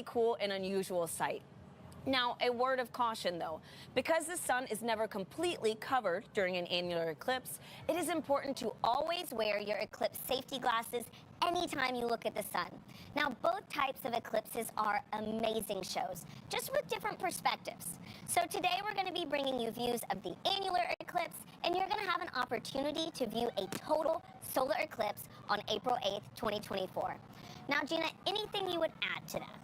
really cool and unusual sight. Now, a word of caution though, because the sun is never completely covered during an annular eclipse, it is important to always wear your eclipse safety glasses anytime you look at the sun. Now, both types of eclipses are amazing shows, just with different perspectives. So today we're going to be bringing you views of the annular eclipse, and you're going to have an opportunity to view a total solar eclipse on April 8th, 2024. Now, Gina, anything you would add to that?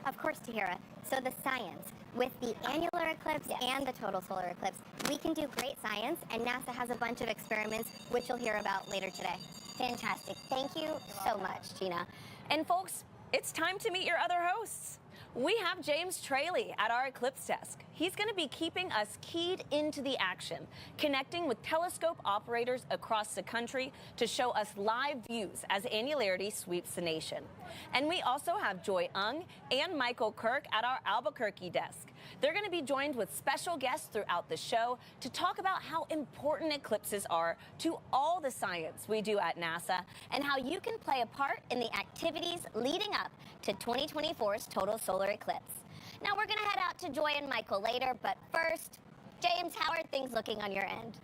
Of course, Tahira. So the science with the annular eclipse and the total solar eclipse, we can do great science, and NASA has a bunch of experiments which you'll hear about later today. Fantastic. Thank you so much, Gina. And folks, it's time to meet your other hosts. We have James Traley at our Eclipse desk. He's going to be keeping us keyed into the action, connecting with telescope operators across the country to show us live views as annularity sweeps the nation. And we also have Joy Ung and Michael Kirk at our Albuquerque desk. They're going to be joined with special guests throughout the show to talk about how important eclipses are to all the science we do at NASA and how you can play a part in the activities leading up to 2024's total solar eclipse. Now we're going to head out to Joy and Michael later, but first, James, how are things looking on your end?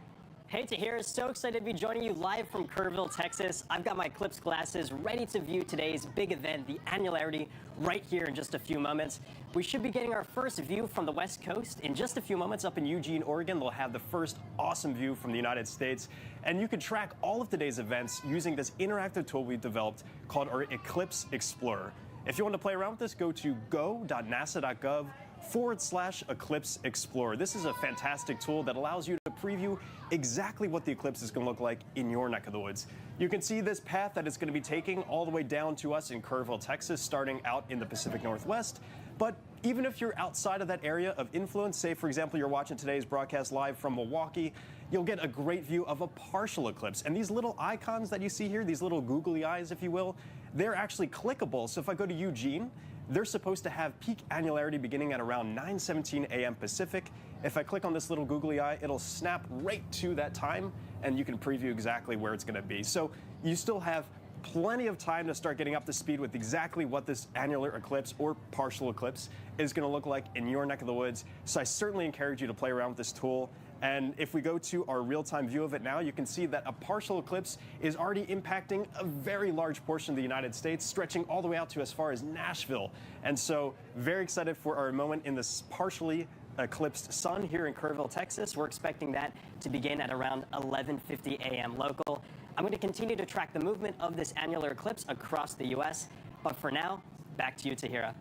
Hey, Tahira, so excited to be joining you live from Kerrville, Texas. I've got my Eclipse glasses ready to view today's big event, the annularity, right here in just a few moments. We should be getting our first view from the West Coast in just a few moments. Up in Eugene, Oregon, they'll have the first awesome view from the United States. And you can track all of today's events using this interactive tool we've developed called our Eclipse Explorer. If you want to play around with this, go to go.nasa.gov/Eclipse Explorer. This is a fantastic tool that allows you to preview exactly what the eclipse is going to look like in your neck of the woods. You can see this path that it's going to be taking all the way down to us in Kerrville, Texas, starting out in the Pacific Northwest. But even if you're outside of that area of influence, say, for example, you're watching today's broadcast live from Milwaukee, you'll get a great view of a partial eclipse. And these little icons that you see here, these little googly eyes, if you will, they're actually clickable. So if I go to Eugene, they're supposed to have peak annularity beginning at around 9:17 a.m. Pacific. If I click on this little googly eye, it'll snap right to that time, and you can preview exactly where it's going to be. So you still have plenty of time to start getting up to speed with exactly what this annular eclipse or partial eclipse is going to look like in your neck of the woods. So I certainly encourage you to play around with this tool. And if we go to our real-time view of it now, you can see that a partial eclipse is already impacting a very large portion of the United States, stretching all the way out to as far as Nashville. And so very excited for our moment in this partially eclipsed sun here in Kerrville, Texas. We're expecting that to begin at around 11:50 a.m. local. I'm going to continue to track the movement of this annular eclipse across the U.S. But for now, back to you, Tahira.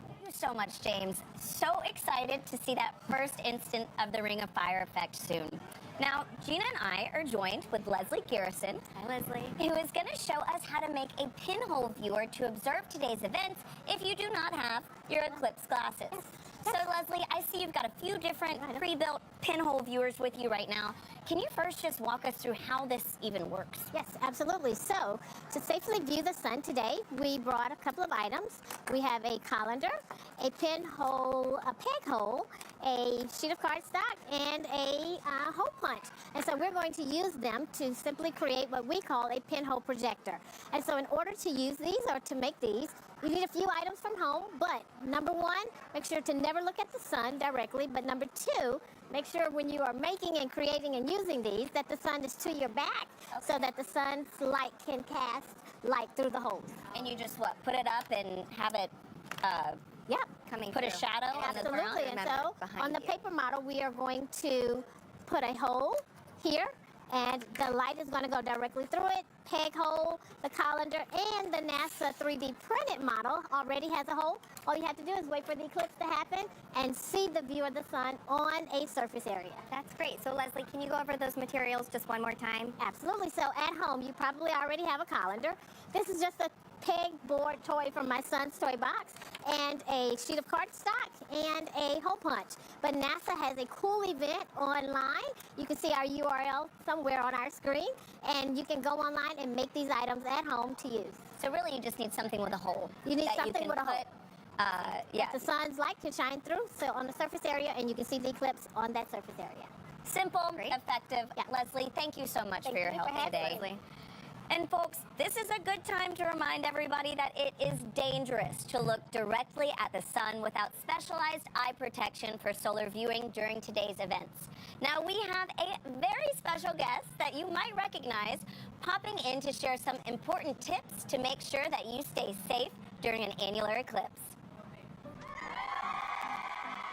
Thank you so much, James. So excited to see that first instant of the Ring of Fire effect soon. Now, Gina and I are joined with Leslie Garrison. Hi, Leslie. Who is going to show us how to make a pinhole viewer to observe today's events if you do not have your Eclipse glasses. So, Leslie, I see you've got a few different pre-built pinhole viewers with you right now. Can you first just walk us through how this even works? Yes, absolutely. So, to safely view the sun today, we brought a couple of items. We have a colander, a pinhole, a peg hole, a sheet of cardstock, and a hole punch. And so we're going to use them to simply create what we call a pinhole projector. And so in order to use these or to make these, you need a few items from home, but number one, make sure to never look at the sun directly, but number two, make sure when you are making and creating and using these that the sun is to your back so that the sun's light can cast light through the holes. And you just, what, put it up and have it coming Put through. A shadow on the ground? Absolutely, and so on the paper model, we are going to put a hole here, and the light is going to go directly through it. Peg hole, the colander, and the NASA 3D printed model already has a hole. All you have to do is wait for the eclipse to happen and see the view of the sun on a surface area. That's great. So, Leslie, can you go over those materials just one more time? Absolutely. So at home, you probably already have a colander. This is just a pegboard toy from my son's toy box, and a sheet of cardstock, and a hole punch. But NASA has a cool event online. You can see our URL somewhere on our screen, and you can go online and make these items at home to use. So really, you just need something with a hole. You need something with a hole. The sun's light can shine through, so on the surface area, and you can see the eclipse on that surface area. Simple, effective. Yeah. Leslie, thank you so much for your help today. Leslie. And folks, this is a good time to remind everybody that it is dangerous to look directly at the sun without specialized eye protection for solar viewing during today's events. Now we have a very special guest that you might recognize popping in to share some important tips to make sure that you stay safe during an annular eclipse.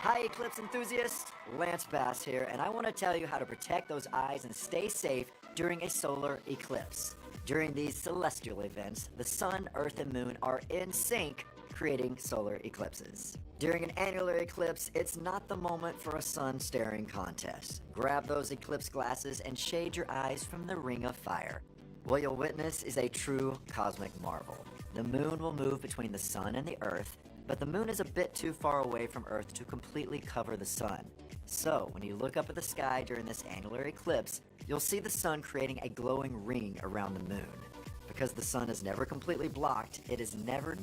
Hi Eclipse enthusiasts, Lance Bass here, and I want to tell you how to protect those eyes and stay safe during a solar eclipse. During these celestial events, the sun, earth, and moon are in sync, creating solar eclipses. During an annular eclipse, it's not the moment for a sun staring contest. Grab those eclipse glasses and shade your eyes from the ring of fire. What you'll witness is a true cosmic marvel. The moon will move between the sun and the earth, but the moon is a bit too far away from Earth to completely cover the sun. So, when you look up at the sky during this annular eclipse, you'll see the sun creating a glowing ring around the moon. Because the sun is never completely blocked, it is never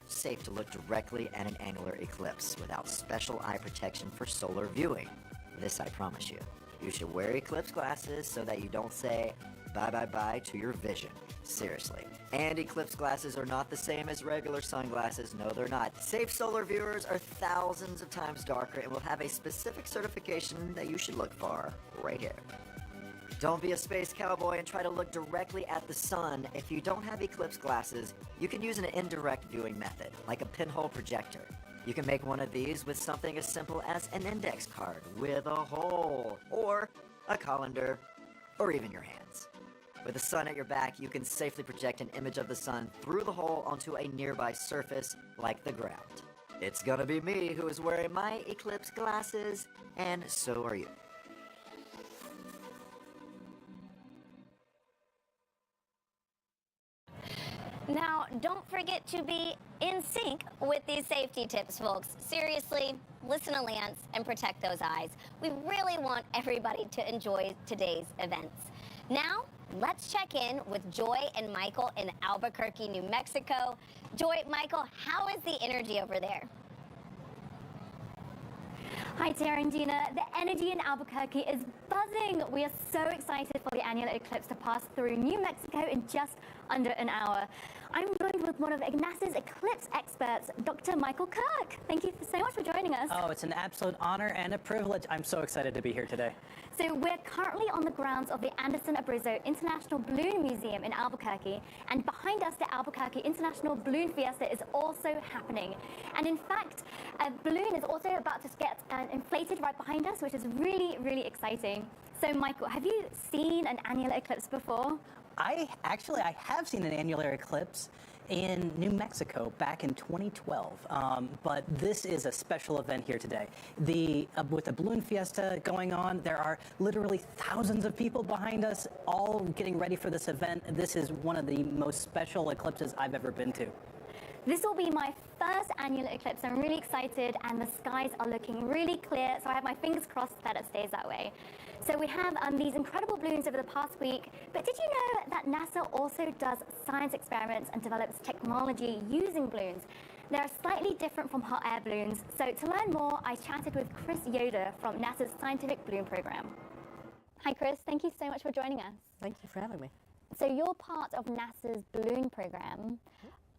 safe to look directly at an annular eclipse without special eye protection for solar viewing. This I promise you. You should wear eclipse glasses so that you don't say bye to your vision. Seriously. And eclipse glasses are not the same as regular sunglasses. No, they're not. Safe solar viewers are thousands of times darker and will have a specific certification that you should look for right here. Don't be a space cowboy and try to look directly at the sun. If you don't have eclipse glasses, you can use an indirect viewing method, like a pinhole projector. You can make one of these with something as simple as an index card with a hole, or a colander, or even your hands. With the sun at your back, you can safely project an image of the sun through the hole onto a nearby surface, like the ground. It's gonna be me who is wearing my eclipse glasses, and so are you. Now, don't forget to be in sync with these safety tips, folks. Seriously, listen to Lance and protect those eyes. We really want everybody to enjoy today's events. Now, let's check in with Joy and Michael in Albuquerque, New Mexico. Joy, Michael, how is the energy over there? Hi Tara and Gina, the energy in Albuquerque is buzzing. We are so excited for the annular eclipse to pass through New Mexico in just under an hour. I'm joined with one of NASA's eclipse experts, Dr. Michael Kirk. Thank you so much for joining us. Oh, it's an absolute honor and a privilege. I'm so excited to be here today. So we're currently on the grounds of the Anderson Abruzzo International Balloon Museum in Albuquerque, and behind us the Albuquerque International Balloon Fiesta is also happening. And in fact, a balloon is also about to get inflated right behind us, which is really exciting. So Michael, have you seen an annular eclipse before? I have seen an annular eclipse in New Mexico back in 2012, but this is a special event here today. With the balloon fiesta going on, there are literally thousands of people behind us all getting ready for this event. This is one of the most special eclipses I've ever been to. This will be my first annular eclipse. I'm really excited, and the skies are looking really clear, so I have my fingers crossed that it stays that way. So we have these incredible balloons over the past week, but did you know that NASA also does science experiments and develops technology using balloons? They're slightly different from hot air balloons, so to learn more, I chatted with Chris Yoder from NASA's Scientific Balloon Program. Hi Chris, thank you so much for joining us. Thank you for having me. So you're part of NASA's balloon program.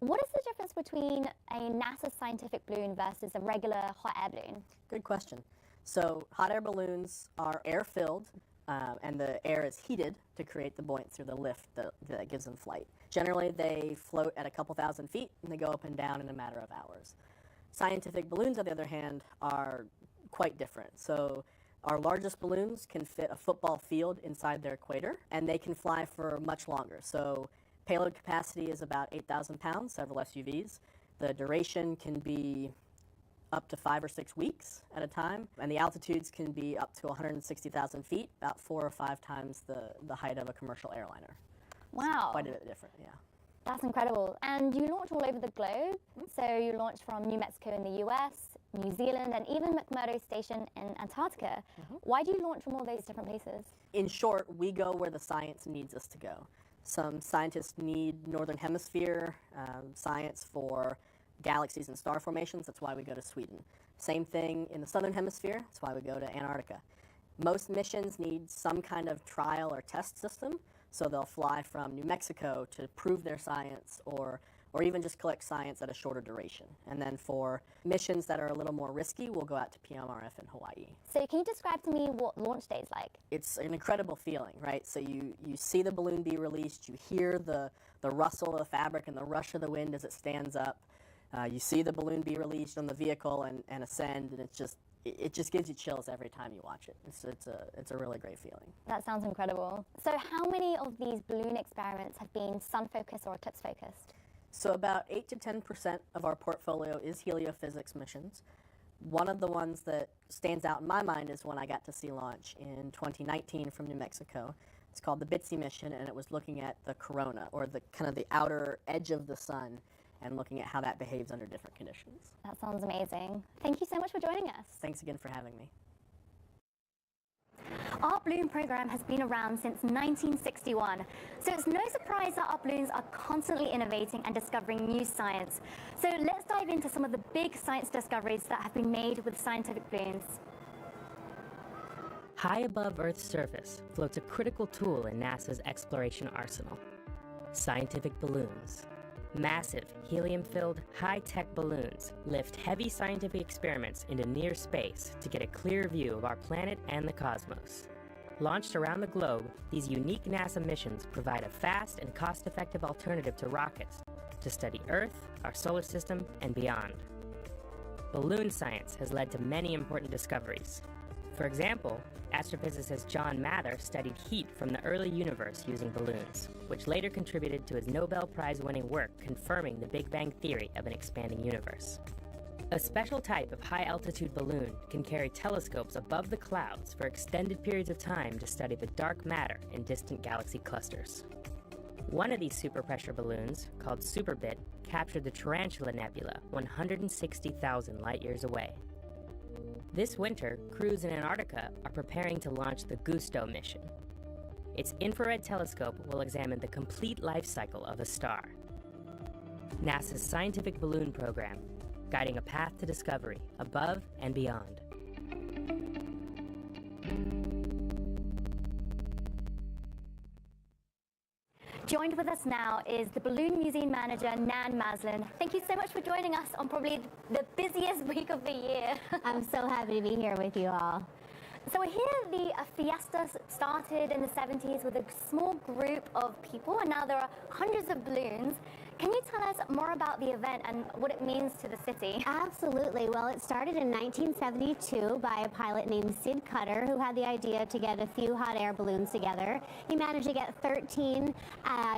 What is the difference between a NASA scientific balloon versus a regular hot air balloon? Good question. So hot air balloons are air-filled, and the air is heated to create the buoyant through the lift that gives them flight. Generally, they float at a couple thousand feet, and they go up and down in a matter of hours. Scientific balloons, on the other hand, are quite different. So our largest balloons can fit a football field inside their equator, and they can fly for much longer. So payload capacity is about 8,000 pounds, several SUVs. The duration can be up to 5 or 6 weeks at a time, and the altitudes can be up to 160,000 feet, about 4 or 5 times the height of a commercial airliner. Wow. Quite a bit different, yeah. That's incredible. And you launch all over the globe. So you launched from New Mexico in the US, New Zealand, and even McMurdo Station in Antarctica. Why do you launch from all those different places? In short, we go where the science needs us to go. Some scientists need Northern Hemisphere science for galaxies and star formations. That's why we go to Sweden. Same thing in the Southern Hemisphere. That's why we go to Antarctica. Most missions need some kind of trial or test system. So they'll fly from New Mexico to prove their science or even just collect science at a shorter duration. And then for missions that are a little more risky, we'll go out to PMRF in Hawaii. So can you describe to me what launch day is like? It's an incredible feeling, right? So you see the balloon be released, you hear the rustle of the fabric and the rush of the wind as it stands up. You see the balloon be released on the vehicle and ascend, and it just gives you chills every time you watch it. It's a really great feeling. That sounds incredible. So how many of these balloon experiments have been sun-focused or eclipse-focused? So about 8 to 10% of our portfolio is heliophysics missions. One of the ones that stands out in my mind is one I got to see launch in 2019 from New Mexico. It's called the Bitsy mission, and it was looking at the corona, or the kind of the outer edge of the sun, and looking at how that behaves under different conditions. That sounds amazing. Thank you so much for joining us. Thanks again for having me. Our balloon program has been around since 1961, so it's no surprise that our balloons are constantly innovating and discovering new science. So let's dive into some of the big science discoveries that have been made with scientific balloons. High above Earth's surface floats a critical tool in NASA's exploration arsenal: scientific balloons. Massive, helium-filled, high-tech balloons lift heavy scientific experiments into near space to get a clear view of our planet and the cosmos. Launched around the globe, these unique NASA missions provide a fast and cost-effective alternative to rockets to study Earth, our solar system, and beyond. Balloon science has led to many important discoveries. For example, astrophysicist John Mather studied heat from the early universe using balloons, which later contributed to his Nobel Prize-winning work confirming the Big Bang theory of an expanding universe. A special type of high-altitude balloon can carry telescopes above the clouds for extended periods of time to study the dark matter in distant galaxy clusters. One of these superpressure balloons, called Superbit, captured the Tarantula Nebula 160,000 light-years away. This winter, crews in Antarctica are preparing to launch the Gusto mission. Its infrared telescope will examine the complete life cycle of a star. NASA's scientific balloon program, guiding a path to discovery above and beyond. Joined with us now is the Balloon Museum Manager, Nan Maslin. Thank you so much for joining us on probably the busiest week of the year. I'm so happy to be here with you all. So we're here, the Fiesta started in the 70s with a small group of people, and now there are hundreds of balloons. Can you tell us more about the event and what it means to the city? Absolutely. Well, it started in 1972 by a pilot named Sid Cutter, who had the idea to get a few hot air balloons together. He managed to get 13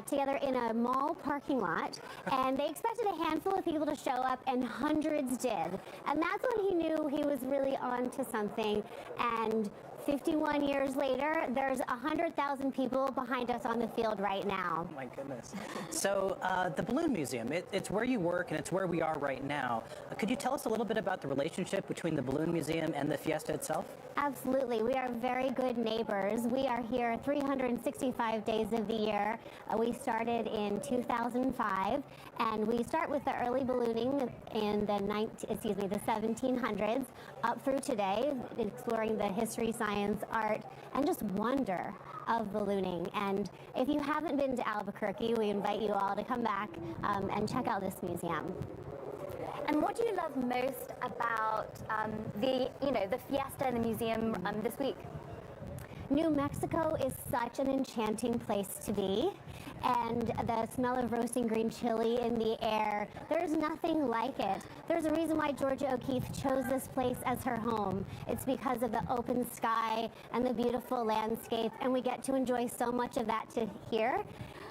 together in a mall parking lot, and they expected a handful of people to show up, and hundreds did. And that's when he knew he was really on to something. And 51 years later, there's 100,000 people behind us on the field right now. Oh my goodness. So the Balloon Museum, it's where you work and it's where we are right now. Could you tell us a little bit about the relationship between the Balloon Museum and the Fiesta itself? Absolutely. We are very good neighbors. We are here 365 days of the year. We started in 2005, and we start with the early ballooning in the 1700s up through today, exploring the history, science, art, and just wonder of ballooning. And if you haven't been to Albuquerque, we invite you all to come back and check out this museum. And what do you love most about the Fiesta and the museum this week? New Mexico is such an enchanting place to be, and the smell of roasting green chili in the air, there's nothing like it. There's a reason why Georgia O'Keeffe chose this place as her home. It's because of the open sky and the beautiful landscape, and we get to enjoy so much of that here.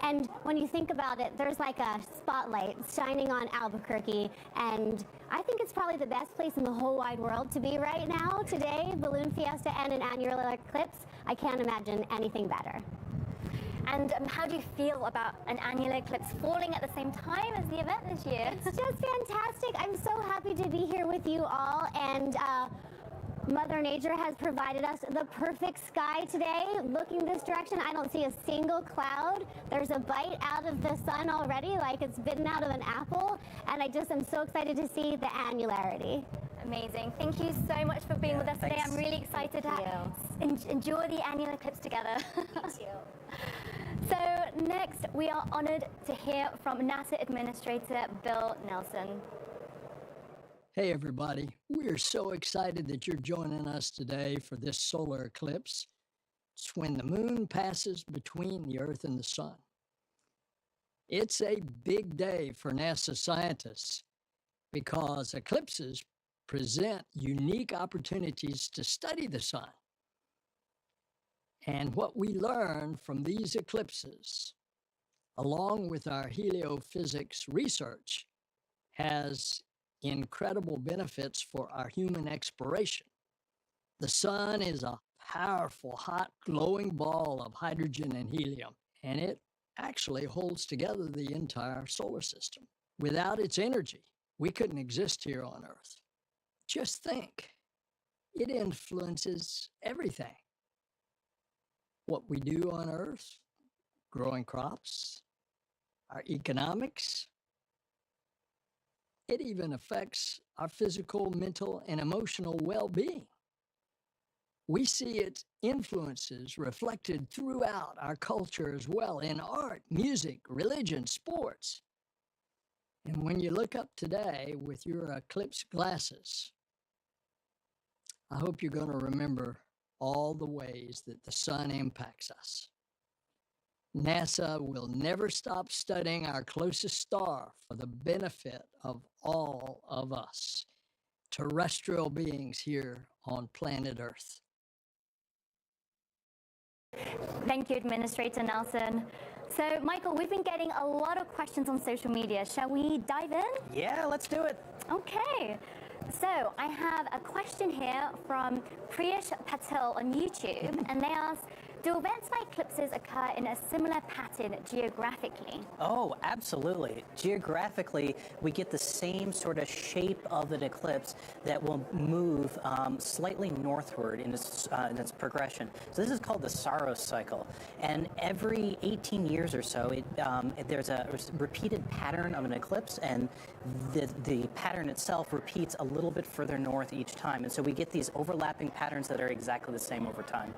And when you think about it, there's like a spotlight shining on Albuquerque, and I think it's probably the best place in the whole wide world to be right now, today, Balloon Fiesta and an annular eclipse. I can't imagine anything better. And how do you feel about an annular eclipse falling at the same time as the event this year? It's just fantastic. I'm so happy to be here with you all, and Mother Nature has provided us the perfect sky today. Looking this direction, I don't see a single cloud. There's a bite out of the sun already, like it's bitten out of an apple, and I just am so excited to see the annularity. Amazing. Thank you so much for being with us today. I'm really excited to enjoy the annular eclipse together. Me too. So next, we are honored to hear from NASA Administrator Bill Nelson. Hey everybody, we're so excited that you're joining us today for this solar eclipse. It's when the moon passes between the Earth and the sun. It's a big day for NASA scientists because eclipses present unique opportunities to study the sun. And what we learn from these eclipses, along with our heliophysics research, has incredible benefits for our human exploration. The sun is a powerful, hot, glowing ball of hydrogen and helium, and it actually holds together the entire solar system. Without its energy, we couldn't exist here on Earth. Just think, it influences everything. What we do on Earth, growing crops, our economics. It even affects our physical, mental, and emotional well-being. We see its influences reflected throughout our culture as well, in art, music, religion, sports. And when you look up today with your eclipse glasses, I hope you're going to remember all the ways that the sun impacts us. NASA will never stop studying our closest star for the benefit of all of us, terrestrial beings here on planet Earth. Thank you, Administrator Nelson. So, Michael, we've been getting a lot of questions on social media. Shall we dive in? Yeah, let's do it. Okay. So, I have a question here from Priyesh Patel on YouTube, and they ask, do events like eclipses occur in a similar pattern geographically? Oh, absolutely. Geographically, we get the same sort of shape of an eclipse that will move slightly northward in its progression. So this is called the Saros cycle. And every 18 years or so, there's a repeated pattern of an eclipse, and the pattern itself repeats a little bit further north each time. And so we get these overlapping patterns that are exactly the same over time.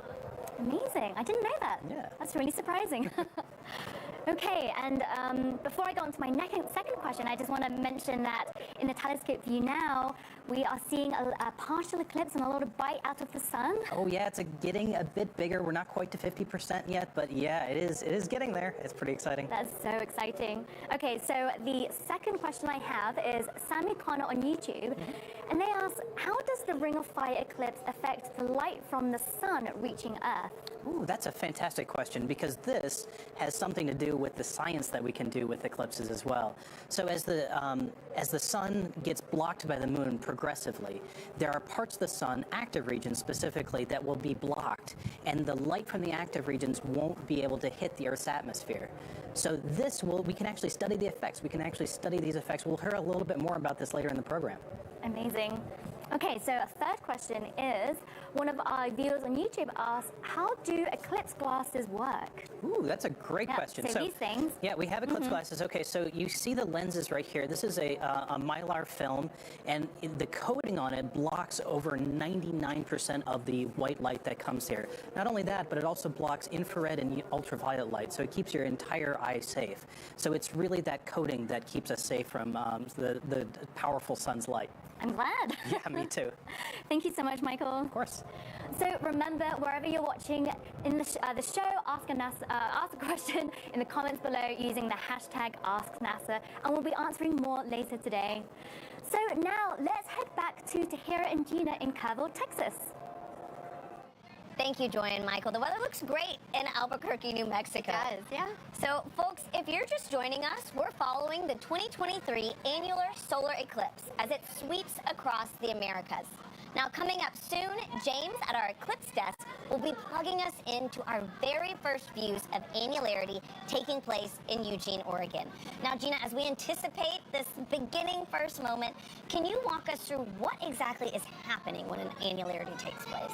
Amazing. I didn't know that. Yeah. That's really surprising. Okay, and before I go on to my second question, I just want to mention that in the telescope view now, we are seeing a partial eclipse and a lot of bite out of the sun. Oh yeah, it's getting a bit bigger. We're not quite to 50% yet, but yeah, it is getting there. It's pretty exciting. That's so exciting. Okay, so the second question I have is Sammy Connor on YouTube, and they ask, how does the Ring of Fire eclipse affect the light from the sun reaching Earth? Ooh, that's a fantastic question, because this has something to do with the science that we can do with eclipses as well. So as the sun gets blocked by the moon progressively, there are parts of the sun, active regions specifically, that will be blocked, and the light from the active regions won't be able to hit the Earth's atmosphere. So we can actually study the effects. We can actually study these effects. We'll hear a little bit more about this later in the program. Amazing. Okay, so a third question is, one of our viewers on YouTube asked, how do eclipse glasses work? Ooh, that's a great question. So these things. Yeah, we have eclipse glasses. Okay, so you see the lenses right here. This is a mylar film, and the coating on it blocks over 99% of the white light that comes here. Not only that, but it also blocks infrared and ultraviolet light, so it keeps your entire eye safe. So it's really that coating that keeps us safe from the powerful sun's light. I'm glad. Yeah, me too. Thank you so much, Michael. Of course. So remember, wherever you're watching in the show, ask a question in the comments below using the hashtag AskNASA, and we'll be answering more later today. So now let's head back to Tahira and Gina in Kerrville, Texas. Thank you, Joy and Michael. The weather looks great in Albuquerque, New Mexico. It does, yeah. So, folks, if you're just joining us, we're following the 2023 annular solar eclipse as it sweeps across the Americas. Now, coming up soon, James at our Eclipse desk will be plugging us into our very first views of annularity taking place in Eugene, Oregon. Now, Gina, as we anticipate this beginning first moment, can you walk us through what exactly is happening when an annularity takes place?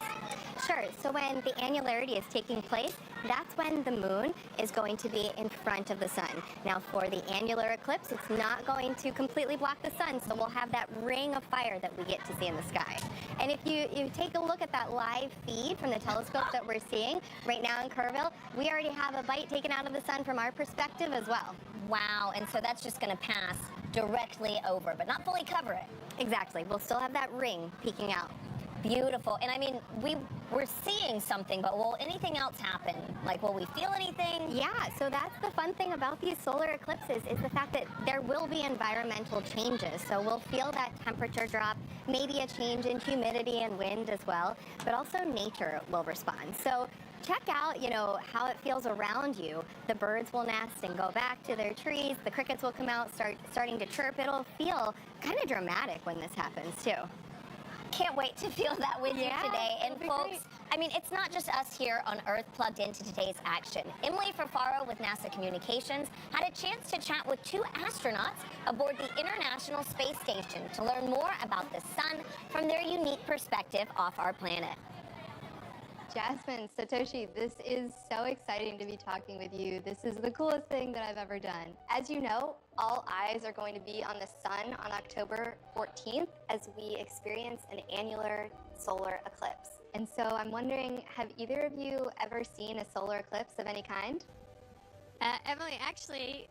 Sure. So when the annularity is taking place, that's when the moon is going to be in front of the sun. Now, for the annular eclipse, it's not going to completely block the sun, so we'll have that ring of fire that we get to see in the sky. And if you take a look at that live feed from the telescope that we're seeing right now in Kerrville, we already have a bite taken out of the sun from our perspective as well. Wow, and so that's just going to pass directly over, but not fully cover it. Exactly. We'll still have that ring peeking out. Beautiful. And I mean, we're seeing something, but will anything else happen? Like, will we feel anything? Yeah, so that's the fun thing about these solar eclipses is the fact that there will be environmental changes. So we'll feel that temperature drop, maybe a change in humidity and wind as well, but also nature will respond. So check out, how it feels around you. The birds will nest and go back to their trees. The crickets will come out, starting to chirp. It'll feel kind of dramatic when this happens too. Can't wait to feel that with you today. And folks, great. I mean, it's not just us here on Earth plugged into today's action. Emily Farfaro with NASA Communications had a chance to chat with 2 astronauts aboard the International Space Station to learn more about the sun from their unique perspective off our planet. Jasmine, Satoshi, this is so exciting to be talking with you. This is the coolest thing that I've ever done. As you know, all eyes are going to be on the sun on October 14th as we experience an annular solar eclipse. And so I'm wondering, have either of you ever seen a solar eclipse of any kind? Emily, actually,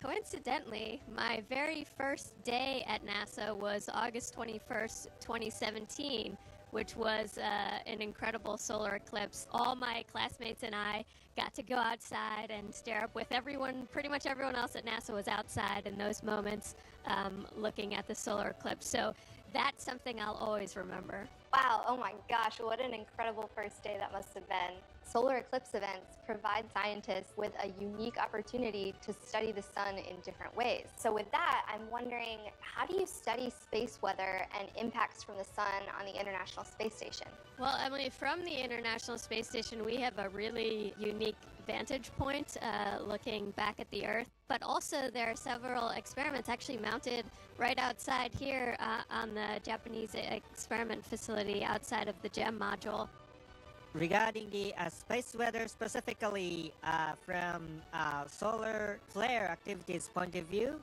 coincidentally, my very first day at NASA was August 21st, 2017. Which was an incredible solar eclipse. All my classmates and I got to go outside and stare up with everyone. Pretty much everyone else at NASA was outside in those moments looking at the solar eclipse. So that's something I'll always remember. Wow, oh my gosh, what an incredible first day that must have been. Solar eclipse events provide scientists with a unique opportunity to study the sun in different ways. So with that, I'm wondering, how do you study space weather and impacts from the sun on the International Space Station? Well, Emily, from the International Space Station, we have a really unique vantage point looking back at the Earth. But also there are several experiments actually mounted right outside here on the Japanese experiment facility outside of the GEM module. Regarding the space weather specifically from solar flare activities point of view,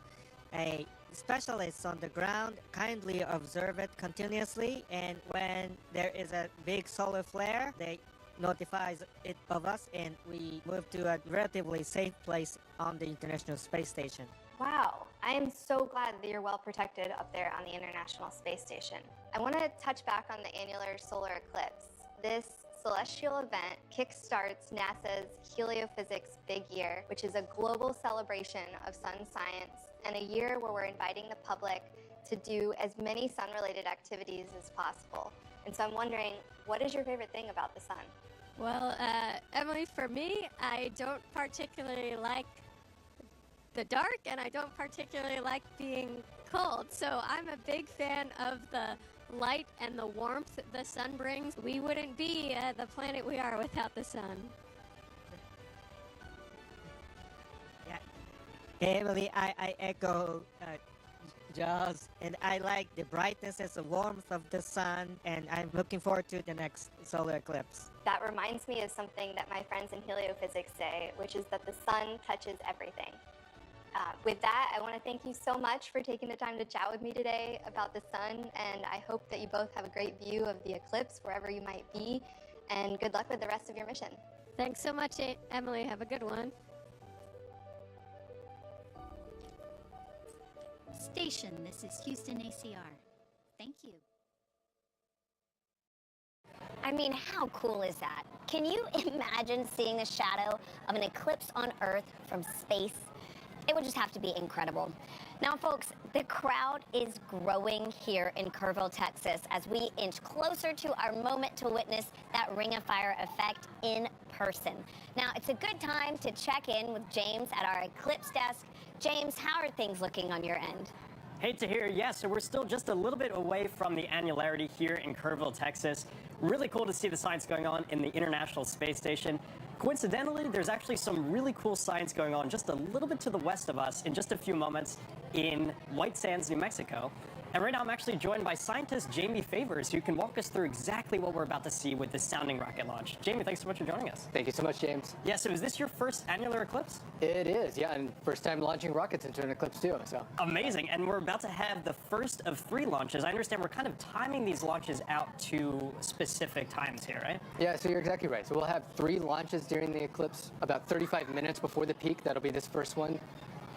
a specialist on the ground kindly observe it continuously, and when there is a big solar flare, they notifies it of us, and we move to a relatively safe place on the International Space Station. Wow, I am so glad that you're well protected up there on the International Space Station. I want to touch back on the annular solar eclipse. This celestial event kickstarts NASA's Heliophysics Big Year, which is a global celebration of sun science and a year where we're inviting the public to do as many sun-related activities as possible. And so I'm wondering, what is your favorite thing about the sun? Well, Emily, for me, I don't particularly like the dark, and I don't particularly like being cold. So I'm a big fan of the light and the warmth the sun brings. We wouldn't be the planet we are without the sun. Yeah, Emily, I echo Jaws, and I like the brightness and the warmth of the sun, and I'm looking forward to the next solar eclipse. That reminds me of something that my friends in heliophysics say, which is that the sun touches everything. With that, I want to thank you so much for taking the time to chat with me today about the sun, and I hope that you both have a great view of the eclipse wherever you might be, and good luck with the rest of your mission. Thanks so much, Emily. Have a good one. Station, this is Houston ACR. Thank you. I mean, how cool is that? Can you imagine seeing the shadow of an eclipse on Earth from space? It would just have to be incredible. Now, folks, the crowd is growing here in Kerrville, Texas, as we inch closer to our moment to witness that Ring of Fire effect in person. Now, it's a good time to check in with James at our Eclipse desk. James, how are things looking on your end? Hey, Tahir, yes, so we're still just a little bit away from the annularity here in Kerrville, Texas. Really cool to see the science going on in the International Space Station. Coincidentally, there's actually some really cool science going on just a little bit to the west of us in just a few moments in White Sands, New Mexico. And right now I'm actually joined by scientist Jamie Favors, who can walk us through exactly what we're about to see with this sounding rocket launch. Jamie, thanks so much for joining us. Thank you so much, James. Yeah, so is this your first annular eclipse? It is, yeah, and first time launching rockets into an eclipse too, so. Amazing, and we're about to have the first of 3 launches. I understand we're kind of timing these launches out to specific times here, right? Yeah, so you're exactly right. So we'll have 3 launches during the eclipse, about 35 minutes before the peak. That'll be this first one,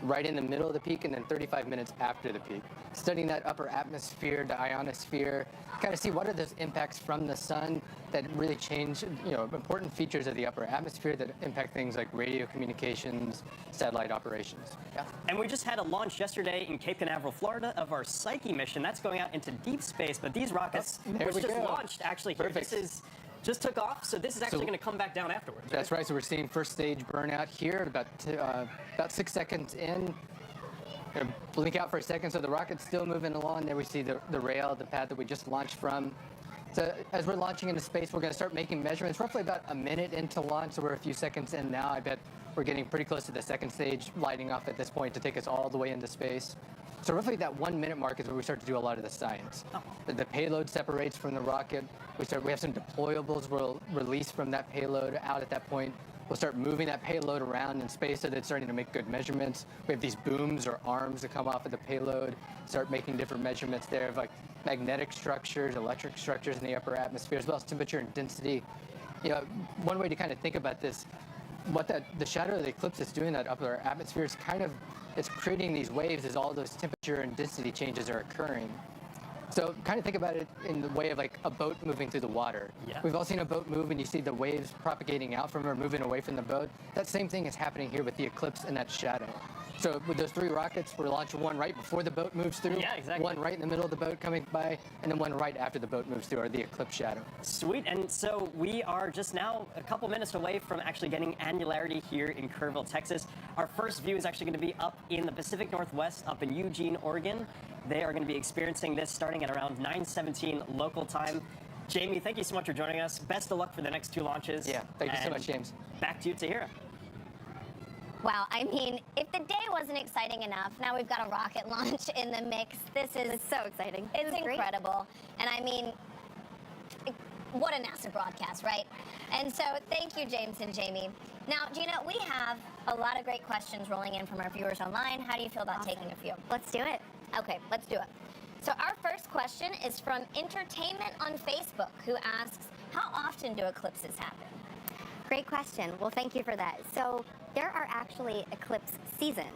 right in the middle of the peak, and then 35 minutes after the peak. Studying that upper atmosphere, the ionosphere, kind of see what are those impacts from the sun that really change, important features of the upper atmosphere that impact things like radio communications, satellite operations. Yeah. And we just had a launch yesterday in Cape Canaveral, Florida, of our Psyche mission. That's going out into deep space, but these rockets, which just launched actually here. Perfect. This is just took off, so this is actually going to come back down afterwards. That's right. So we're seeing first stage burnout here, about 6 seconds in. Gonna blink out for a second, so the rocket's still moving along. There we see the rail, the pad that we just launched from. So as we're launching into space, we're going to start making measurements roughly about a minute into launch, so we're a few seconds in now. I bet we're getting pretty close to the second stage lighting off at this point to take us all the way into space. So roughly that 1 minute mark is where we start to do a lot of the science. The payload separates from the rocket. We have some deployables we'll release from that payload out at that point. We'll start moving that payload around in space so that it's starting to make good measurements. We have these booms or arms that come off of the payload, start making different measurements there of like magnetic structures, electric structures in the upper atmosphere, as well as temperature and density. One way to kind of think about this, what the shadow of the eclipse is doing in that upper atmosphere is it's creating these waves as all those temperature and density changes are occurring. So kind of think about it in the way of like a boat moving through the water. Yeah. We've all seen a boat move and you see the waves propagating out from or moving away from the boat. That same thing is happening here with the eclipse and that shadow. So with those 3 rockets, we're launching one right before the boat moves through, yeah, exactly. one right in the middle of the boat coming by, and then one right after the boat moves through, or the eclipse shadow. Sweet, and so we are just now a couple minutes away from actually getting annularity here in Kerrville, Texas. Our first view is actually going to be up in the Pacific Northwest, up in Eugene, Oregon. They are going to be experiencing this starting at around 9:17 local time. Jamie, thank you so much for joining us. Best of luck for the next 2 launches. Yeah, thank you so much, James. Back to you, Tahira. Wow, I mean, if the day wasn't exciting enough, now we've got a rocket launch in the mix. It's so exciting. It's incredible. And I mean, what a NASA broadcast, right? And so thank you, James and Jamie. Now, Gina, we have a lot of great questions rolling in from our viewers online. How do you feel about taking a few? Let's do it. Okay, let's do it. So our first question is from Entertainment on Facebook, who asks, how often do eclipses happen? Great question. Well, thank you for that. So there are actually eclipse seasons.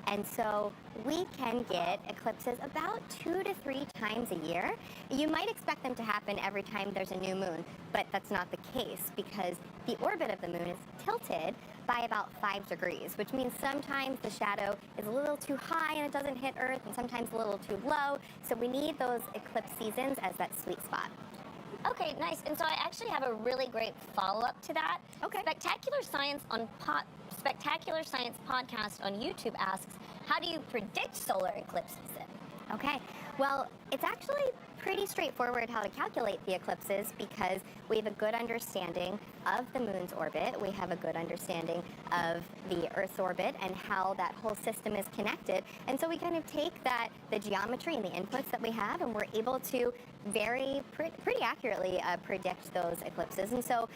And so we can get eclipses about 2 to 3 times a year. You might expect them to happen every time there's a new moon, but that's not the case because the orbit of the moon is tilted by about 5 degrees, which means sometimes the shadow is a little too high and it doesn't hit Earth, and sometimes a little too low. So we need those eclipse seasons as that sweet spot. Okay, nice. And so I actually have a really great follow-up to that. Okay. Spectacular Science Podcast on YouTube asks, how do you predict solar eclipses then? Okay, well, it's actually pretty straightforward how to calculate the eclipses because we have a good understanding of the moon's orbit. We have a good understanding of the Earth's orbit and how that whole system is connected. And so we kind of take the geometry and the inputs that we have, and we're able to pretty accurately predict those eclipses. And so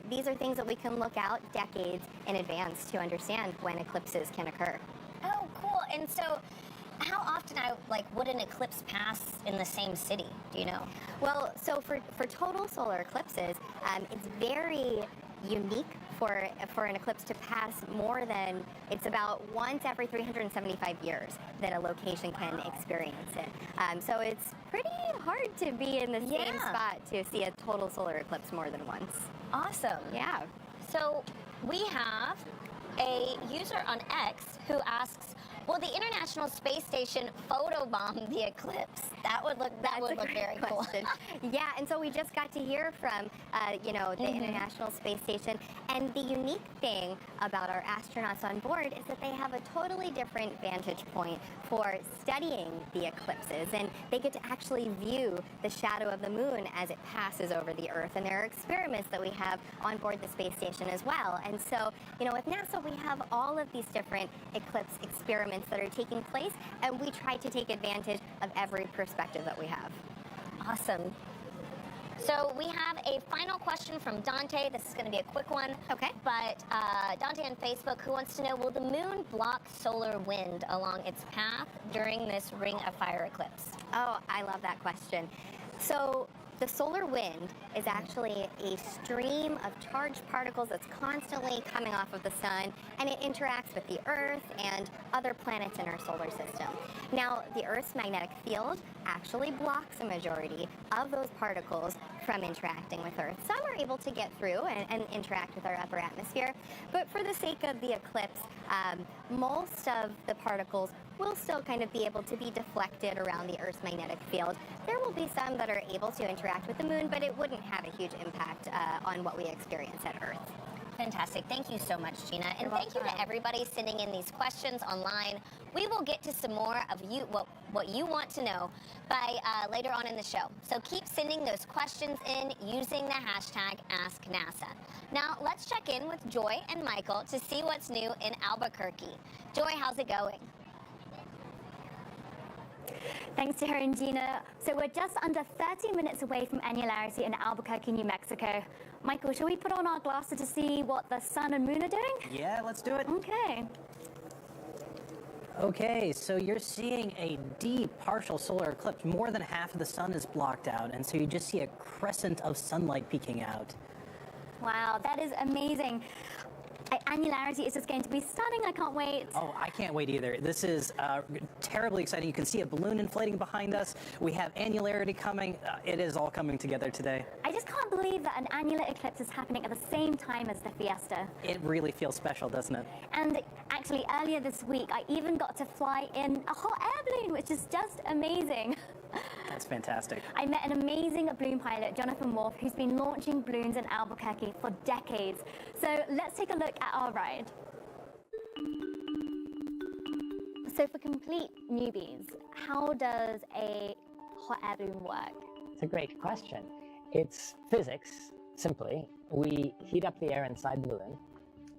these are things that we can look out decades in advance to understand when eclipses can occur. Oh, cool. And so how often would an eclipse pass in the same city? Do you know? Well, so for total solar eclipses, it's very unique for an eclipse to pass more than, it's about once every 375 years that a location can experience it. So it's pretty hard to be in the same spot to see a total solar eclipse more than once. Awesome. Yeah. So we have a user on X who asks, will the International Space Station photobomb the eclipse? That would look very cool. Yeah, and so we just got to hear from, the International Space Station, and the unique thing about our astronauts on board is that they have a totally different vantage point for studying the eclipses, and they get to actually view the shadow of the moon as it passes over the Earth, and there are experiments that we have on board the space station as well. And so, with NASA, we have all of these different eclipse experiments experiments that are taking place, and we try to take advantage of every perspective that we have. Awesome. So we have a final question from Dante. This is going to be a quick one. Okay. But Dante on Facebook, who wants to know, will the moon block solar wind along its path during this Ring of Fire eclipse? Oh, I love that question. So the solar wind is actually a stream of charged particles that's constantly coming off of the sun, and it interacts with the Earth and other planets in our solar system. Now, the Earth's magnetic field actually blocks a majority of those particles from interacting with Earth. Some are able to get through and interact with our upper atmosphere, but for the sake of the eclipse, most of the particles will still kind of be able to be deflected around the Earth's magnetic field. There will be some that are able to interact with the moon, but it wouldn't have a huge impact on what we experience at Earth. Fantastic. Thank you so much, Gina. And thank you to everybody sending in these questions online. We will get to some more of what you want to know by later on in the show. So keep sending those questions in using the hashtag AskNASA. Now, let's check in with Joy and Michael to see what's new in Albuquerque. Joy, how's it going? Thanks to her and Gina. So we're just under 30 minutes away from annularity in Albuquerque, New Mexico. Michael, shall we put on our glasses to see what the sun and moon are doing? Yeah, let's do it. Okay. Okay, so you're seeing a deep partial solar eclipse. More than half of the sun is blocked out, and so you just see a crescent of sunlight peeking out. Wow, that is amazing. Annularity is just going to be stunning. I can't wait. Oh, I can't wait either. This is terribly exciting. You can see a balloon inflating behind us. We have annularity coming. It is all coming together today. I just can't believe that an annular eclipse is happening at the same time as the fiesta. It really feels special, doesn't it? And actually, earlier this week, I even got to fly in a hot air balloon, which is just amazing. That's fantastic. I met an amazing balloon pilot, Jonathan Wolf, who's been launching balloons in Albuquerque for decades. So let's take a look at our ride. So for complete newbies, how does a hot air balloon work? It's a great question. It's physics, simply. We heat up the air inside the balloon,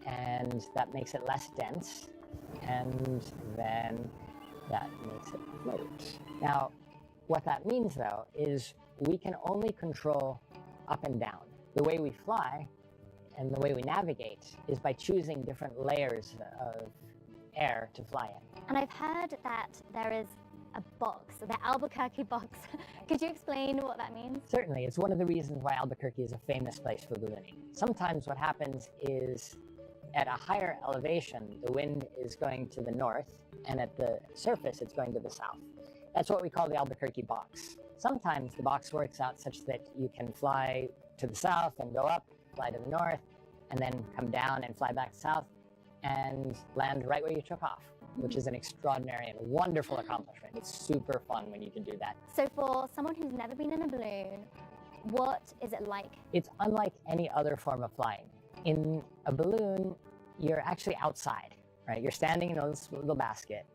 and that makes it less dense, and then that makes it float. Now, what that means, though, is we can only control up and down. The way we fly and the way we navigate is by choosing different layers of air to fly in. And I've heard that there is a box, the Albuquerque box. Could you explain what that means? Certainly. It's one of the reasons why Albuquerque is a famous place for ballooning. Sometimes what happens is at a higher elevation, the wind is going to the north, and at the surface, it's going to the south. That's what we call the Albuquerque box. Sometimes the box works out such that you can fly to the south and go up, fly to the north, and then come down and fly back south and land right where you took off, which is an extraordinary and wonderful accomplishment. It's super fun when you can do that. So for someone who's never been in a balloon, what is it like? It's unlike any other form of flying. In a balloon, you're actually outside, right? You're standing in a little basket,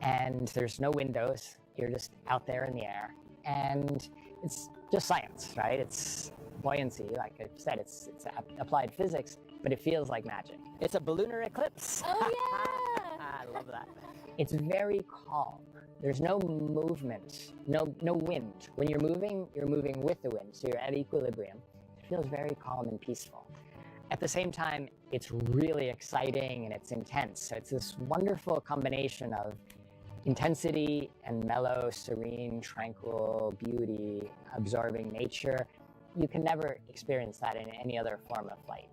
and there's no windows. You're just out there in the air, and it's just science, right? It's buoyancy, like I said, it's applied physics, but it feels like magic. It's a ballooner eclipse. Oh yeah! I love that. It's very calm. There's no movement, no wind. When you're moving with the wind, so you're at equilibrium. It feels very calm and peaceful. At the same time, it's really exciting and it's intense. So it's this wonderful combination of intensity and mellow, serene, tranquil beauty, absorbing nature. You can never experience that in any other form of flight.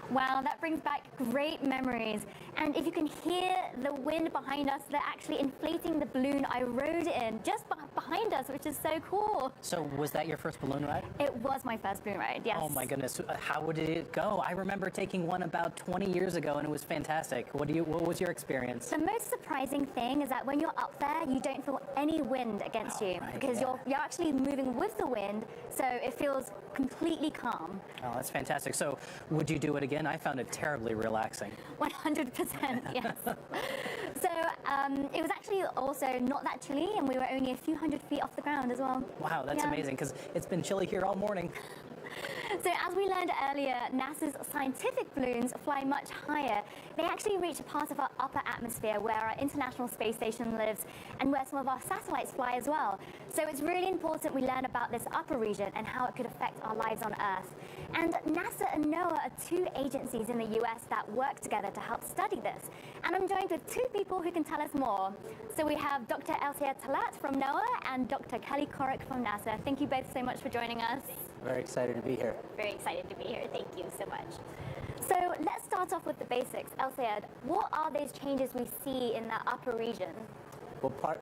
Wow, that brings back great memories. And if you can hear the wind behind us, they're actually inflating the balloon I rode in just behind us, which is so cool. So was that your first balloon ride? It was my first balloon ride, yes. Oh my goodness, how did it go? I remember taking one about 20 years ago and it was fantastic. What was your experience? The most surprising thing is that when you're up there, you don't feel any wind against you, because you're actually moving with the wind, so it feels completely calm. Oh, that's fantastic. So would you do it again? I found it terribly relaxing. 100%, yes. So it was actually also not that chilly, and we were only a few hundred feet off the ground as well. Wow, that's amazing, because it's been chilly here all morning. So as we learned earlier, NASA's scientific balloons fly much higher. They actually reach a part of our upper atmosphere where our International Space Station lives and where some of our satellites fly as well. So it's really important we learn about this upper region and how it could affect our lives on Earth. And NASA and NOAA are two agencies in the US that work together to help study this. And I'm joined with two people who can tell us more. So we have Dr. Elsia Talat from NOAA and Dr. Kelly Corrick from NASA. Thank you both so much for joining us. Very excited to be here. Very excited to be here. Thank you so much. So let's start off with the basics. Elsia, what are those changes we see in the upper region? Well, part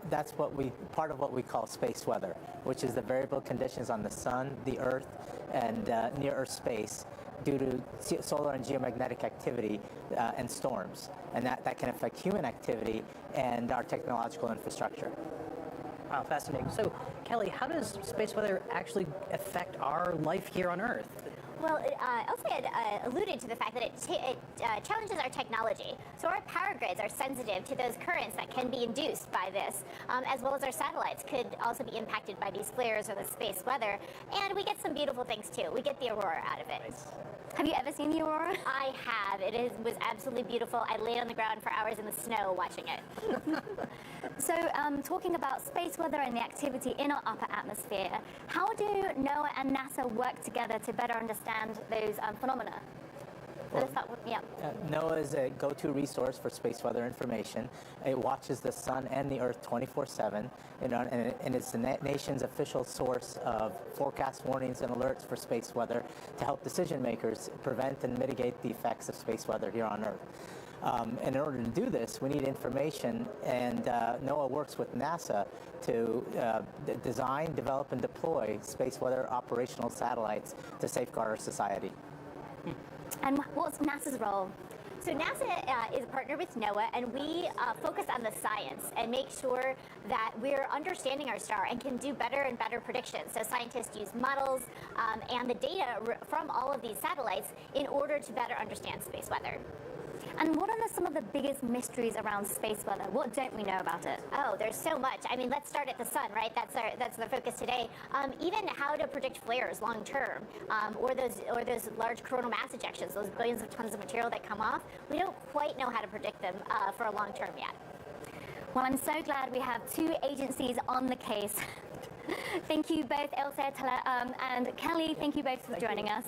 of what we call space weather, which is the variable conditions on the sun, the Earth, and near Earth space due to solar and geomagnetic activity and storms. And that can affect human activity and our technological infrastructure. Wow, fascinating. So, Kelly, how does space weather actually affect our life here on Earth? Well, Elsa had alluded to the fact that it challenges our technology. So our power grids are sensitive to those currents that can be induced by this, as well as our satellites could also be impacted by these flares or the space weather. And we get some beautiful things too. We get the aurora out of it. Nice. Have you ever seen the aurora? I have. Was absolutely beautiful. I laid on the ground for hours in the snow watching it. So, talking about space weather and the activity in our upper atmosphere, how do NOAA and NASA work together to better understand those phenomena? Well, NOAA is a go-to resource for space weather information. It watches the sun and the Earth 24/7, and it's the nation's official source of forecast warnings and alerts for space weather to help decision makers prevent and mitigate the effects of space weather here on Earth. And in order to do this, we need information, and NOAA works with NASA to design, develop, and deploy space weather operational satellites to safeguard our society. And what's NASA's role? So NASA is a partner with NOAA, and we focus on the science and make sure that we're understanding our star and can do better and better predictions. So scientists use models and the data from all of these satellites in order to better understand space weather. And what are some of the biggest mysteries around space weather? What don't we know about it? Oh, there's so much. I mean, let's start at the sun, right? That's the focus today. Even how to predict flares long term, or those large coronal mass ejections, those billions of tons of material that come off. We don't quite know how to predict them for a long term yet. Well, I'm so glad we have two agencies on the case. Thank you both, Elsa and Kelly. Thank you both for joining us.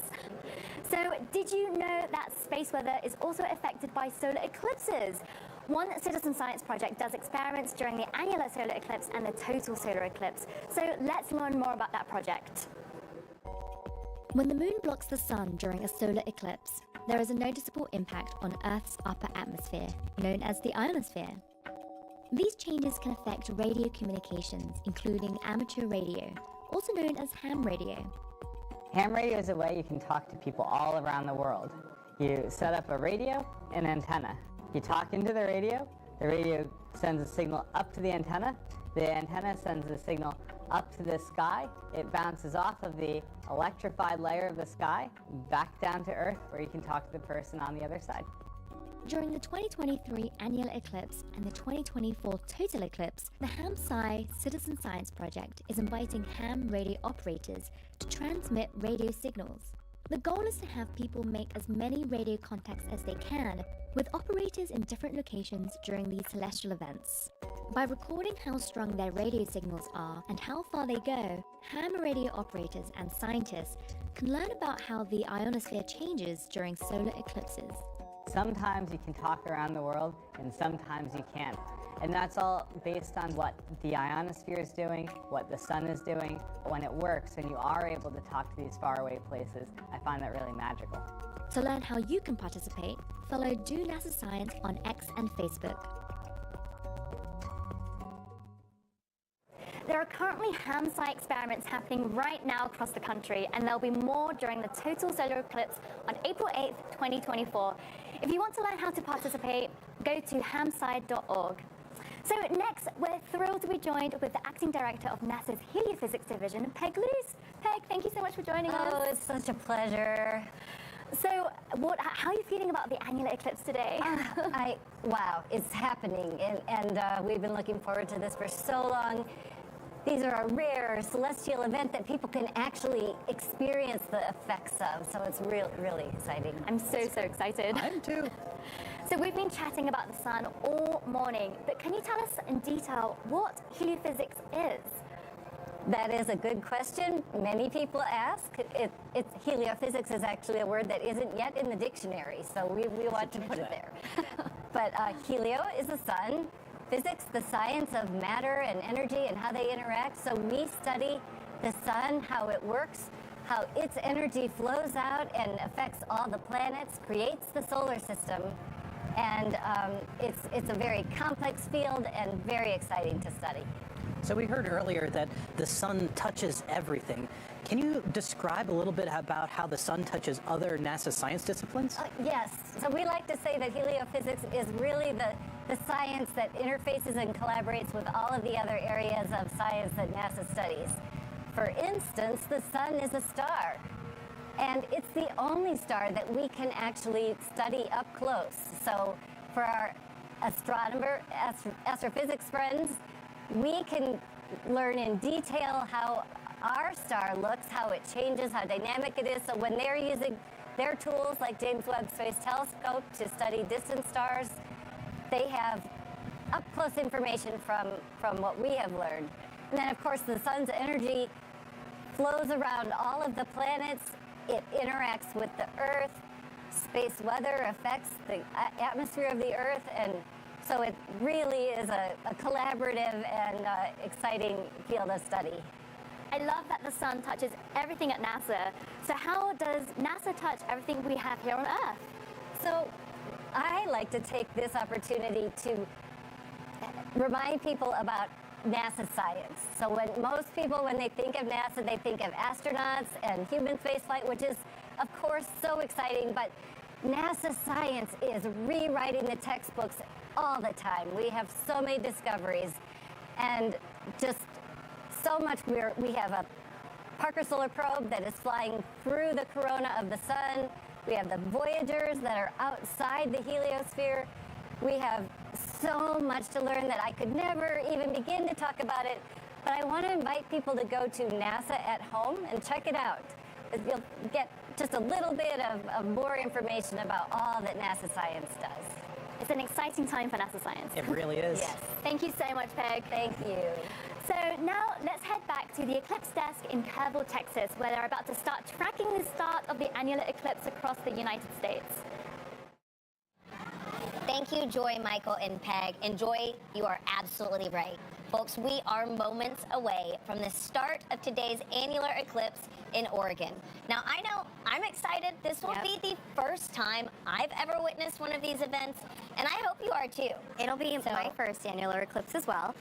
So, did you know that space weather is also affected by solar eclipses? One citizen science project does experiments during the annular solar eclipse and the total solar eclipse. So, let's learn more about that project. When the moon blocks the sun during a solar eclipse, there is a noticeable impact on Earth's upper atmosphere, known as the ionosphere. These changes can affect radio communications, including amateur radio, also known as ham radio. Ham radio is a way you can talk to people all around the world. You set up a radio and antenna. You talk into the radio sends a signal up to the antenna sends the signal up to the sky. It bounces off of the electrified layer of the sky back down to Earth, where you can talk to the person on the other side. During the 2023 annular eclipse and the 2024 total eclipse, the Ham-Sci Citizen Science Project is inviting ham radio operators to transmit radio signals. The goal is to have people make as many radio contacts as they can with operators in different locations during these celestial events. By recording how strong their radio signals are and how far they go, ham radio operators and scientists can learn about how the ionosphere changes during solar eclipses. Sometimes you can talk around the world, and sometimes you can't. And that's all based on what the ionosphere is doing, what the sun is doing. When it works, and you are able to talk to these faraway places, I find that really magical. To learn how you can participate, follow Do NASA Science on X and Facebook. There are currently ham-sci experiments happening right now across the country, and there'll be more during the total solar eclipse on April 8th, 2024. If you want to learn how to participate, go to hamsci.org. So next, we're thrilled to be joined with the acting director of NASA's Heliophysics Division, Peg Luce. Peg, thank you so much for joining us. Oh, it's such a pleasure. So, how are you feeling about the annular eclipse today? Wow, it's happening, and we've been looking forward to this for so long. these are a rare celestial event that people can actually experience the effects of. So it's really exciting. I'm so excited. I am too. So we've been chatting about the sun all morning, but can you tell us in detail what heliophysics is? That is a good question. Many people ask. Heliophysics is actually a word that isn't yet in the dictionary, so we want to put it there. But helio is the sun. Physics, the science of matter and energy and how they interact. So we study the sun, how it works, how its energy flows out and affects all the planets, creates the solar system. And it's a very complex field and very exciting to study. So we heard earlier that the sun touches everything. Can you describe a little bit about how the sun touches other NASA science disciplines? Yes. So we like to say that heliophysics is really the science that interfaces and collaborates with all of the other areas of science that NASA studies. For instance, the sun is a star. And it's the only star that we can actually study up close. So for our astrophysics friends, we can learn in detail how our star looks, how it changes, how dynamic it is. So when they're using their tools like James Webb Space Telescope to study distant stars, they have up-close information from what we have learned. And then, of course, the sun's energy flows around all of the planets. It interacts with the Earth. Space weather affects the atmosphere of the Earth, and so it really is a collaborative and exciting field of study. I love that the sun touches everything at NASA. So how does NASA touch everything we have here on Earth? So I like to take this opportunity to remind people about NASA science. So most people, when they think of NASA, they think of astronauts and human spaceflight, which is, of course, so exciting. But NASA science is rewriting the textbooks all the time. We have so many discoveries and just so much. We have a Parker Solar Probe that is flying through the corona of the sun. We have the Voyagers that are outside the heliosphere. We have so much to learn that I could never even begin to talk about it. But I want to invite people to go to NASA at Home and check it out. You'll get just a little bit of more information about all that NASA science does. It's an exciting time for NASA science. It really is. Yes. Thank you so much, Peg. Thank you. So now let's head back to the Eclipse desk in Kerrville, Texas, where they're about to start tracking the start of the annular eclipse across the United States. Thank you, Joy, Michael, and Peg. And Joy, you are absolutely right. Folks, we are moments away from the start of today's annular eclipse in Oregon. Now, I know I'm excited. This will be the first time I've ever witnessed one of these events, and I hope you are too. It'll be my first annular eclipse as well.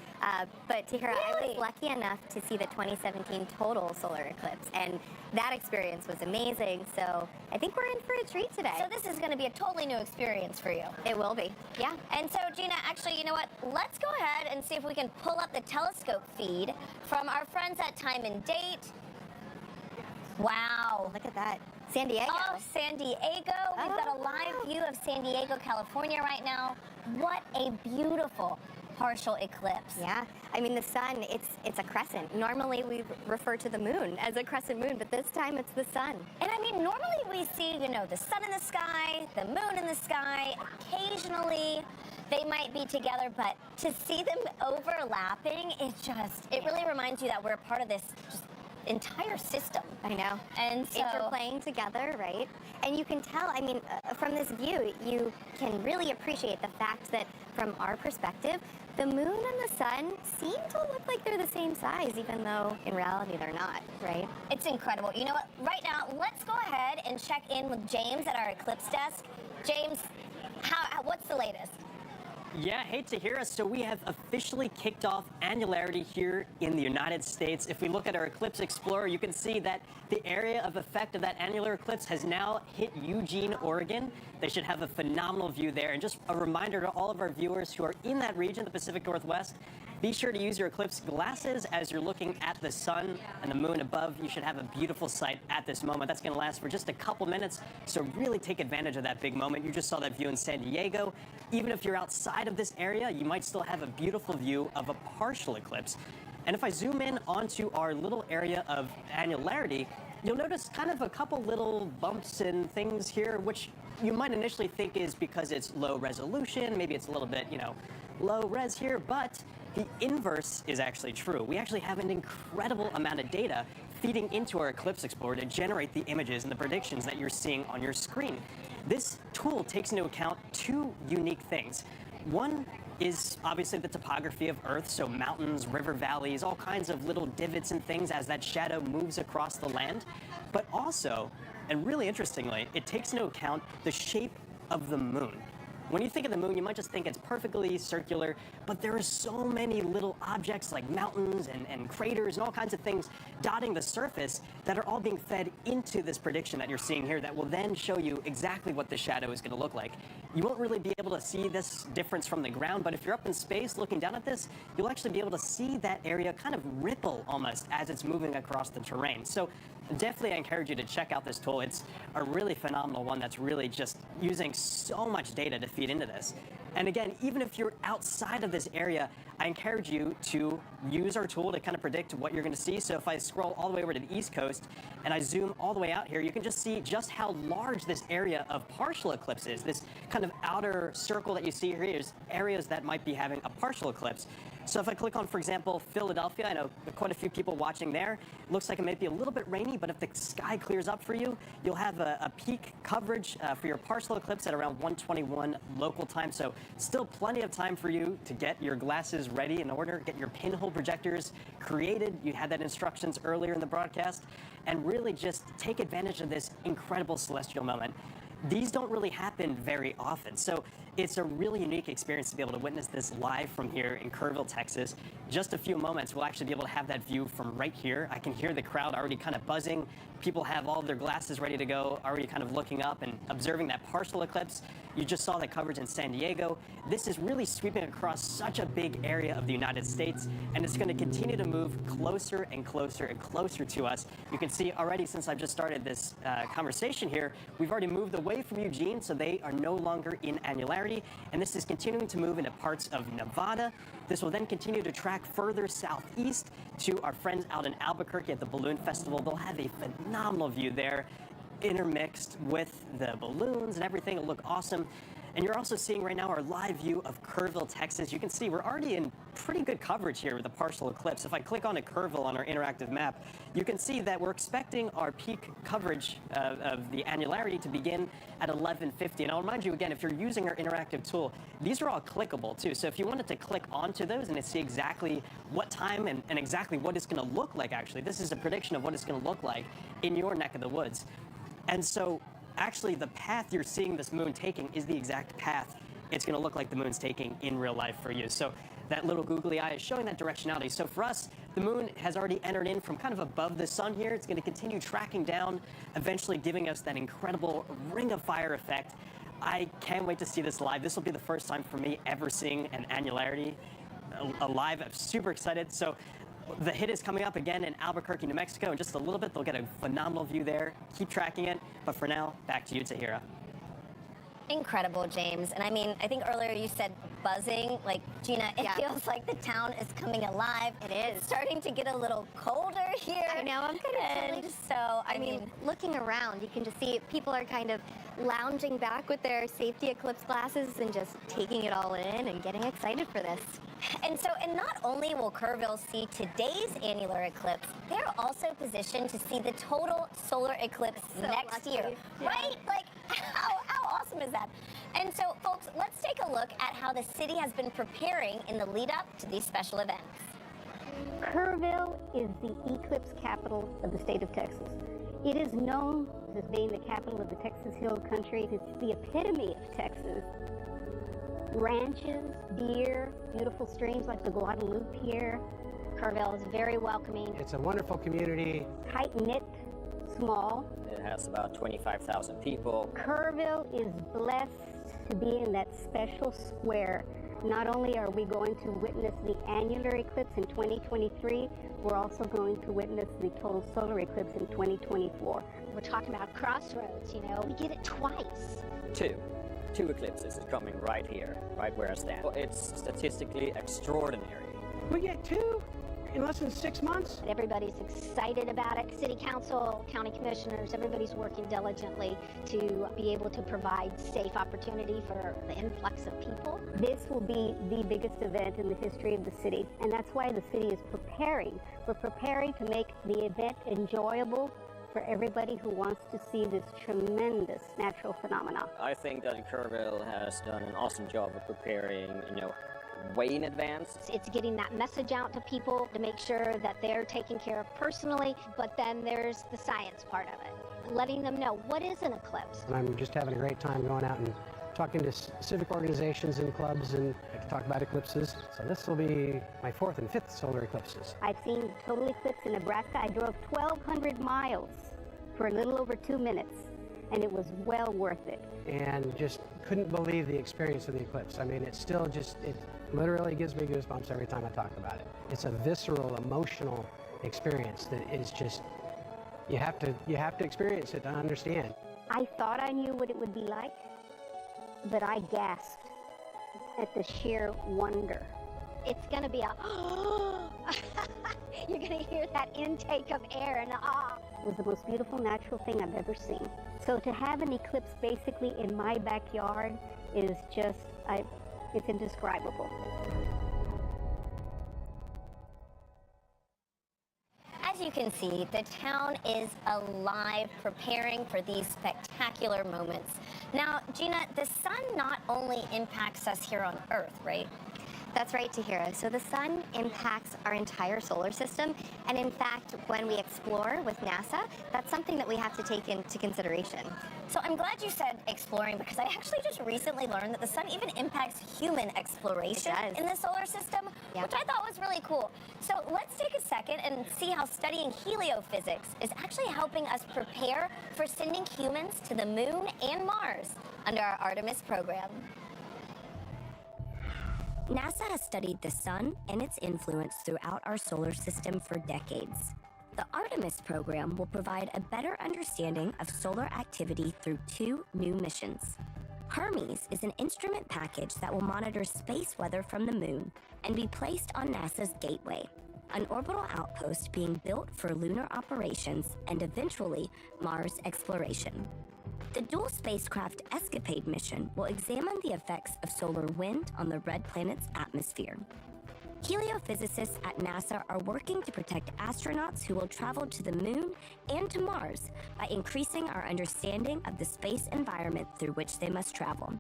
But Tahira, I was lucky enough to see the 2017 total solar eclipse, and that experience was amazing. So I think we're in for a treat today. So this is going to be a totally new experience for you. It will be. Yeah. And so, Gina, actually, you know what? Let's go ahead and see if we can pull up the telescope feed from our friends at Time and Date. Wow. Look at that. San Diego. Oh, San Diego. We've got a live view of San Diego, California right now. What a beautiful partial eclipse. Yeah. I mean, the sun, it's a crescent. Normally we refer to the moon as a crescent moon, but this time it's the sun. And I mean, normally we see, you know, the sun in the sky, the moon in the sky. Occasionally they might be together, but to see them overlapping, it really reminds you that we're part of this just entire system. I know. And so interplaying together, right? And you can tell, I mean, from this view, you can really appreciate the fact that from our perspective, the moon and the sun seem to look like they're the same size, even though in reality they're not, right? It's incredible. You know what? Right now, let's go ahead and check in with James at our Eclipse desk. James, what's the latest? Yeah, hate to hear us. So we have officially kicked off annularity here in the United States. If we look at our Eclipse Explorer, you can see that the area of effect of that annular eclipse has now hit Eugene, Oregon. They should have a phenomenal view there. And just a reminder to all of our viewers who are in that region, the Pacific Northwest, be sure to use your eclipse glasses as you're looking at the sun and the moon above. You should have a beautiful sight at this moment. That's going to last for just a couple minutes, so really take advantage of that big moment. You just saw that view in San Diego. Even if you're outside of this area, you might still have a beautiful view of a partial eclipse. And if I zoom in onto our little area of annularity, you'll notice kind of a couple little bumps and things here, which you might initially think is because it's low resolution, maybe it's a little bit, low res here, but the inverse is actually true. We actually have an incredible amount of data feeding into our Eclipse Explorer to generate the images and the predictions that you're seeing on your screen. This tool takes into account two unique things. One is obviously the topography of Earth, so mountains, river valleys, all kinds of little divots and things as that shadow moves across the land. But also, and really interestingly, it takes into account the shape of the moon. When you think of the moon, you might just think it's perfectly circular, but there are so many little objects like mountains and craters and all kinds of things dotting the surface that are all being fed into this prediction that you're seeing here that will then show you exactly what the shadow is going to look like. You won't really be able to see this difference from the ground, but if you're up in space looking down at this, you'll actually be able to see that area kind of ripple almost as it's moving across the terrain. So definitely I encourage you to check out this tool. It's a really phenomenal one that's really just using so much data to feed into this. And again, even if you're outside of this area, I encourage you to use our tool to kind of predict what you're going to see. So if I scroll all the way over to the East Coast and I zoom all the way out here, you can just see just how large this area of partial eclipse is. This kind of outer circle that you see here is areas that might be having a partial eclipse. So if I click on, for example, Philadelphia, I know quite a few people watching there. It looks like it might be a little bit rainy, but if the sky clears up for you, you'll have a peak coverage for your partial eclipse at around 1:21 local time. So still plenty of time for you to get your glasses ready in order, get your pinhole projectors created. You had that instructions earlier in the broadcast, and really just take advantage of this incredible celestial moment. These don't really happen very often, so it's a really unique experience to be able to witness this live from here in Kerrville, Texas. Just a few moments, we'll actually be able to have that view from right here. I can hear the crowd already kind of buzzing. People have all of their glasses ready to go, already kind of looking up and observing that partial eclipse. You just saw the coverage in San Diego. This is really sweeping across such a big area of the United States, and it's going to continue to move closer and closer and closer to us. You can see already since I've just started this conversation here, we've already moved away from Eugene, so they are no longer in annularity, and this is continuing to move into parts of Nevada. This will then continue to track further southeast to our friends out in Albuquerque at the Balloon Festival. They'll have a phenomenal view there, intermixed with the balloons and everything. It'll look awesome. And you're also seeing right now our live view of Kerrville, Texas. You can see we're already in pretty good coverage here with the partial eclipse. If I click on a Kerrville on our interactive map, you can see that we're expecting our peak coverage of the annularity to begin at 11:50. And I'll remind you again, if you're using our interactive tool, these are all clickable too. So if you wanted to click onto those and to see exactly what time and exactly what it's going to look like, actually, this is a prediction of what it's going to look like in your neck of the woods. And so actually the path you're seeing this moon taking is the exact path it's going to look like the moon's taking in real life for you. So that little googly eye is showing that directionality. So for us, the moon has already entered in from kind of above the sun here. It's going to continue tracking down, eventually giving us that incredible ring of fire effect. I can't wait to see this live. This will be the first time for me ever seeing an annularity live. I'm super excited. So the hit is coming up again in Albuquerque, New Mexico. In just a little bit, they'll get a phenomenal view there. Keep tracking it. But for now, back to you, Tahira. Incredible, James. And I mean, I think earlier you said buzzing. Like, Gina, it feels like the town is coming alive. It is. It's starting to get a little colder here. I know, I'm kind of chilly. So, I mean, looking around, you can just see people are kind of lounging back with their safety eclipse glasses and just taking it all in and getting excited for this. And not only will Kerrville see today's annular eclipse, they're also positioned to see the total solar eclipse next year. Yeah. Right? Like, how awesome is that? And so, folks, let's take a look at how the city has been preparing in the lead up to these special events. Kerrville is the eclipse capital of the state of Texas. It is known as being the capital of the Texas Hill Country. It's the epitome of Texas. Ranches, deer, beautiful streams like the Guadalupe here. Kerrville is very welcoming. It's a wonderful community. Tight-knit, small. It has about 25,000 people. Kerrville is blessed to be in that special square. Not only are we going to witness the annular eclipse in 2023, we're also going to witness the total solar eclipse in 2024. We're talking about crossroads, you know, we get it twice. Two eclipses is coming right here, right where I stand. It's statistically extraordinary. We get two in less than 6 months. Everybody's excited about it. City council, county commissioners, everybody's working diligently to be able to provide safe opportunity for the influx of people. This will be the biggest event in the history of the city, and that's why the city is preparing. We're preparing to make the event enjoyable for everybody who wants to see this tremendous natural phenomenon. I think that Kerrville has done an awesome job of preparing, way in advance. It's getting that message out to people to make sure that they're taken care of personally, but then there's the science part of it, letting them know what is an eclipse. And I'm just having a great time going out and talking to civic organizations and clubs, and I can talk about eclipses. So this will be my 4th and 5th solar eclipses. I've seen total eclipse in Nebraska. I drove 1,200 miles for a little over 2 minutes, and it was well worth it. And just couldn't believe the experience of the eclipse. I mean, it literally gives me goosebumps every time I talk about it. It's a visceral, emotional experience that is just, you have to experience it to understand. I thought I knew what it would be like, but I gasped at the sheer wonder. It's going to be a you're going to hear that intake of air and It was the most beautiful natural thing I've ever seen. So to have an eclipse basically in my backyard is just, it's indescribable. As you can see, the town is alive, preparing for these spectacular moments. Now, Gina, the sun not only impacts us here on Earth, right? That's right, Tahira. So the sun impacts our entire solar system. And in fact, when we explore with NASA, that's something that we have to take into consideration. So I'm glad you said exploring, because I actually just recently learned that the sun even impacts human exploration in the solar system, which I thought was really cool. So let's take a second and see how studying heliophysics is actually helping us prepare for sending humans to the moon and Mars under our Artemis program. NASA has studied the sun and its influence throughout our solar system for decades. The Artemis program will provide a better understanding of solar activity through 2 new missions. Hermes is an instrument package that will monitor space weather from the moon and be placed on NASA's Gateway, an orbital outpost being built for lunar operations and eventually Mars exploration. The dual spacecraft Escapade mission will examine the effects of solar wind on the red planet's atmosphere. Heliophysicists at NASA are working to protect astronauts who will travel to the moon and to Mars by increasing our understanding of the space environment through which they must travel.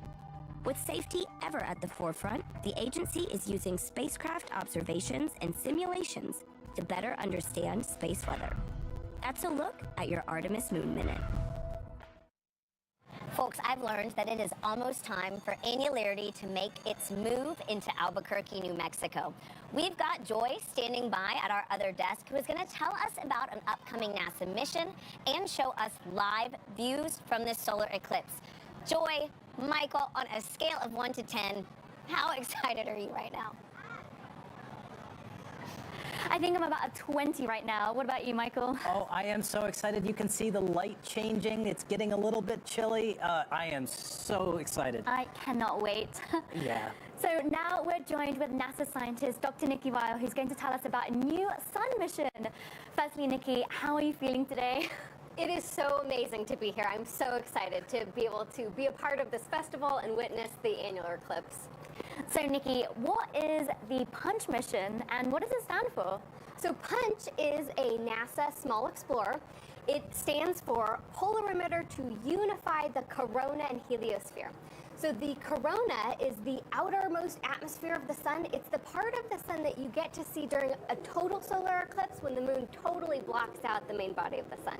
With safety ever at the forefront, the agency is using spacecraft observations and simulations to better understand space weather. That's a look at your Artemis Moon Minute. Folks, I've learned that it is almost time for Annularity to make its move into Albuquerque, New Mexico. We've got Joy standing by at our other desk, who is going to tell us about an upcoming NASA mission and show us live views from this solar eclipse. Joy, Michael, on a scale of 1 to 10, how excited are you right now? I think I'm about a 20 right now. What about you, Michael? Oh, I am so excited. You can see the light changing. It's getting a little bit chilly. I am so excited. I cannot wait. Yeah. So now we're joined with NASA scientist Dr. Nikki Weil, who's going to tell us about a new sun mission. Firstly, Nikki, how are you feeling today? It is so amazing to be here. I'm so excited to be able to be a part of this festival and witness the annular eclipse. So Nikki, what is the PUNCH mission and what does it stand for? So PUNCH is a NASA Small Explorer. It stands for Polarimeter to Unify the Corona and Heliosphere. So the corona is the outermost atmosphere of the sun. It's the part of the sun that you get to see during a total solar eclipse when the moon totally blocks out the main body of the sun.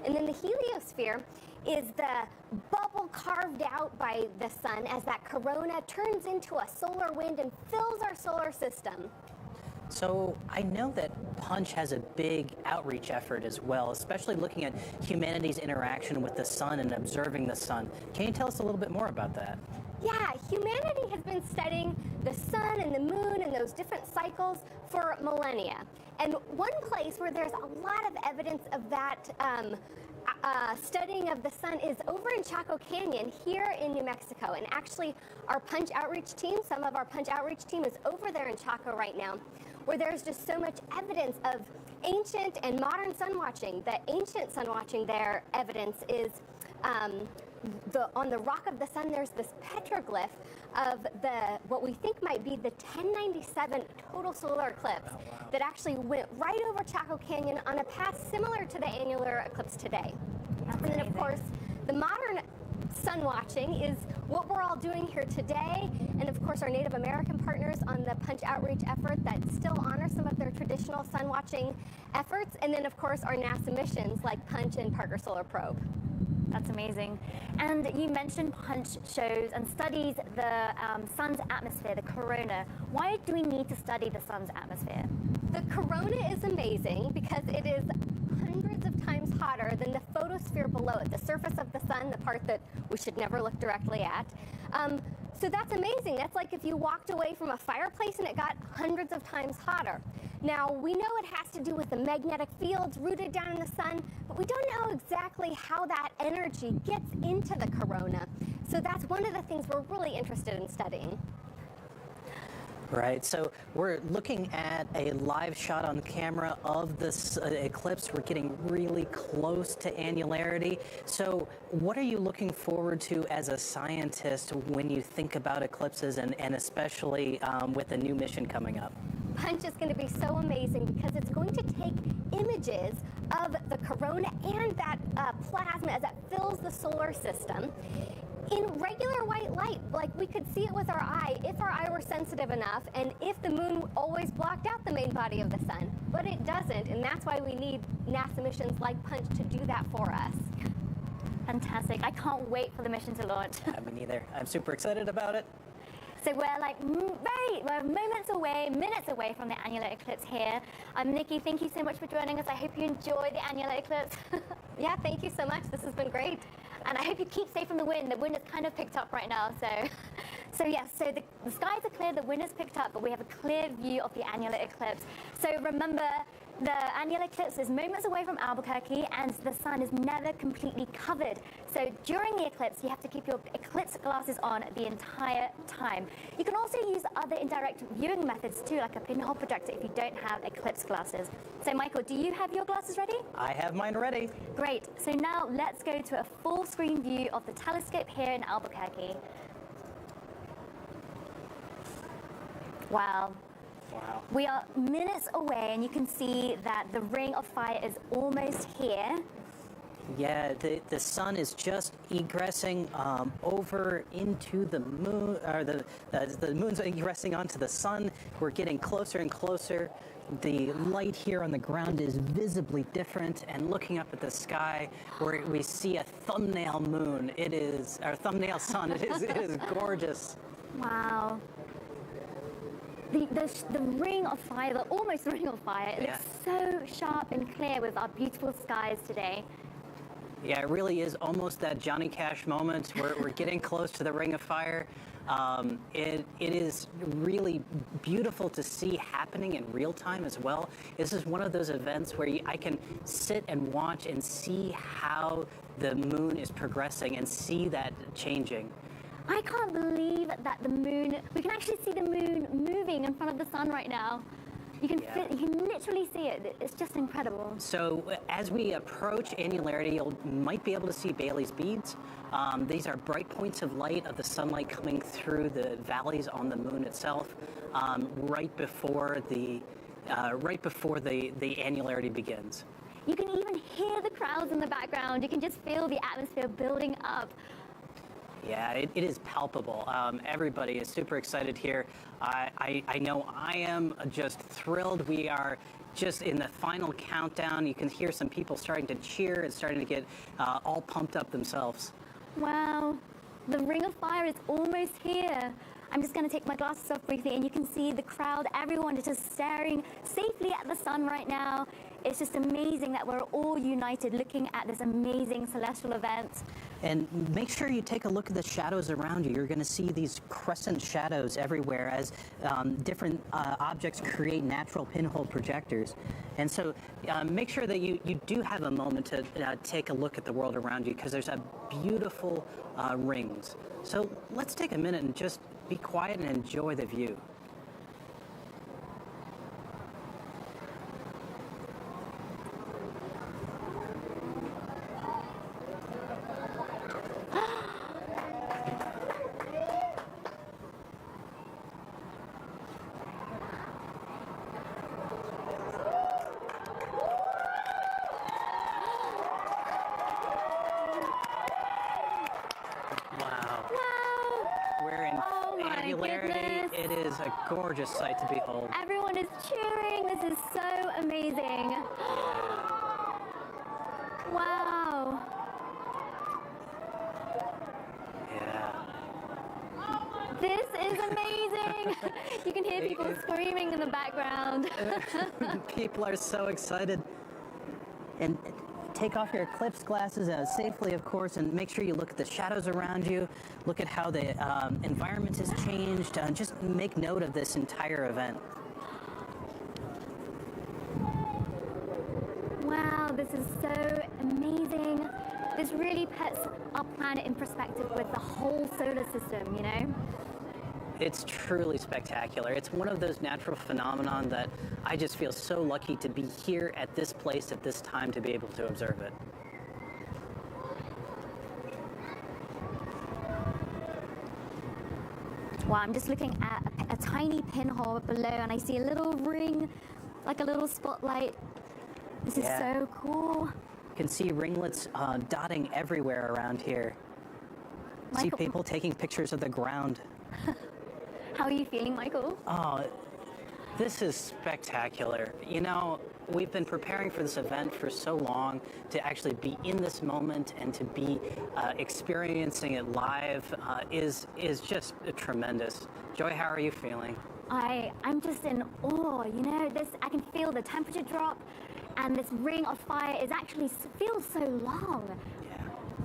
And then the heliosphere is the bubble carved out by the sun as that corona turns into a solar wind and fills our solar system. So I know that PUNCH has a big outreach effort as well, especially looking at humanity's interaction with the sun and observing the sun. Can you tell us a little bit more about that? Yeah, humanity has been studying the sun and the moon and those different cycles for millennia. And one place where there's a lot of evidence of that studying of the sun is over in Chaco Canyon here in New Mexico. And actually, our Punch outreach team, some of our Punch outreach team is over there in Chaco right now, where there's just so much evidence of ancient and modern sun watching. The ancient sun watching there evidence is on the rock of the sun, there's this petroglyph of what we think might be the 1097 total solar eclipse that actually went right over Chaco Canyon on a path similar to the annular eclipse today. And then, of course, the modern sun watching is what we're all doing here today, and of course our Native American partners on the Punch outreach effort that still honor some of their traditional sun watching efforts, and then of course our NASA missions like Punch and Parker Solar Probe. That's amazing. And you mentioned Punch shows and studies the sun's atmosphere, the corona. Why do we need to study the sun's atmosphere? The corona is amazing because it is hundreds of times hotter than the photosphere below it, the surface of the sun, the part that we should never look directly at. So that's amazing. That's like if you walked away from a fireplace and it got hundreds of times hotter. Now, we know it has to do with the magnetic fields rooted down in the sun, but we don't know exactly how that energy gets into the corona. So that's one of the things we're really interested in studying. Right, so we're looking at a live shot on camera of this eclipse. We're getting really close to annularity. So what are you looking forward to as a scientist when you think about eclipses and especially with the new mission coming up? Punch is going to be so amazing because it's going to take images of the corona and that plasma as it fills the solar system in regular white light, like we could see it with our eye if our eye were sensitive enough and if the moon always blocked out the main body of the sun. But it doesn't, and that's why we need NASA missions like Punch to do that for us. Fantastic. I can't wait for the mission to launch. Me neither. I'm super excited about it. So we're like we're moments away, minutes away from the annular eclipse here. Nikki, thank you so much for joining us. I hope you enjoy the annular eclipse. Yeah, thank you so much. This has been great. And I hope you keep safe from the wind. The wind is kind of picked up right now. So yes, so the skies are clear, the wind is picked up, but we have a clear view of the annular eclipse. So remember, the annular eclipse is moments away from Albuquerque and the sun is never completely covered. So during the eclipse, you have to keep your eclipse glasses on the entire time. You can also use other indirect viewing methods too, like a pinhole projector if you don't have eclipse glasses. So Michael, do you have your glasses ready? I have mine ready. Great. So now let's go to a full screen view of the telescope here in Albuquerque. Wow. Wow. We are minutes away and you can see that the ring of fire is almost here. Yeah, the sun is just egressing over into the moon, or the moon's egressing onto the sun. We're getting closer and closer. The light here on the ground is visibly different, and looking up at the sky, where we see a thumbnail moon. It is our thumbnail sun. It is gorgeous. Wow. The ring of fire, the almost ring of fire, it looks so sharp and clear with our beautiful skies today. Yeah, it really is almost that Johnny Cash moment where we're getting close to the ring of fire. It is really beautiful to see happening in real time as well. This is one of those events where I can sit and watch and see how the moon is progressing and see that changing. I can't believe that the moon, we can actually see the moon moving in front of the sun right now. You can literally see it. It's just incredible. So as we approach annularity, you might be able to see Bailey's beads. These are bright points of light of the sunlight coming through the valleys on the moon itself, right before the annularity begins. You can even hear the crowds in the background. You can just feel the atmosphere building up. Yeah, it is palpable. Everybody is super excited here. I know I am just thrilled. We are just in the final countdown. You can hear some people starting to cheer and starting to get all pumped up themselves. Wow, the ring of fire is almost here. I'm just going to take my glasses off briefly, and you can see the crowd. Everyone is just staring safely at the sun right now. It's just amazing that we're all united looking at this amazing celestial event. And make sure you take a look at the shadows around you. You're going to see these crescent shadows everywhere as different objects create natural pinhole projectors. And so make sure that you do have a moment to take a look at the world around you, because there's a beautiful rings. So let's take a minute and just be quiet and enjoy the view. It is a gorgeous sight to behold. Everyone is cheering. This is so amazing. Wow. Yeah. This is amazing. You can hear people screaming in the background. People are so excited. And take off your eclipse glasses safely, of course, and make sure you look at the shadows around you, look at how the environment has changed, just make note of this entire event. Wow, this is so amazing. This really puts our planet in perspective with the whole solar system, you know? It's truly spectacular. It's one of those natural phenomenon that I just feel so lucky to be here at this place at this time to be able to observe it. Wow, I'm just looking at a tiny pinhole below, and I see a little ring, like a little spotlight. This is so cool. You can see ringlets dotting everywhere around here. See people taking pictures of the ground. How are you feeling, Michael? Oh, this is spectacular. You know, we've been preparing for this event for so long. To actually be in this moment and to be experiencing it live is just tremendous. Joy, how are you feeling? I'm just in awe. You know, I can feel the temperature drop, and this ring of fire feels so long.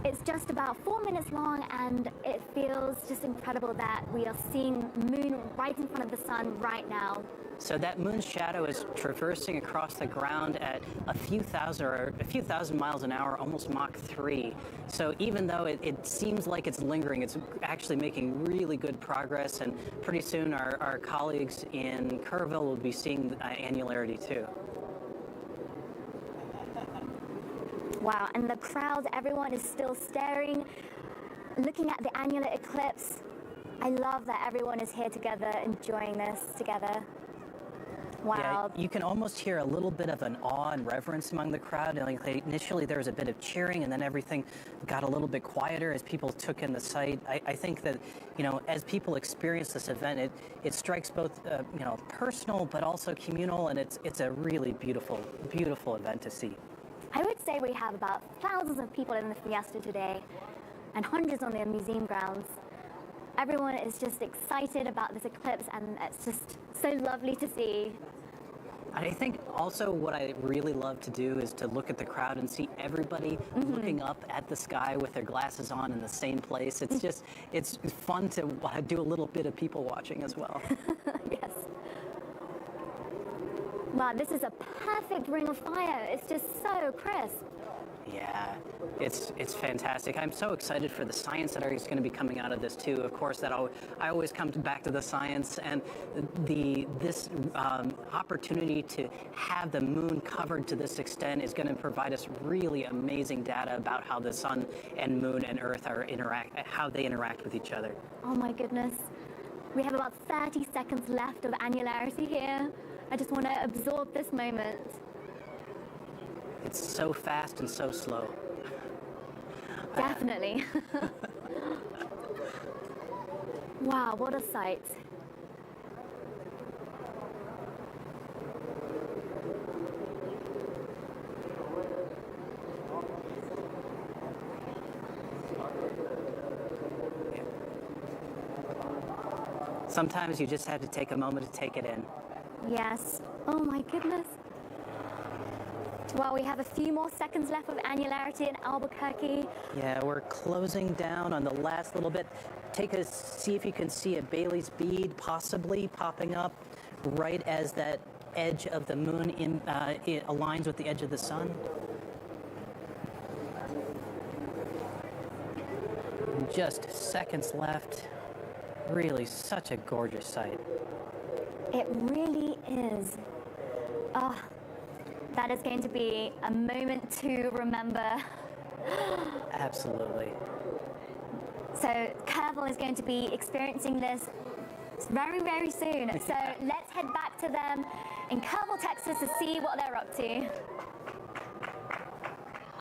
It's just about 4 minutes long, and it feels just incredible that we are seeing the moon right in front of the sun right now. So that moon's shadow is traversing across the ground at a few thousand miles an hour, almost Mach 3. So even though it seems like it's lingering, it's actually making really good progress, and pretty soon our colleagues in Kerrville will be seeing annularity too. Wow, and the crowd, everyone is still staring, looking at the annular eclipse. I love that everyone is here together, enjoying this together. Wow. Yeah, you can almost hear a little bit of an awe and reverence among the crowd. Initially, there was a bit of cheering, and then everything got a little bit quieter as people took in the sight. I think that, you know, as people experience this event, it strikes both, you know, personal but also communal, and it's a really beautiful, beautiful event to see. I would say we have about thousands of people in the fiesta today, and hundreds on the museum grounds. Everyone is just excited about this eclipse, and it's just so lovely to see. I think also what I really love to do is to look at the crowd and see everybody looking up at the sky with their glasses on in the same place. It's just, it's fun to do a little bit of people watching as well. Yes. Wow, this is a perfect ring of fire. It's just so crisp. Yeah, it's fantastic. I'm so excited for the science that is going to be coming out of this too. Of course, I always come back to the science, and this opportunity to have the moon covered to this extent is going to provide us really amazing data about how the sun and moon and Earth how they interact with each other. Oh my goodness, we have about 30 seconds left of annularity here. I just want to absorb this moment. It's so fast and so slow. Definitely. Wow, what a sight. Sometimes you just have to take a moment to take it in. Yes. Oh my goodness. Well, we have a few more seconds left of annularity in Albuquerque. Yeah, we're closing down on the last little bit. See if you can see a Bailey's bead possibly popping up right as that edge of the moon it aligns with the edge of the sun. Just seconds left. Really such a gorgeous sight. It really is. Oh, that is going to be a moment to remember. Absolutely. So Kerrville is going to be experiencing this very, very soon. So let's head back to them in Kerrville, Texas to see what they're up to.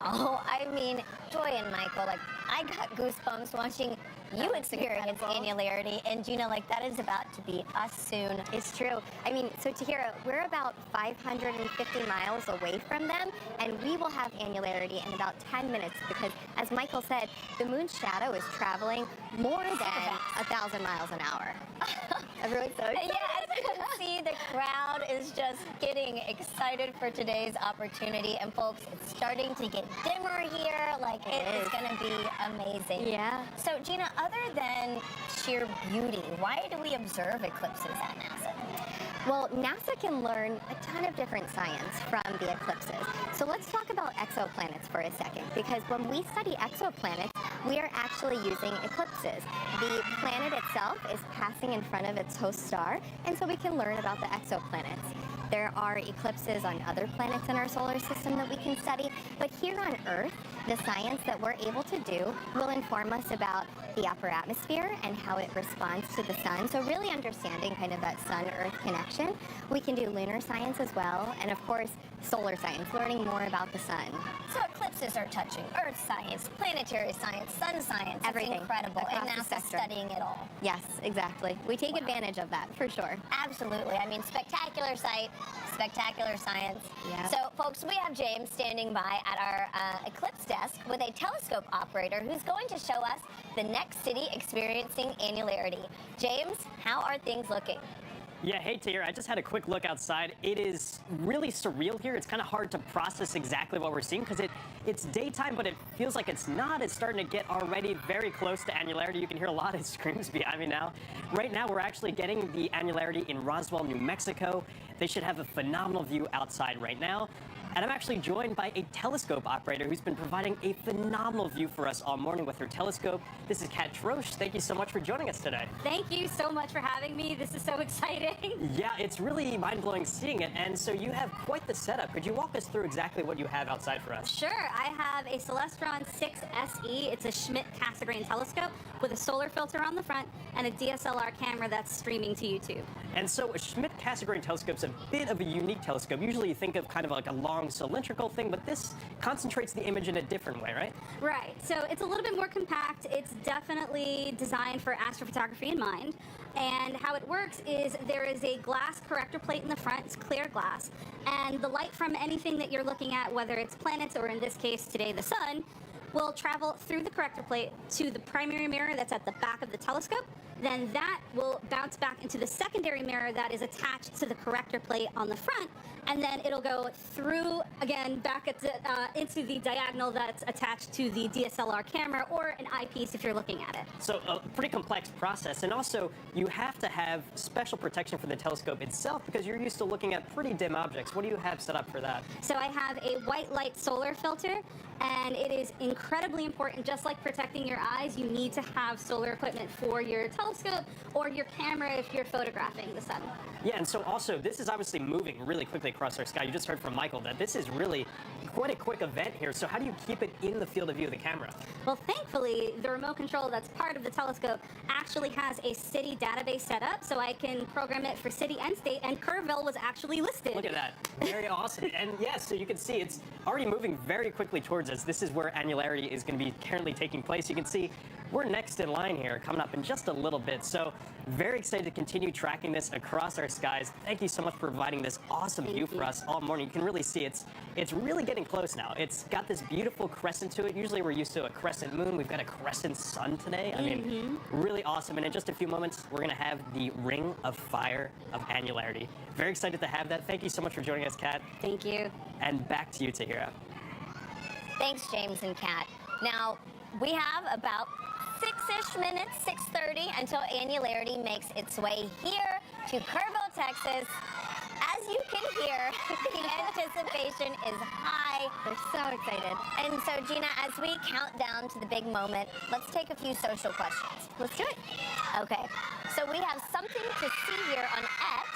Oh, I mean, Joy and Michael, like, I got goosebumps watching you experience annularity, and Gina, like, that is about to be us soon. It's true. I mean, so Tahira, we're about 550 miles away from them, and we will have annularity in about 10 minutes because, as Michael said, the moon's shadow is traveling more than 1,000 miles an hour. Everyone's so excited. Yeah, as you can see, the crowd is just getting excited for today's opportunity, and folks, it's starting to get dimmer here. Like, it is going to be amazing. Yeah. So, Gina, other than sheer beauty, why do we observe eclipses at NASA? Well, NASA can learn a ton of different science from the eclipses. So let's talk about exoplanets for a second, because when we study exoplanets, we are actually using eclipses. The planet itself is passing in front of its host star, and so we can learn about the exoplanets. There are eclipses on other planets in our solar system that we can study, but here on Earth, the science that we're able to do will inform us about the upper atmosphere and how it responds to the sun. So really understanding kind of that sun-Earth connection. We can do lunar science as well, and of course, solar science, learning more about the sun. So eclipses are touching Earth science, planetary science, sun science. Everything. It's incredible, and Across the NASA's spectrum. studying it all. Yes, exactly. We take advantage of that, for sure. Absolutely. I mean, spectacular sight, spectacular science. Yeah. So, folks, we have James standing by at our eclipse desk with a telescope operator who's going to show us the next city experiencing annularity. James, how are things looking? Yeah, hey Tahir, I just had a quick look outside. It is really surreal here. It's kind of hard to process exactly what we're seeing because it's daytime, but it feels like it's not. It's starting to get already very close to annularity. You can hear a lot of screams behind me now. Right now, we're actually getting the annularity in Roswell, New Mexico. They should have a phenomenal view outside right now. And I'm actually joined by a telescope operator who's been providing a phenomenal view for us all morning with her telescope. This is Kat Troche. Thank you so much for joining us today. Thank you so much for having me. This is so exciting. Yeah, it's really mind-blowing seeing it. And so you have quite the setup. Could you walk us through exactly what you have outside for us? Sure. I have a Celestron 6 SE. It's a Schmidt-Cassegrain telescope with a solar filter on the front and a DSLR camera that's streaming to YouTube. And so a Schmidt-Cassegrain telescope is a bit of a unique telescope. Usually you think of kind of like a long cylindrical thing, but this concentrates the image in a different way, right? Right. So it's a little bit more compact. It's definitely designed for astrophotography in mind. And how it works is there is a glass corrector plate in the front. It's clear glass. And the light from anything that you're looking at, whether it's planets or in this case today the sun, will travel through the corrector plate to the primary mirror that's at the back of the telescope. Then that will bounce back into the secondary mirror that is attached to the corrector plate on the front, and then it'll go through again back at the, into the diagonal that's attached to the DSLR camera or an eyepiece if you're looking at it. So a pretty complex process, and also you have to have special protection for the telescope itself because you're used to looking at pretty dim objects. What do you have set up for that? So I have a white light solar filter, and it is incredibly important. Just like protecting your eyes, you need to have solar equipment for your telescope or your camera if you're photographing the sun. Yeah, and so also this is obviously moving really quickly across our sky. You just heard from Michael that this is really quite a quick event here. So how do you keep it in the field of view of the camera? Well, thankfully, the remote control that's part of the telescope actually has a city database set up, so I can program it for city and state, and Kerrville was actually listed. Look at that. Very awesome. And yeah, so you can see it's already moving very quickly towards us. This is where annularity is going to be currently taking place. You can see we're next in line here, coming up in just a little bit. So very excited to continue tracking this across our skies. Thank you so much for providing this awesome view for us all morning. You can really see it's really getting close now. It's got this beautiful crescent to it. Usually we're used to a crescent moon. We've got a crescent sun today. I mean, really awesome. And in just a few moments, we're going to have the ring of fire of annularity. Very excited to have that. Thank you so much for joining us, Kat. Thank you. And back to you, Tahira. Thanks, James and Kat. Now, we have about 6-ish minutes, 6:30, until annularity makes its way here to Kerrville, Texas. As you can hear, the anticipation is high. They're so excited. And so, Gina, as we count down to the big moment, let's take a few social questions. Let's do it. Okay, so we have something to see here on X,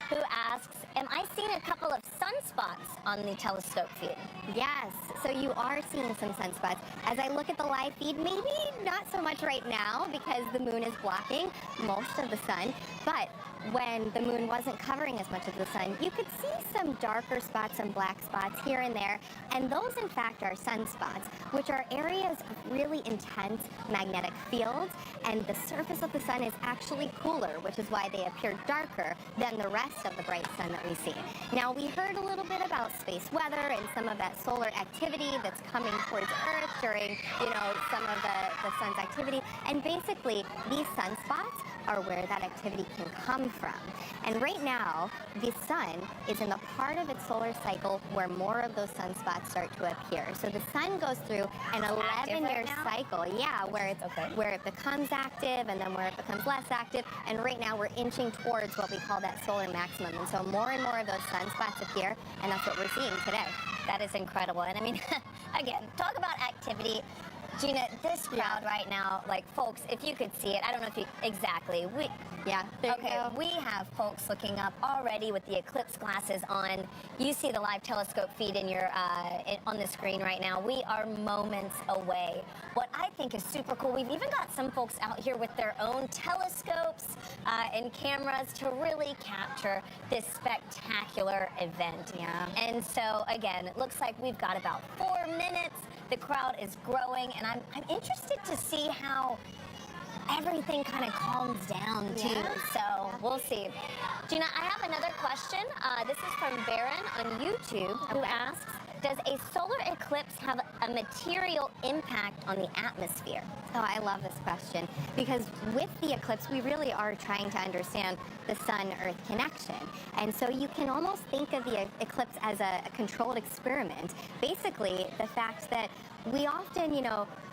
who asks, am I seeing a couple of sunspots on the telescope feed? Yes, so you are seeing some sunspots. As I look at the live feed, maybe not so much right now because the moon is blocking most of the sun, but when the moon wasn't covering as much of the sun, you could see some darker spots, some black spots here and there, and those in fact are sunspots, which are areas of really intense magnetic fields, and the surface of the sun is actually cooler, which is why they appear darker than the rest of the bright sun that we see. Now, we heard a little bit about space weather and some of that solar activity that's coming towards Earth during, some of the sun's activity, and basically these sunspots are where that activity can come from. And right now, the sun is in the part of its solar cycle where more of those sunspots start to appear. So the sun goes through an 11-year cycle, where it becomes active and then where it becomes less active. And right now we're inching towards what we call that solar maximum. And so more and more of those sunspots appear, and that's what we're seeing today. That is incredible. And I mean, again, talk about activity. Gina, this crowd right now, like, folks, if you could see it, I don't know if you, exactly. We have folks looking up already with the Eclipse glasses on. You see the live telescope feed in your, on the screen right now. We are moments away. What I think is super cool, we've even got some folks out here with their own telescopes and cameras to really capture this spectacular event. Yeah. And so, again, it looks like we've got about 4 minutes. The crowd is growing, and I'm interested to see how everything kind of calms down, too. Yeah. So we'll see. Gina, I have another question. This is from Baron on YouTube, who asks, does a solar eclipse have a material impact on the atmosphere? Oh, I love this question because with the eclipse, we really are trying to understand the sun-Earth connection. And so you can almost think of the eclipse as a controlled experiment. Basically, the fact that we often,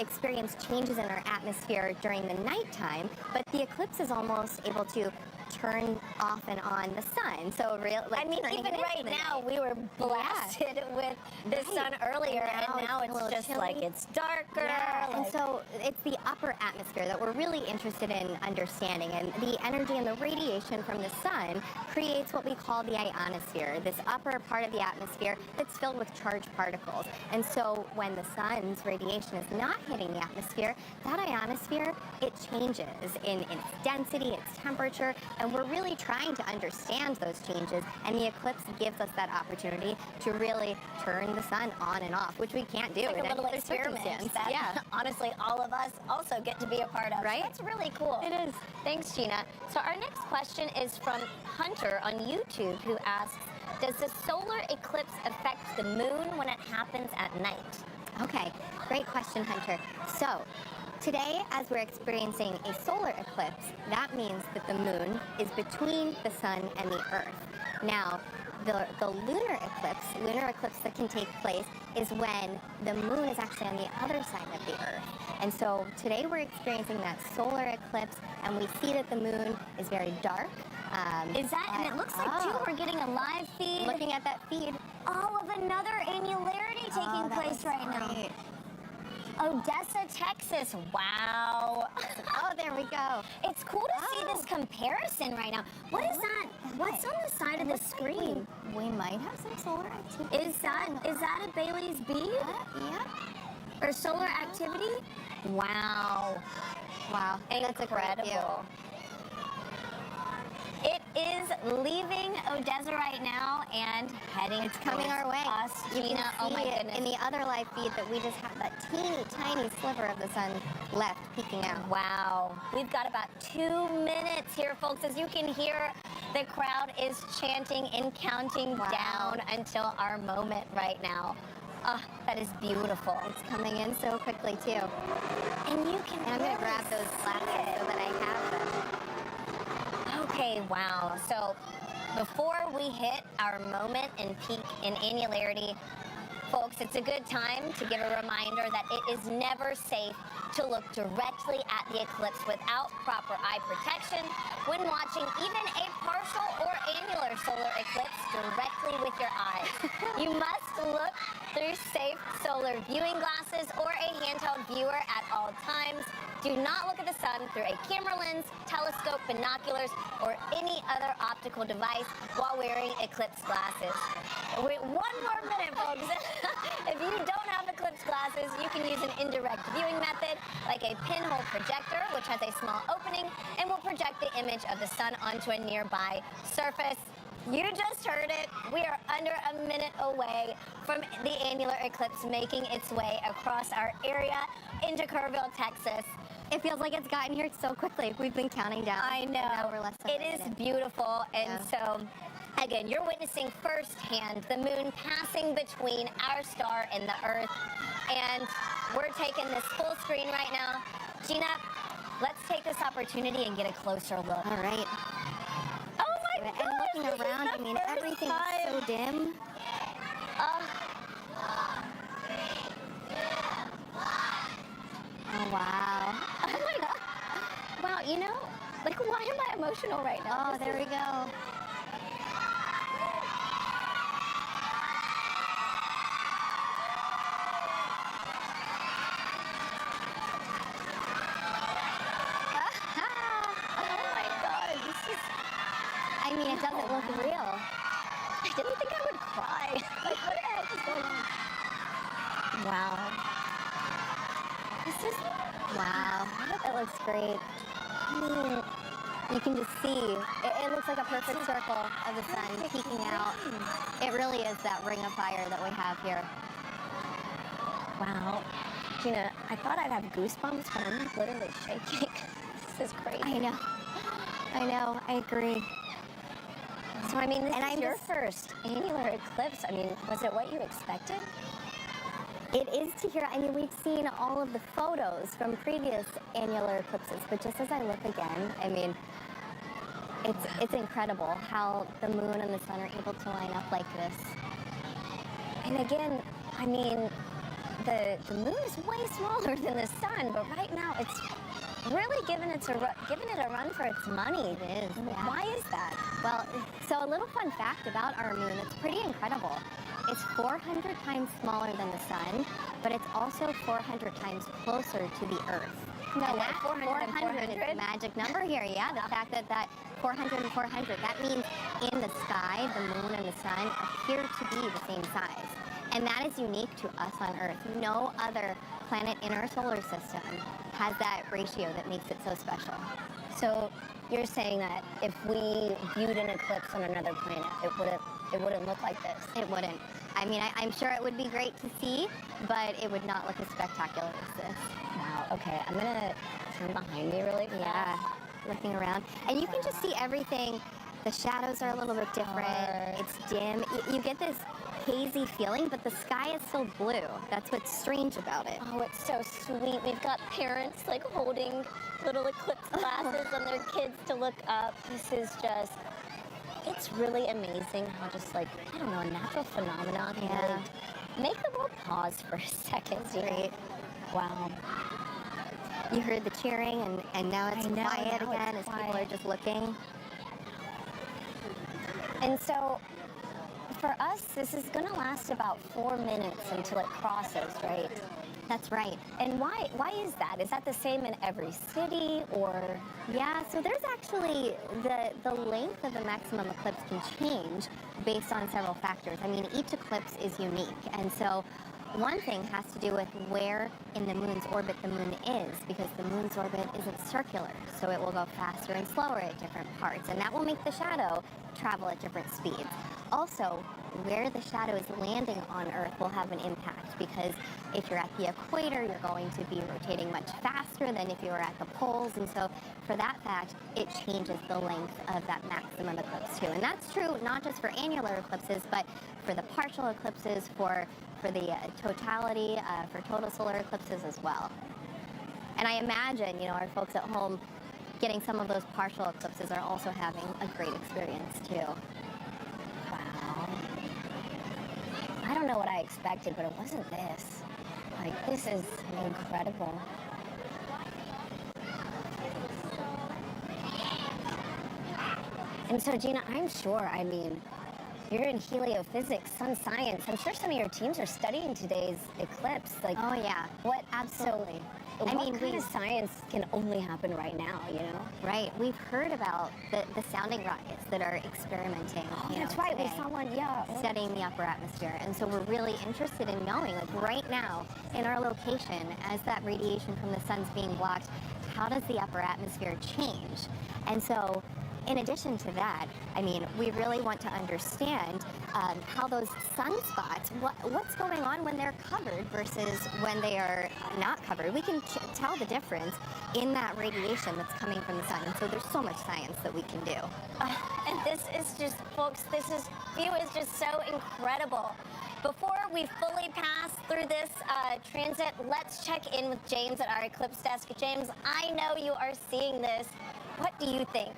experience changes in our atmosphere during the nighttime, but the eclipse is almost able to turn off and on the sun. So even right now, we were blasted with the sun earlier, and now it's just chilly. Like it's darker. Yeah. And so it's the upper atmosphere that we're really interested in understanding, and the energy and the radiation from the sun creates what we call the ionosphere, this upper part of the atmosphere that's filled with charged particles. And so when the sun's radiation is not hitting the atmosphere, that ionosphere, it changes in its density, its temperature, and we're really trying to understand those changes, and the eclipse gives us that opportunity to really turn the sun on and off, which we can't do like in a little any experiment circumstance. that honestly all of us also get to be a part of. Right? That's really cool. It is. Thanks, Gina. So our next question is from Hunter on YouTube, who asks, does the solar eclipse affect the moon when it happens at night? Okay, great question, Hunter. So today, as we're experiencing a solar eclipse, that means that the moon is between the sun and the earth. Now, the lunar eclipse that can take place is when the moon is actually on the other side of the earth. And so today we're experiencing that solar eclipse, and we see that the moon is very dark. And it looks like, too, we're getting a live feed. Looking at that feed. All of another annularity taking place right now. Odessa, Texas. Wow. Oh, there we go. It's cool to see this comparison right now. What is that? What's on the side of the screen? We might have some solar activity. Is that a Bailey's bead? Yeah. Or solar activity? Wow. Wow. That's incredible. It is leaving Odessa right now and heading It's coming our way. Us, Gina. Oh my goodness. In the other live feed that we just have that teeny tiny sliver of the sun left peeking out. Wow. We've got about 2 minutes here, folks. As you can hear, the crowd is chanting and counting down until our moment right now. That is beautiful. It's coming in so quickly, too. And you can I'm going to grab those glasses so that I have them. Okay, wow. So before we hit our moment and peak in annularity, folks, it's a good time to give a reminder that it is never safe to look directly at the eclipse without proper eye protection when watching even a partial or annular solar eclipse directly with your eyes. You must look through safe solar viewing glasses or a handheld viewer at all times. Do not look at the sun through a camera lens, telescope, binoculars, or any other optical device while wearing eclipse glasses. Wait, 1 more minute, folks. If you don't have eclipse glasses, you can use an indirect viewing method like a pinhole projector, which has a small opening and will project the image of the sun onto a nearby surface. You just heard it. We are under a minute away from the annular eclipse making its way across our area into Kerrville, Texas. It feels like it's gotten here so quickly. We've been counting down. I know. Now we're less than It is beautiful. And so, again, you're witnessing firsthand the moon passing between our star and the Earth. And we're taking this full screen right now. Gina, let's take this opportunity and get a closer look. All right. Oh my gosh, and looking around, I mean, everything is so dim. Oh, wow. Oh my God. Wow, you know, like, why am I emotional right now? Oh, there we go. Oh my God, this is... I mean, it doesn't look real. I didn't think I would cry. Like, what the heck is going on? Wow. This is... Wow. That looks great. You can just see. It looks like a perfect circle of the sun peeking out. It really is that ring of fire that we have here. Wow. Gina, I thought I'd have goosebumps, but I'm literally shaking. This is crazy. I know. I know. I agree. So, I mean, this is your first annular eclipse. I mean, was it what you expected? It is to hear. I mean, we've seen all of the photos from previous annular eclipses, but just as I look again, I mean, it's incredible how the moon and the sun are able to line up like this. And again, I mean, the moon is way smaller than the sun, but right now it's really giving it a run for its money. It is. Yeah. Why is that? Well, so a little fun fact about our moon, it's pretty incredible. It's 400 times smaller than the sun, but it's also 400 times closer to the Earth. No, and way, that 400 is the magic number here, yeah. The fact that 400 and 400, that means in the sky, the moon and the sun appear to be the same size. And that is unique to us on Earth. No other planet in our solar system has that ratio that makes it so special. So you're saying that if we viewed an eclipse on another planet, it wouldn't look like this? It wouldn't. I mean, I'm sure it would be great to see, but it would not look as spectacular as this. Wow, okay, I'm gonna turn behind me really fast. Yeah, looking around. And you can just see everything. The shadows are a little bit different. It's dim. You get this hazy feeling, but the sky is still blue. That's what's strange about it. Oh, it's so sweet. We've got parents like holding little eclipse glasses on their kids to look up. This is just, it's really amazing how just like, I don't know, a natural phenomenon can really make the world pause for a second. Great. Wow. You heard the cheering and now it's quiet again as people are just looking. And so, for us, this is going to last about 4 minutes until it crosses, right? That's right. And why is that? Is that the same in every city, or? Yeah, so there's actually, the length of the maximum eclipse can change based on several factors. I mean, each eclipse is unique, and so one thing has to do with where in the moon's orbit the moon is, because the moon's orbit isn't circular, so it will go faster and slower at different parts, and that will make the shadow travel at different speeds. Also, where the shadow is landing on Earth will have an impact, because if you're at the equator, you're going to be rotating much faster than if you were at the poles, and so for that fact, it changes the length of that maximum eclipse too. And that's true not just for annular eclipses, but for the partial eclipses, for the totality, for total solar eclipses as well. And I imagine, our folks at home getting some of those partial eclipses are also having a great experience too. Wow. I don't know what I expected, but it wasn't this. Like, this is incredible. And so, Gina, I'm sure, you're in heliophysics, sun science. I'm sure some of your teams are studying today's eclipse. Like, oh yeah, absolutely. What kind of science can only happen right now, Right. We've heard about the sounding rockets that are experimenting. Oh, that's right. We saw one, studying the upper atmosphere. And so we're really interested in knowing, like right now, in our location, as that radiation from the sun's being blocked, how does the upper atmosphere change? And so, in addition to that, we really want to understand how those sunspots, what's going on when they're covered versus when they are not covered. We can tell the difference in that radiation that's coming from the sun. And so there's so much science that we can do. And this is just, folks, this view is just so incredible. Before we fully pass through this transit, let's check in with James at our Eclipse desk. James, I know you are seeing this. What do you think?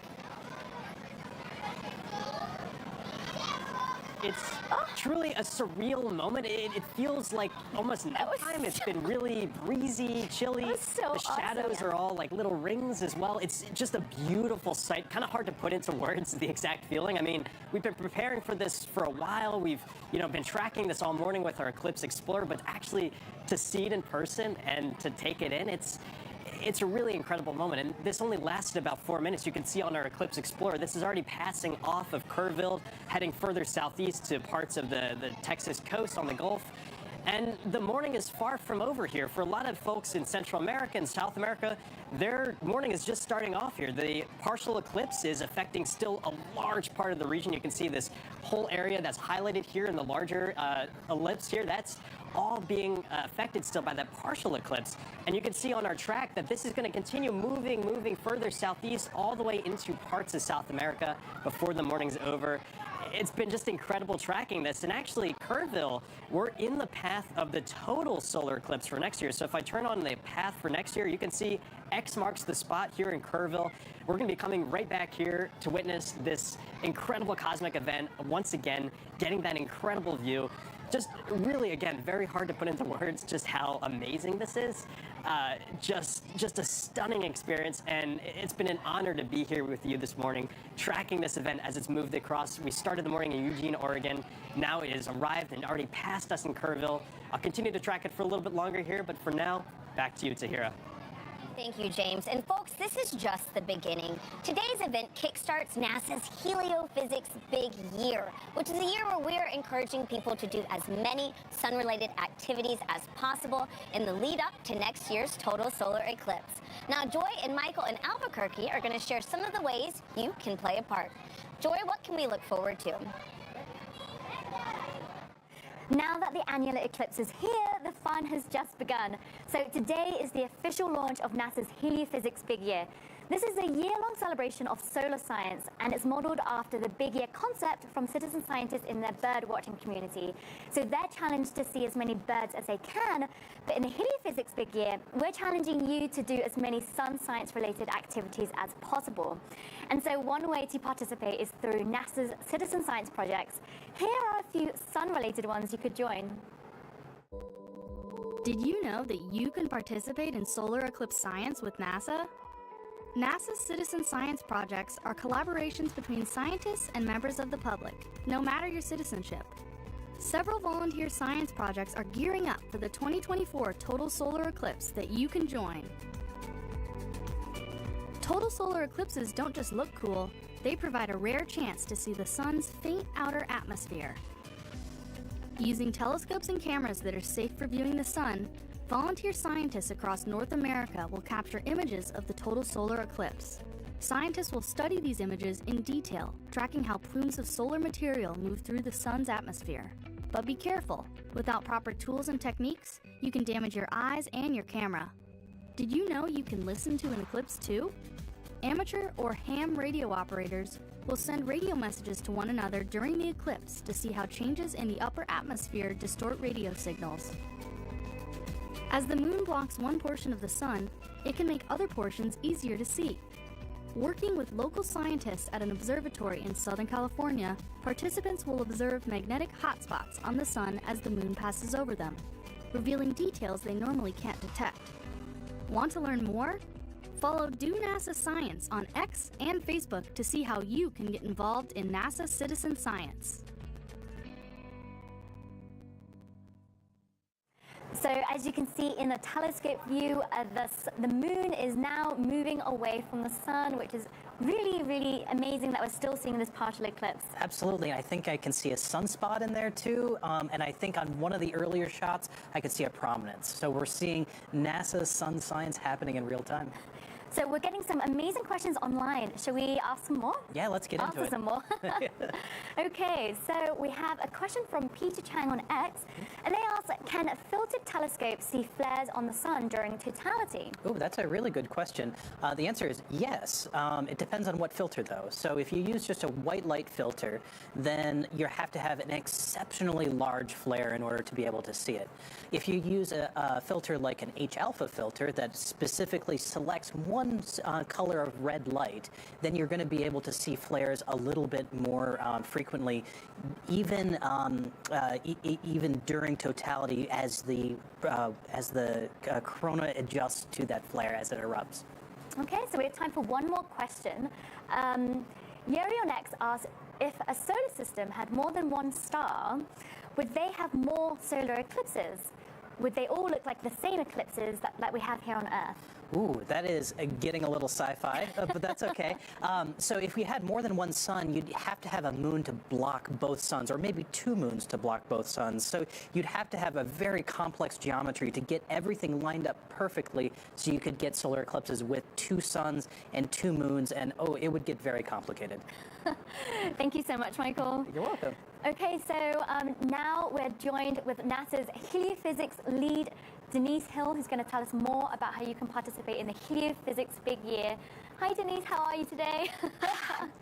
It's truly a surreal moment. It feels like almost nighttime. It's been really breezy, chilly. The shadows are all like little rings as well. It's just a beautiful sight. Kind of hard to put into words the exact feeling. We've been preparing for this for a while. We've been tracking this all morning with our Eclipse Explorer, but actually to see it in person and to take it in, it's a really incredible moment, and this only lasted about 4 minutes. You can see on our Eclipse Explorer, this is already passing off of Kerrville, heading further southeast to parts of the Texas coast on the Gulf. And the morning is far from over here. For a lot of folks in Central America and South America, their morning is just starting off here. The partial eclipse is affecting still a large part of the region. You can see this whole area that's highlighted here in the larger ellipse here. That's all being affected still by that partial eclipse. And you can see on our track that this is going to continue moving further southeast all the way into parts of South America before the morning's over. It's been just incredible tracking this. And actually, Kerrville, we're in the path of the total solar eclipse for next year. So if I turn on the path for next year, you can see X marks the spot here in Kerrville. We're going to be coming right back here to witness this incredible cosmic event once again, getting that incredible view. Just really, again, very hard to put into words just how amazing this is. Just a stunning experience, and it's been an honor to be here with you this morning, tracking this event as it's moved across. We started the morning in Eugene, Oregon. Now it has arrived and already passed us in Kerrville. I'll continue to track it for a little bit longer here, but for now, back to you, Tahira. Thank you, James. And folks, this is just the beginning. Today's event kickstarts NASA's heliophysics big year, which is a year where we're encouraging people to do as many sun-related activities as possible in the lead up to next year's total solar eclipse. Now, Joy and Michael in Albuquerque are going to share some of the ways you can play a part. Joy, what can we look forward to? Now that the annular eclipse is here, the fun has just begun. So today is the official launch of NASA's Heliophysics Big Year. This is a year-long celebration of solar science, and it's modeled after the Big Year concept from citizen scientists in their bird-watching community. So they're challenged to see as many birds as they can, but in the Heliophysics Big Year, we're challenging you to do as many sun science-related activities as possible. And so one way to participate is through NASA's citizen science projects. Here are a few sun-related ones you could join. Did you know that you can participate in solar eclipse science with NASA? NASA's citizen science projects are collaborations between scientists and members of the public, no matter your citizenship. Several volunteer science projects are gearing up for the 2024 total solar eclipse that you can join. Total solar eclipses don't just look cool, they provide a rare chance to see the sun's faint outer atmosphere. Using telescopes and cameras that are safe for viewing the sun, volunteer scientists across North America will capture images of the total solar eclipse. Scientists will study these images in detail, tracking how plumes of solar material move through the sun's atmosphere. But be careful. Without proper tools and techniques, you can damage your eyes and your camera. Did you know you can listen to an eclipse too? Amateur or ham radio operators will send radio messages to one another during the eclipse to see how changes in the upper atmosphere distort radio signals. As the moon blocks one portion of the sun, it can make other portions easier to see. Working with local scientists at an observatory in Southern California, participants will observe magnetic hotspots on the sun as the moon passes over them, revealing details they normally can't detect. Want to learn more? Follow Do NASA Science on X and Facebook to see how you can get involved in NASA citizen science. So as you can see in the telescope view, the moon is now moving away from the sun, which is really, really amazing that we're still seeing this partial eclipse. Absolutely. I think I can see a sunspot in there too. And I think on one of the earlier shots, I could see a prominence. So we're seeing NASA's sun science happening in real time. So we're getting some amazing questions online. Shall we ask some more? Yeah, let's get into it. Answer some more. Okay, so we have a question from Peter Chang on X, and they ask, can filtered telescopes see flares on the sun during totality? Oh, that's a really good question. The answer is yes. It depends on what filter, though. So if you use just a white light filter, then you have to have an exceptionally large flare in order to be able to see it. If you use a filter like an H-alpha filter that specifically selects one color of red light, then you're going to be able to see flares a little bit more frequently, even even during totality as the corona adjusts to that flare as it erupts. Okay, so we have time for one more question. Yuri on X asks, if a solar system had more than one star, would they have more solar eclipses? Would they all look like the same eclipses that we have here on Earth? Ooh, that is getting a little sci-fi, but that's okay. So if we had more than one sun, you'd have to have a moon to block both suns, or maybe two moons to block both suns. So you'd have to have a very complex geometry to get everything lined up perfectly so you could get solar eclipses with two suns and two moons, and oh, it would get very complicated. Thank you so much, Michael. You're welcome. Okay, so now we're joined with NASA's heliophysics lead, Denise Hill, who's going to tell us more about how you can participate in the heliophysics big year. Hi, Denise. How are you today?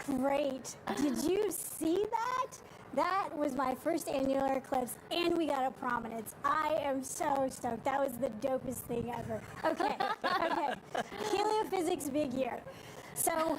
Great. Did you see that? That was my first annular eclipse, and we got a prominence. I am so stoked. That was the dopest thing ever. Okay, okay. Heliophysics big year. So,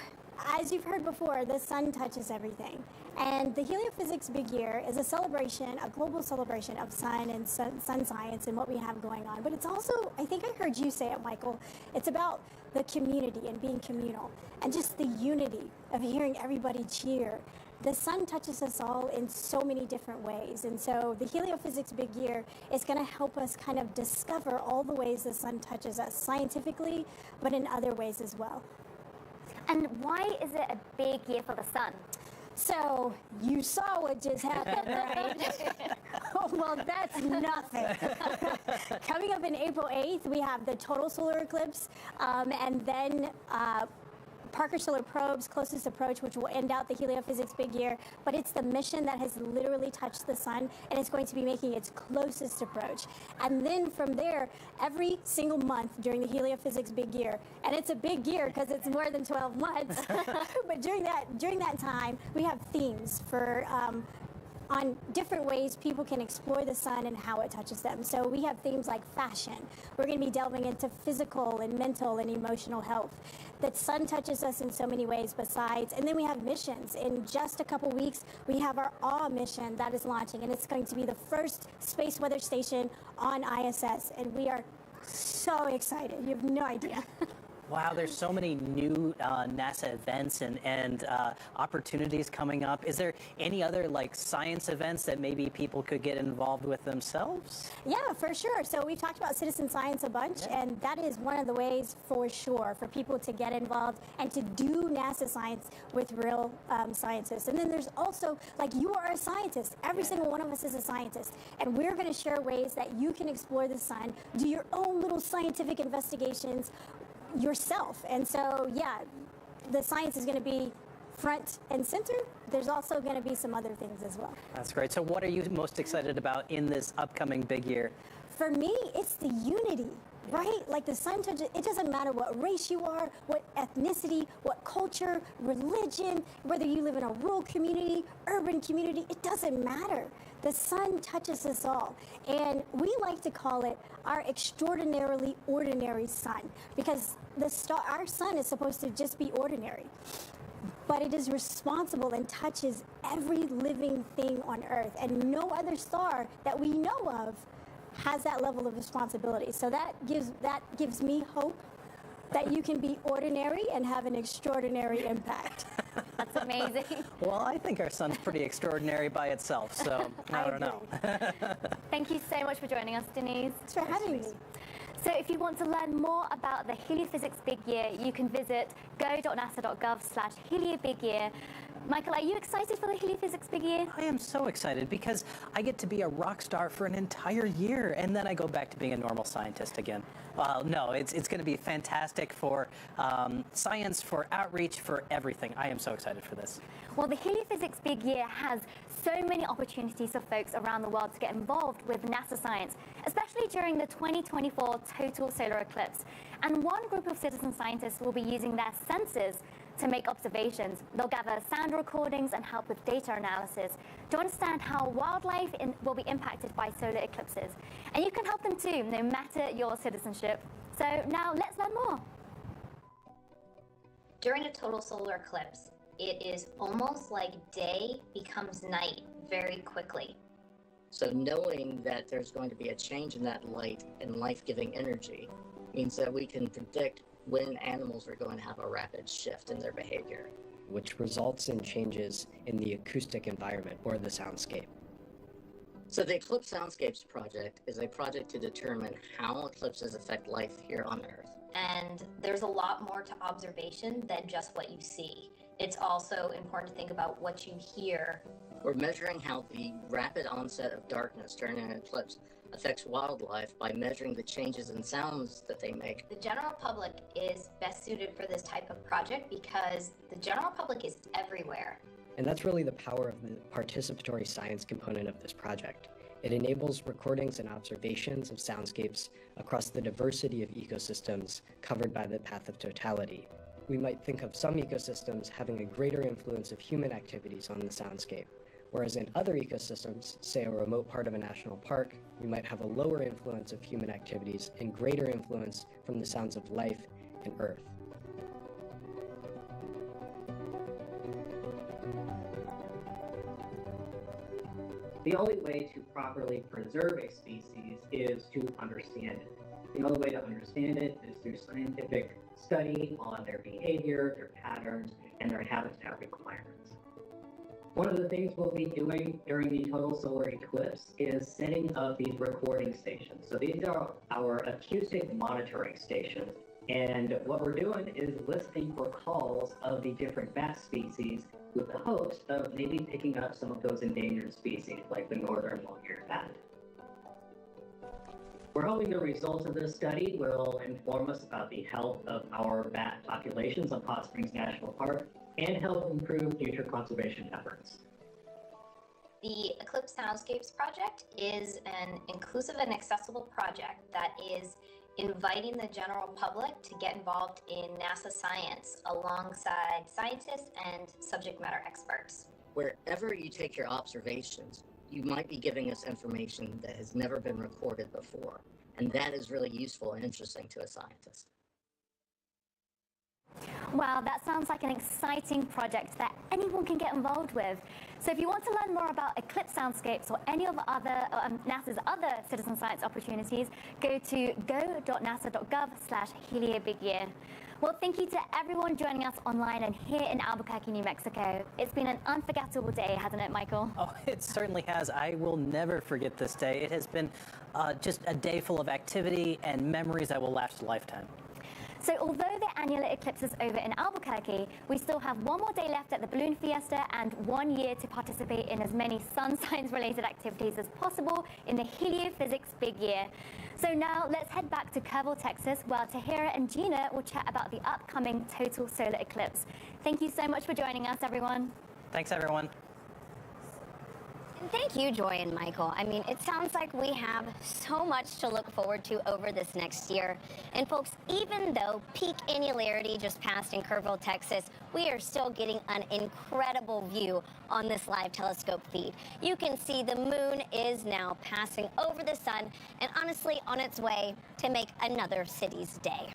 as you've heard before, the sun touches everything. And the Heliophysics Big Year is a celebration, a global celebration of sun and sun science and what we have going on. But it's also, I think I heard you say it, Michael, it's about the community and being communal and just the unity of hearing everybody cheer. The sun touches us all in so many different ways. And so the Heliophysics Big Year is going to help us kind of discover all the ways the sun touches us scientifically, but in other ways as well. And why is it a big year for the sun? So, you saw what just happened, right? Oh, well, that's nothing. Coming up in April 8th, we have the total solar eclipse, and then Parker Solar Probe's closest approach, which will end out the Heliophysics Big Year, but it's the mission that has literally touched the sun, and it's going to be making its closest approach. And then from there, every single month during the Heliophysics Big Year, and it's a big year because it's more than 12 months, but during that time, we have themes for on different ways people can explore the sun and how it touches them. So we have themes like fashion. We're going to be delving into physical and mental and emotional health. The sun touches us in so many ways besides. And then we have missions. In just a couple weeks, we have our Awe mission that is launching, and it's going to be the first space weather station on ISS. And we are so excited. You have no idea. Wow, there's so many new NASA events and opportunities coming up. Is there any other like science events that maybe people could get involved with themselves? Yeah, for sure. So we've talked about citizen science a bunch, and that is one of the ways for sure for people to get involved and to do NASA science with real scientists. And then there's also, like, you are a scientist. Every single one of us is a scientist. And we're going to share ways that you can explore the sun, do your own little scientific investigations yourself. And so, yeah, the science is going to be front and center, there's also going to be some other things as well. That's great. So what are you most excited about in this upcoming big year? For me, it's the unity, right? Like the sun touches, it doesn't matter what race you are, what ethnicity, what culture, religion, whether you live in a rural community, urban community, it doesn't matter. The sun touches us all. And we like to call it our extraordinarily ordinary sun, because our sun is supposed to just be ordinary. But it is responsible and touches every living thing on Earth. And no other star that we know of has that level of responsibility. So that gives me hope that you can be ordinary and have an extraordinary impact. That's amazing. Well, I think our sun's pretty extraordinary by itself, so I don't know. Thank you so much for joining us, Denise. Thanks for having me. So if you want to learn more about the Heliophysics Big Year, you can visit go.nasa.gov/heliobigyear. Michael, are you excited for the Heliophysics Big Year? I am so excited because I get to be a rock star for an entire year, and then I go back to being a normal scientist again. No, it's going to be fantastic for science, for outreach, for everything. I am so excited for this. Well, the Heliophysics Big Year has so many opportunities for folks around the world to get involved with NASA science, especially during the 2024 total solar eclipse. And one group of citizen scientists will be using their sensors to make observations. They'll gather sound recordings and help with data analysis to understand how wildlife will be impacted by solar eclipses. And you can help them too, no matter your citizenship. So now let's learn more. During a total solar eclipse, it is almost like day becomes night very quickly. So knowing that there's going to be a change in that light and life-giving energy means that we can predict when animals are going to have a rapid shift in their behavior, which results in changes in the acoustic environment or the soundscape. So the Eclipse Soundscapes project is a project to determine how eclipses affect life here on Earth. And there's a lot more to observation than just what you see. It's also important to think about what you hear. We're measuring how the rapid onset of darkness during an eclipse affects wildlife by measuring the changes in sounds that they make. The general public is best suited for this type of project because the general public is everywhere. And that's really the power of the participatory science component of this project. It enables recordings and observations of soundscapes across the diversity of ecosystems covered by the path of totality. We might think of some ecosystems having a greater influence of human activities on the soundscape, whereas in other ecosystems, say a remote part of a national park, we might have a lower influence of human activities and greater influence from the sounds of life and Earth. The only way to properly preserve a species is to understand it. The only way to understand it is through scientific study on their behavior, their patterns, and their habitat requirements. One of the things we'll be doing during the total solar eclipse is setting up these recording stations. So these are our acoustic monitoring stations. And what we're doing is listening for calls of the different bat species with the hopes of maybe picking up some of those endangered species like the northern long-eared bat. We're hoping the results of this study will inform us about the health of our bat populations on Hot Springs National Park and help improve future conservation efforts. The Eclipse Soundscapes project is an inclusive and accessible project that is inviting the general public to get involved in NASA science alongside scientists and subject matter experts. Wherever you take your observations, you might be giving us information that has never been recorded before, and that is really useful and interesting to a scientist. Wow, that sounds like an exciting project that anyone can get involved with. So if you want to learn more about Eclipse Soundscapes or any of the other NASA's other citizen science opportunities, go to go.nasa.gov/heliobigyear. Well, thank you to everyone joining us online and here in Albuquerque, New Mexico. It's been an unforgettable day, hasn't it, Michael? Oh, it certainly has. I will never forget this day. It has been just a day full of activity and memories that will last a lifetime. So although the annular eclipse is over in Albuquerque, we still have one more day left at the Balloon Fiesta and 1 year to participate in as many sun signs related activities as possible in the heliophysics big year. So now let's head back to Kerrville, Texas, where Tahira and Gina will chat about the upcoming total solar eclipse. Thank you so much for joining us, everyone. Thanks, everyone. And thank you, Joy and Michael. I mean, it sounds like we have so much to look forward to over this next year. And folks, even though peak annularity just passed in Kerrville, Texas, we are still getting an incredible view on this live telescope feed. You can see the moon is now passing over the sun and honestly on its way to make another city's day.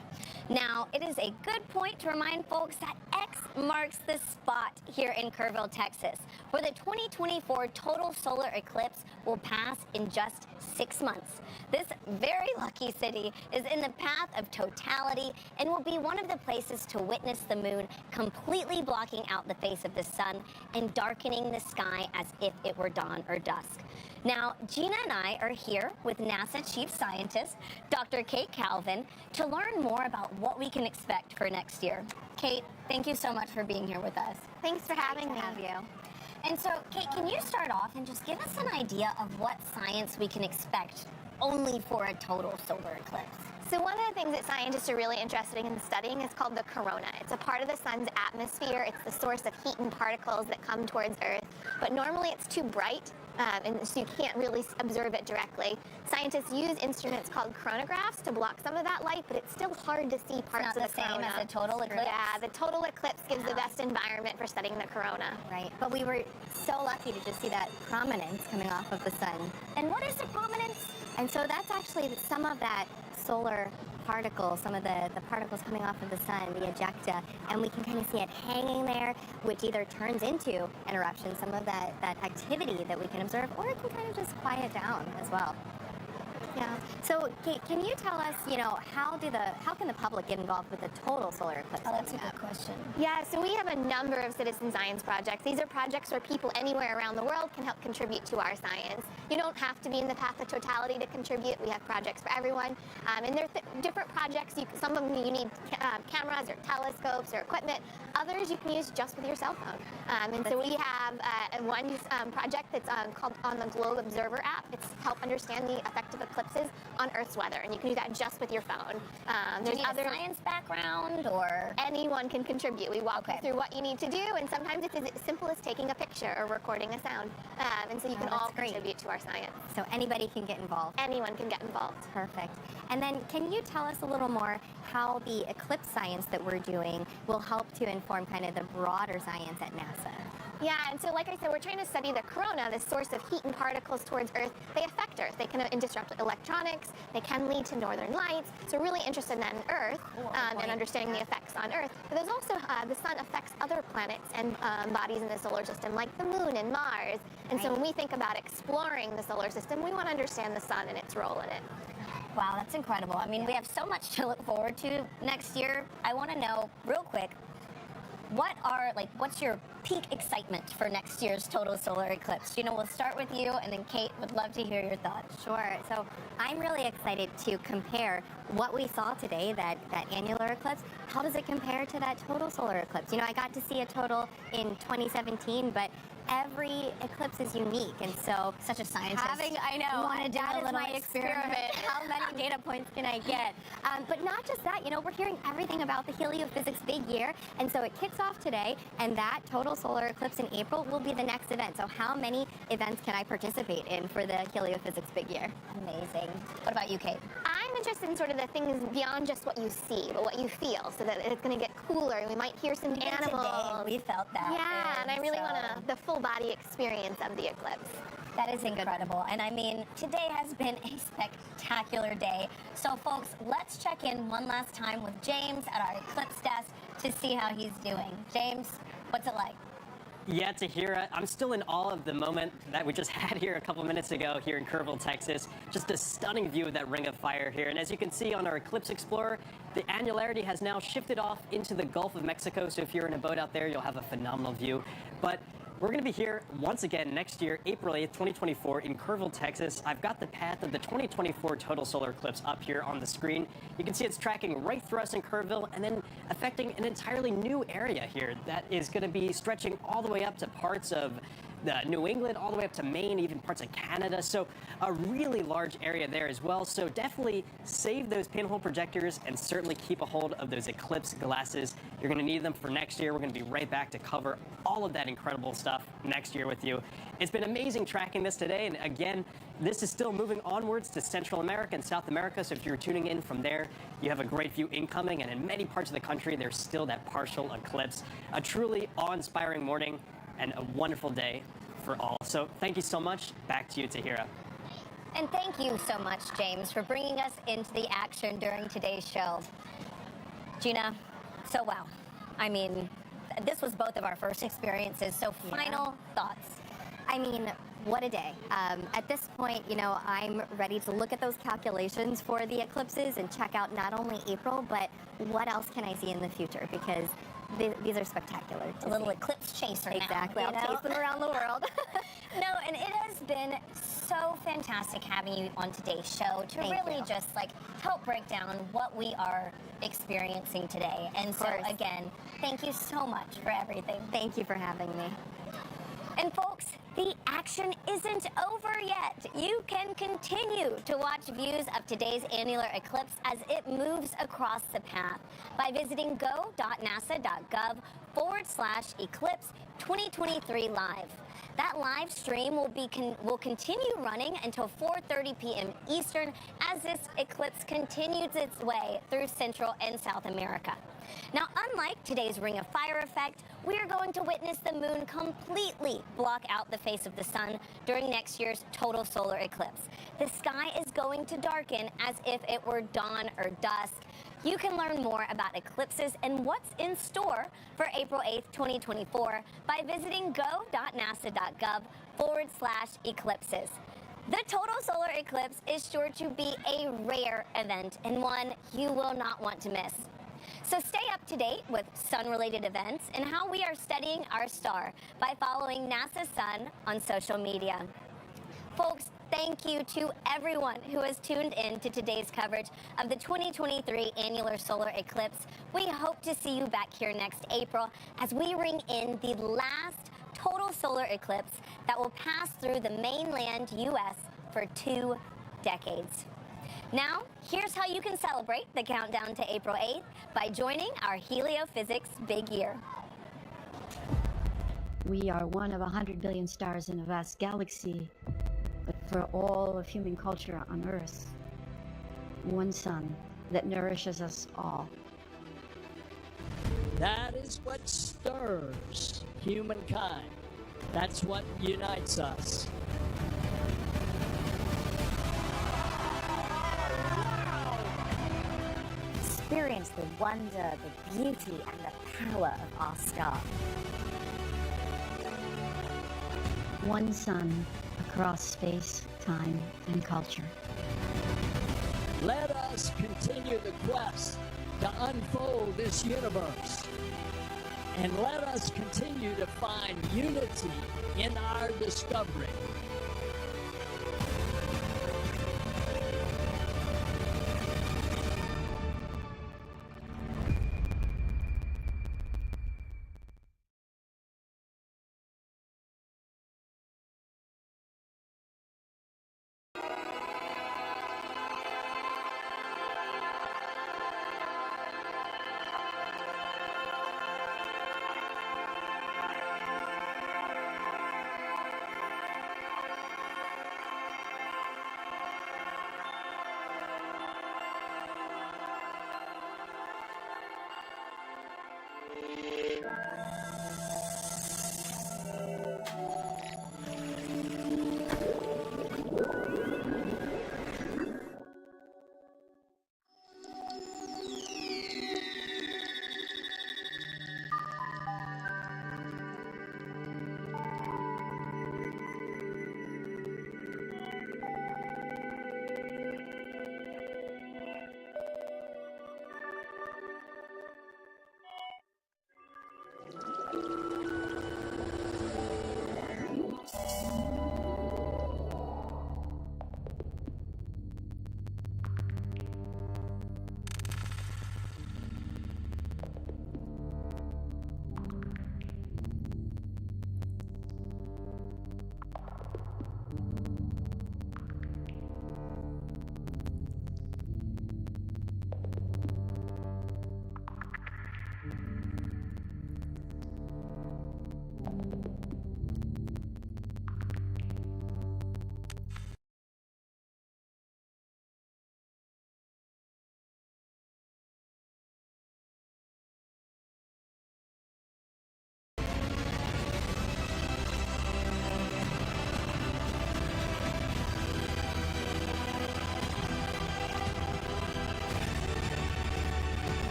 Now, it is a good point to remind folks that X marks the spot here in Kerrville, Texas, where the 2024 total solar eclipse will pass in just 6 months. This very lucky city is in the path of totality and will be one of the places to witness the moon completely blocking out the face of the sun and darkening the sky as if it were dawn or dusk. Now, Gina and I are here with NASA Chief Scientist, Dr. Kate Calvin, to learn more about what we can expect for next year. Kate, thank you so much for being here with us. Thanks for having me. Have you. And so, Kate, can you start off and just give us an idea of what science we can expect only for a total solar eclipse? So one of the things that scientists are really interested in studying is called the corona. It's a part of the sun's atmosphere. It's the source of heat and particles that come towards Earth. But normally it's too bright, and so you can't really observe it directly. Scientists use instruments called coronagraphs to block some of that light, but it's still hard to see parts of the corona. It's not the same as a total eclipse? Yeah, the total eclipse gives the best environment for studying the corona. Right, but we were so lucky to just see that prominence coming off of the sun. And what is the prominence? And so that's actually some of that solar particles, some of the particles coming off of the sun, the ejecta, and we can kind of see it hanging there, which either turns into an eruption, some of that activity that we can observe, or it can kind of just quiet down as well. Yeah. So, Kate, can you tell us, how can the public get involved with the total solar eclipse? Oh, that's a good question. Yeah, so we have a number of citizen science projects. These are projects where people anywhere around the world can help contribute to our science. You don't have to be in the path of totality to contribute. We have projects for everyone. And they're different projects. Some of them you need cameras or telescopes or equipment. Others you can use just with your cell phone. And so we have one project that's called on the Globe Observer app. It's to help understand the effect of eclipses on Earth's weather, and you can do that just with your phone. There's other science background, or anyone can contribute. We walk you through what you need to do, and sometimes it's as simple as taking a picture or recording a sound. And so you can all contribute to our science. So anybody can get involved. Anyone can get involved. Perfect. And then can you tell us a little more how the eclipse science that we're doing will help to inform kind of the broader science at NASA? Yeah, and so like I said, we're trying to study the corona, the source of heat and particles towards Earth. They affect Earth. They can disrupt electronics. They can lead to northern lights. So we're really interested in that in Earth and understanding the effects on Earth. But there's also the sun affects other planets and bodies in the solar system, like the moon and Mars. And so when we think about exploring the solar system, we want to understand the sun and its role in it. Wow, that's incredible. I mean, we have so much to look forward to next year. I want to know, real quick, what's your peak excitement for next year's total solar eclipse? We'll start with you, and then Kate would love to hear your thoughts. Sure. So I'm really excited to compare what we saw today, that annular eclipse. How does it compare to that total solar eclipse? I got to see a total in 2017, but every eclipse is unique, and so such a scientist. I know. Want to do a little my experiment. How many data points can I get? But not just that. We're hearing everything about the heliophysics big year, and so it kicks off today, and that total solar eclipse in April will be the next event. So how many events can I participate in for the heliophysics big year? Amazing. What about you, Kate? I'm interested in sort of the things beyond just what you see, but what you feel, so that it's going to get cooler, and we might hear some animals. Today, we felt that. Yeah, and I really want the full body experience of the eclipse. That is incredible. And I mean, today has been a spectacular day. So folks, let's check in one last time with James at our eclipse desk to see how he's doing. James, what's it like? Yeah, Tahira, I'm still in awe of the moment that we just had here a couple minutes ago here in Kerrville, Texas. Just a stunning view of that ring of fire here. And as you can see on our Eclipse Explorer, the annularity has now shifted off into the Gulf of Mexico. So if you're in a boat out there, you'll have a phenomenal view. But We're going to be here once again next year, April 8th, 2024 in Kerrville, Texas. I've got the path of the 2024 total solar eclipse up here on the screen. You can see it's tracking right through us in Kerrville and then affecting an entirely new area here that is going to be stretching all the way up to parts of New England, all the way up to Maine, even parts of Canada. So a really large area there as well. So definitely save those pinhole projectors and certainly keep a hold of those eclipse glasses. You're going to need them for next year. We're going to be right back to cover all of that incredible stuff next year with you. It's been amazing tracking this today. And again, this is still moving onwards to Central America and South America. So if you're tuning in from there, you have a great view incoming. And in many parts of the country, there's still that partial eclipse. A truly awe-inspiring morning and a wonderful day for all. So thank you so much. Back to you, Tahira. And thank you so much, James, for bringing us into the action during today's show. Gina, so wow. I mean, this was both of our first experiences. So final thoughts. I mean, what a day. At this point, you know, I'm ready to look at those calculations for the eclipses and check out not only April, but what else can I see in the future, because these are spectacular. A little eclipse chaser now. Exactly. I'll chase them around the world. No, and it has been so fantastic having you on today's show to really just like help break down what we are experiencing today. And so again, thank you so much for everything. Thank you for having me. And folks, the action isn't over yet. You can continue to watch views of today's annular eclipse as it moves across the path by visiting go.nasa.gov/eclipse 2023 live. That live stream will continue running until 4:30 p.m. Eastern as this eclipse continues its way through Central and South America. Now, unlike today's Ring of Fire effect, we are going to witness the moon completely block out the face of the sun during next year's total solar eclipse. The sky is going to darken as if it were dawn or dusk. You can learn more about eclipses and what's in store for April 8th, 2024 by visiting go.nasa.gov/eclipses. The total solar eclipse is sure to be a rare event and one you will not want to miss. So stay up to date with sun-related events and how we are studying our star by following NASA Sun on social media. Folks, thank you to everyone who has tuned in to today's coverage of the 2023 annular solar eclipse. We hope to see you back here next April as we ring in the last total solar eclipse that will pass through the mainland U.S. for 2 decades. Now, here's how you can celebrate the countdown to April 8th by joining our heliophysics big year. We are one of 100 billion stars in a vast galaxy, but for all of human culture on Earth, one sun that nourishes us all. That is what stirs humankind. That's what unites us. Experience the wonder, the beauty, and the power of our star. One sun across space, time, and culture. Let us continue the quest to unfold this universe. And let us continue to find unity in our discovery.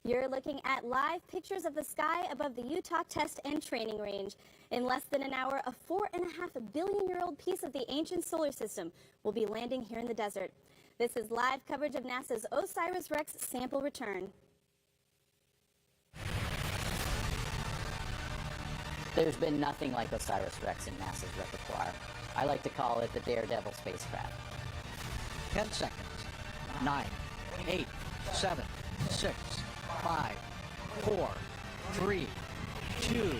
You're looking at live pictures of the sky above the Utah Test and Training Range. In less than an hour, a 4.5 billion-year-old piece of the ancient solar system will be landing here in the desert. This is live coverage of NASA's OSIRIS-REx sample return. There's been nothing like OSIRIS-REx in NASA's repertoire. I like to call it the Daredevil spacecraft. 10 seconds. 9, 8, 7, 6, 5, 4, 3, 2, 1.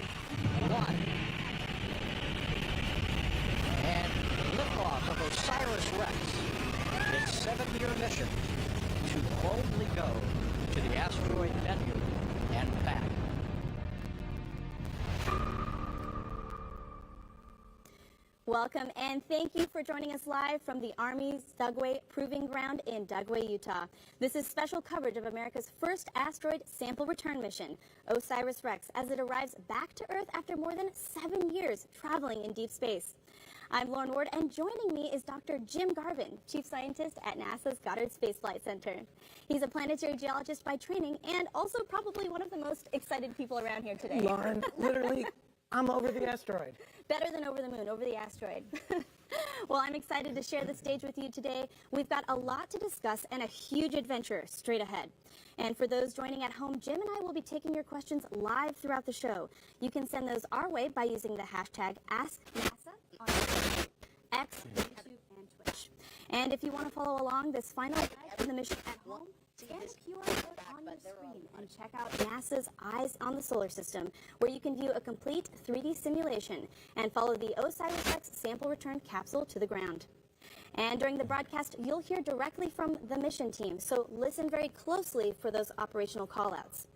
And liftoff of OSIRIS-REx, its 7-year mission to boldly go to the asteroid Bennu and back. Welcome and thank you for joining us live from the Army's Dugway Proving Ground in Dugway, Utah. This is special coverage of America's first asteroid sample return mission, OSIRIS-REx, as it arrives back to Earth after more than 7 years traveling in deep space. I'm Lauren Ward, and joining me is Dr. Jim Garvin, Chief Scientist at NASA's Goddard Space Flight Center. He's a planetary geologist by training and also probably one of the most excited people around here today. Lauren, literally, I'm over the asteroid. Better than over the moon, over the asteroid. Well, I'm excited to share the stage with you today. We've got a lot to discuss and a huge adventure straight ahead. And for those joining at home, Jim and I will be taking your questions live throughout the show. You can send those our way by using the hashtag AskNASA on X, YouTube, and Twitch. And if you want to follow along this final guide of the mission at home, scan the QR code on your screen and check out NASA's Eyes on the Solar System, where you can view a complete 3D simulation and follow the OSIRIS-REx sample return capsule to the ground. And during the broadcast, you'll hear directly from the mission team, so listen very closely for those operational callouts.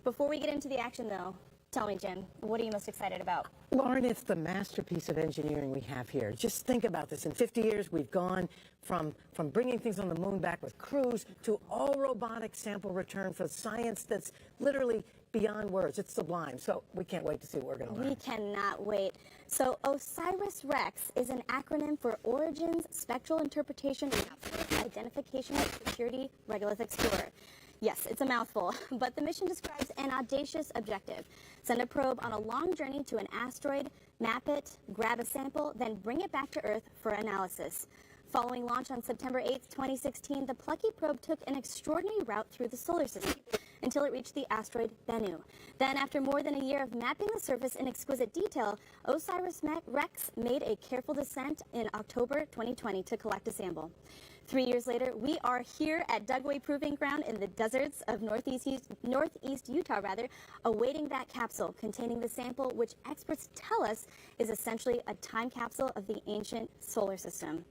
Before we get into the action, though, tell me, Jim, what are you most excited about? Lauren, it's the masterpiece of engineering we have here. Just think about this. In 50 years, we've gone from bringing things on the moon back with crews to all robotic sample return for science that's literally beyond words. It's sublime. So we can't wait to see what we're going to learn. We cannot wait. So OSIRIS-REx is an acronym for Origins, Spectral Interpretation, Identification, and Security Regolith Explorer. Yes, it's a mouthful, but the mission describes an audacious objective. Send a probe on a long journey to an asteroid, map it, grab a sample, then bring it back to Earth for analysis. Following launch on September 8, 2016, the plucky probe took an extraordinary route through the solar system until it reached the asteroid Bennu. Then, after more than a year of mapping the surface in exquisite detail, OSIRIS-REx made a careful descent in October 2020 to collect a sample. 3 years later, we are here at Dugway Proving Ground in the deserts of northeast Utah, awaiting that capsule containing the sample, which experts tell us is essentially a time capsule of the ancient solar system.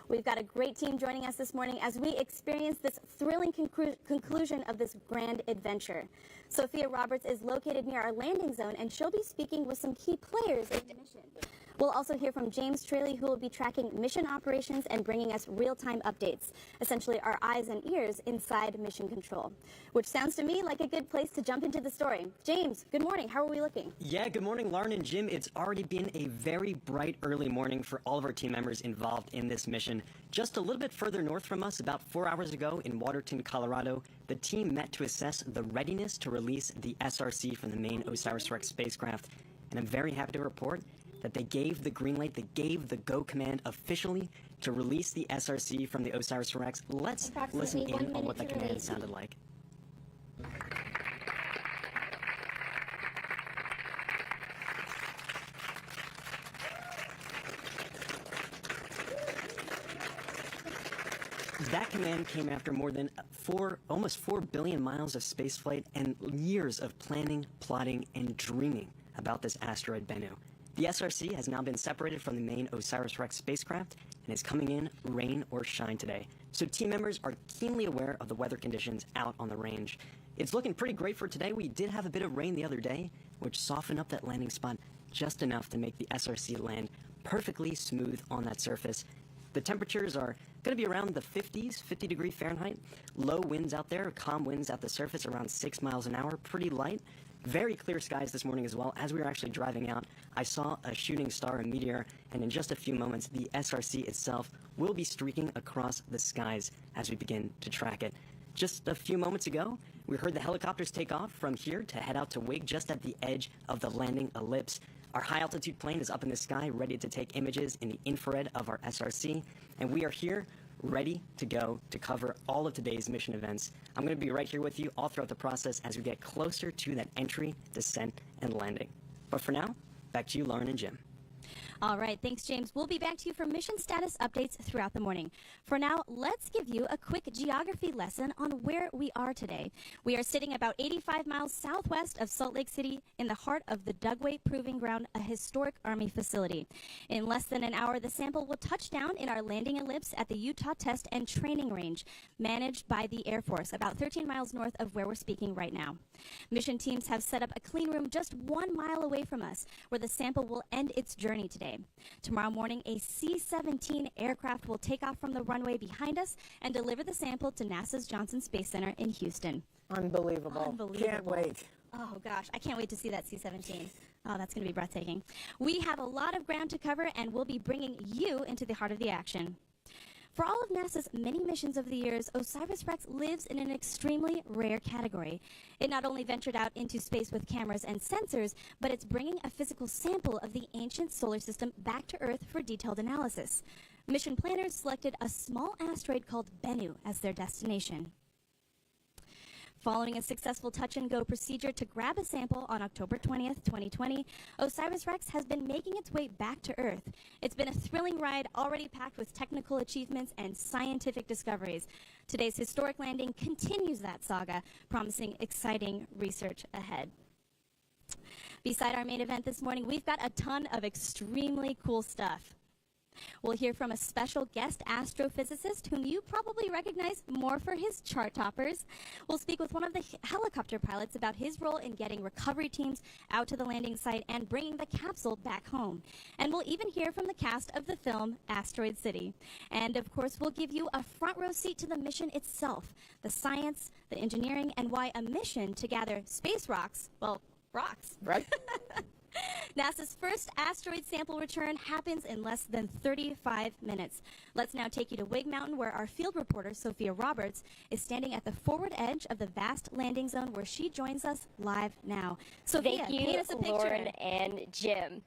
We've got a great team joining us this morning as we experience this thrilling conclusion of this grand adventure. Sophia Roberts is located near our landing zone, and she'll be speaking with some key players in the mission. We'll also hear from James Straley, who will be tracking mission operations and bringing us real-time updates, essentially our eyes and ears inside mission control, which sounds to me like a good place to jump into the story. James, good morning. How are we looking? Yeah, good morning, Lauren and Jim. It's already been a very bright early morning for all of our team members involved in this mission. Just a little bit further north from us, about 4 hours ago in Waterton, Colorado, the team met to assess the readiness to release the SRC from the main OSIRIS-REx spacecraft, and I'm very happy to report that they gave the green light, they gave the go command officially to release the SRC from the OSIRIS-REx. Let's listen in on what that command sounded like. That command came after more than almost 4 billion miles of spaceflight and years of planning, plotting, and dreaming about this asteroid Bennu. The SRC has now been separated from the main OSIRIS-REx spacecraft and is coming in rain or shine today. So team members are keenly aware of the weather conditions out on the range. It's looking pretty great for today. We did have a bit of rain the other day, which softened up that landing spot just enough to make the SRC land perfectly smooth on that surface. The temperatures are going to be around the 50s, 50 degree Fahrenheit. Low winds out there, calm winds at the surface around 6 miles an hour, pretty light. Very clear skies this morning as well. As we were actually driving out, I saw a shooting star, a meteor, and in just a few moments, the SRC itself will be streaking across the skies as we begin to track it. Just a few moments ago, We heard the helicopters take off from here to head out to Wig just at the edge of the landing ellipse. Our high-altitude plane is up in the sky, ready to take images in the infrared of our SRC, and we are here ready to go to cover all of today's mission events. I'm going to be right here with you all throughout the process as we get closer to that entry, descent, and landing. But for now, back to you, Lauren and Jim. All right, thanks, James. We'll be back to you for mission status updates throughout the morning. For now, let's give you a quick geography lesson on where we are today. We are sitting about 85 miles southwest of Salt Lake City in the heart of the Dugway Proving Ground, a historic Army facility. In less than an hour, the sample will touch down in our landing ellipse at the Utah Test and Training Range, managed by the Air Force, about 13 miles north of where we're speaking right now. Mission teams have set up a clean room just 1 mile away from us, where the sample will end its journey today. Tomorrow morning, a C-17 aircraft will take off from the runway behind us and deliver the sample to NASA's Johnson Space Center in Houston. Unbelievable. Unbelievable. Can't wait. Oh, gosh. I can't wait to see that C-17. Oh, that's going to be breathtaking. We have a lot of ground to cover, and we'll be bringing you into the heart of the action. For all of NASA's many missions over the years, OSIRIS-REx lives in an extremely rare category. It not only ventured out into space with cameras and sensors, but it's bringing a physical sample of the ancient solar system back to Earth for detailed analysis. Mission planners selected a small asteroid called Bennu as their destination. Following a successful touch-and-go procedure to grab a sample on October 20th, 2020, OSIRIS-REx has been making its way back to Earth. It's been a thrilling ride, already packed with technical achievements and scientific discoveries. Today's historic landing continues that saga, promising exciting research ahead. Beside our main event this morning, we've got a ton of extremely cool stuff. We'll hear from a special guest astrophysicist whom you probably recognize more for his chart toppers. We'll speak with one of the helicopter pilots about his role in getting recovery teams out to the landing site and bringing the capsule back home. And we'll even hear from the cast of the film Asteroid City. And of course, we'll give you a front row seat to the mission itself, the science, the engineering, and why a mission to gather space rocks, well, rocks. Right. NASA's first asteroid sample return happens in less than 35 minutes. Let's now take you to Wig Mountain, where our field reporter, Sophia Roberts, is standing at the forward edge of the vast landing zone, where she joins us live now. Sophia, thank you, paint us a picture. Lauren and Jim.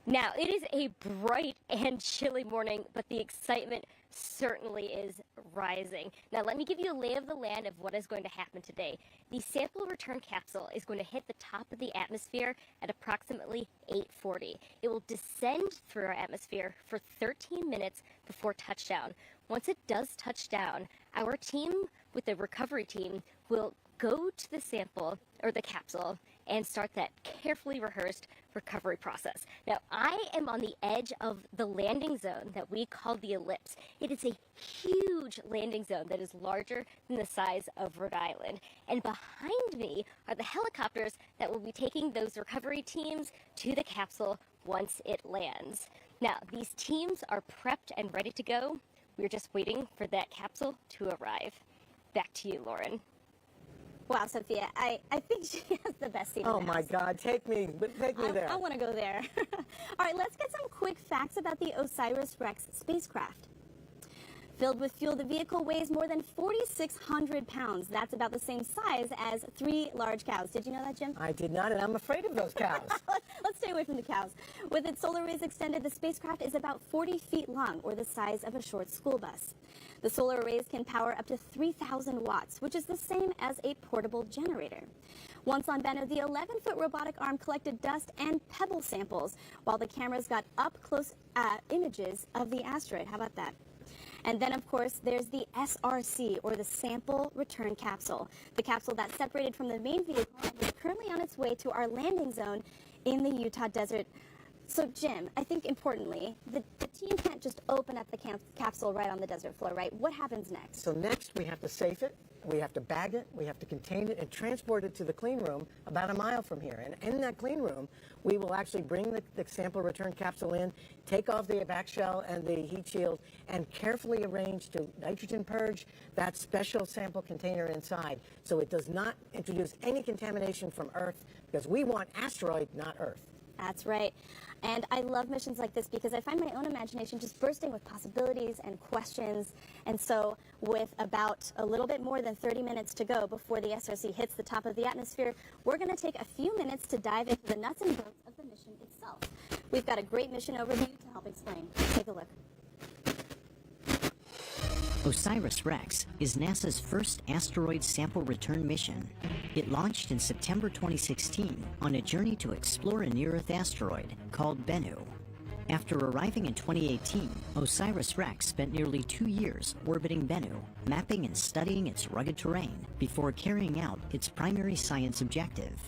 Now, it is a bright and chilly morning, but the excitement certainly is rising. Now, let me give you a lay of the land of what is going to happen today. The sample return capsule is going to hit the top of the atmosphere at approximately 8:40. It will descend through our atmosphere for 13 minutes before touchdown. Once it does touch down, our team with the recovery team will go to the sample or the capsule and start that carefully rehearsed recovery process. Now, I am on the edge of the landing zone that we call the Eclipse. It is a huge landing zone that is larger than the size of Rhode Island. And behind me are the helicopters that will be taking those recovery teams to the capsule once it lands. Now, these teams are prepped and ready to go. We're just waiting for that capsule to arrive. Back to you, Lauren. Wow, Sophia, I think she has the best seat in the house. My God, take me there. I want to go there. All right, let's get some quick facts about the OSIRIS-REx spacecraft. Filled with fuel, the vehicle weighs more than 4,600 pounds. That's about the same size as 3 large cows. Did you know that, Jim? I did not, and I'm afraid of those cows. Let's stay away from the cows. With its solar arrays extended, the spacecraft is about 40 feet long, or the size of a short school bus. The solar arrays can power up to 3,000 watts, which is the same as a portable generator. Once on Bennu, the 11-foot robotic arm collected dust and pebble samples, while the cameras got up-close images of the asteroid. How about that? And then, of course, there's the SRC, or the Sample Return Capsule. The capsule that's separated from the main vehicle is currently on its way to our landing zone in the Utah desert. So, Jim, I think importantly, the team can't just open up the capsule right on the desert floor, right? What happens next? So next, we have to safe it, we have to bag it, we have to contain it, and transport it to the clean room about a mile from here. And in that clean room, we will actually bring the sample return capsule in, take off the back shell and the heat shield, and carefully arrange to nitrogen purge that special sample container inside, so it does not introduce any contamination from Earth, because we want asteroid, not Earth. That's right. And I love missions like this because I find my own imagination just bursting with possibilities and questions. And so with about a little bit more than 30 minutes to go before the SRC hits the top of the atmosphere, we're going to take a few minutes to dive into the nuts and bolts of the mission itself. We've got a great mission overview to help explain. Take a look. OSIRIS-REx is NASA's first asteroid sample return mission. It launched in September 2016 on a journey to explore a near-Earth asteroid called Bennu. After arriving in 2018, OSIRIS-REx spent nearly 2 years orbiting Bennu, mapping and studying its rugged terrain before carrying out its primary science objective.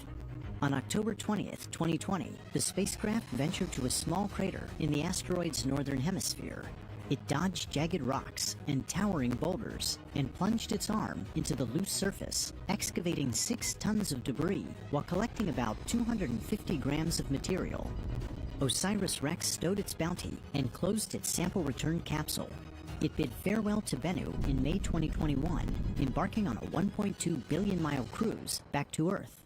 On October 20th, 2020, the spacecraft ventured to a small crater in the asteroid's northern hemisphere. It dodged jagged rocks and towering boulders and plunged its arm into the loose surface, excavating 6 tons of debris while collecting about 250 grams of material. OSIRIS-REx stowed its bounty and closed its sample return capsule. It bid farewell to Bennu in May 2021, embarking on a 1.2 billion-mile cruise back to Earth.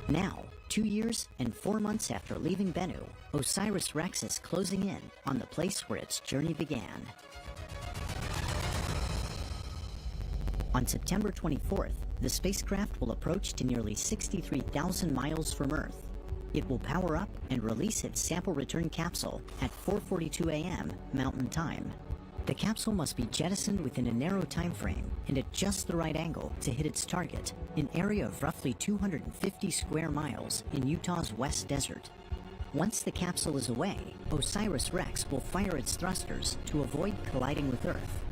Now, 2 years and 4 months after leaving Bennu, OSIRIS-REx is closing in on the place where its journey began. On September 24th, the spacecraft will approach to nearly 63,000 miles from Earth. It will power up and release its sample return capsule at 4:42 a.m. Mountain Time. The capsule must be jettisoned within a narrow time frame and at just the right angle to hit its target, an area of roughly 250 square miles in Utah's West Desert. Once the capsule is away, OSIRIS-REx will fire its thrusters to avoid colliding with Earth.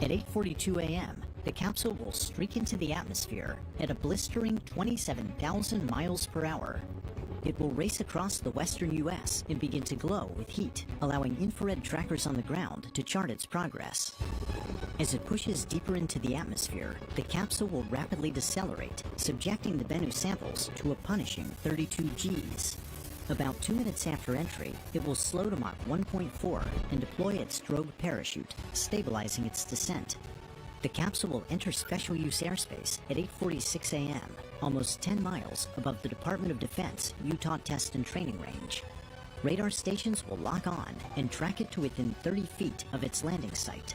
At 8:42 a.m., the capsule will streak into the atmosphere at a blistering 27,000 miles per hour. It will race across the western U.S. and begin to glow with heat, allowing infrared trackers on the ground to chart its progress. As it pushes deeper into the atmosphere, the capsule will rapidly decelerate, subjecting the Bennu samples to a punishing 32 Gs. About 2 minutes after entry, it will slow to Mach 1.4 and deploy its drogue parachute, stabilizing its descent. The capsule will enter special use airspace at 8:46 a.m., almost 10 miles above the Department of Defense Utah Test and Training Range. Radar stations will lock on and track it to within 30 feet of its landing site.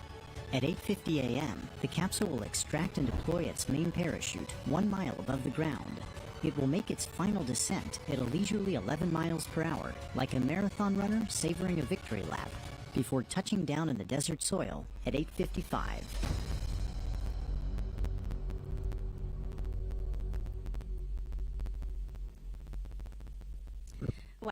At 8:50 a.m., the capsule will extract and deploy its main parachute 1 mile above the ground. It will make its final descent at a leisurely 11 miles per hour, like a marathon runner savoring a victory lap, before touching down in the desert soil at 8:55.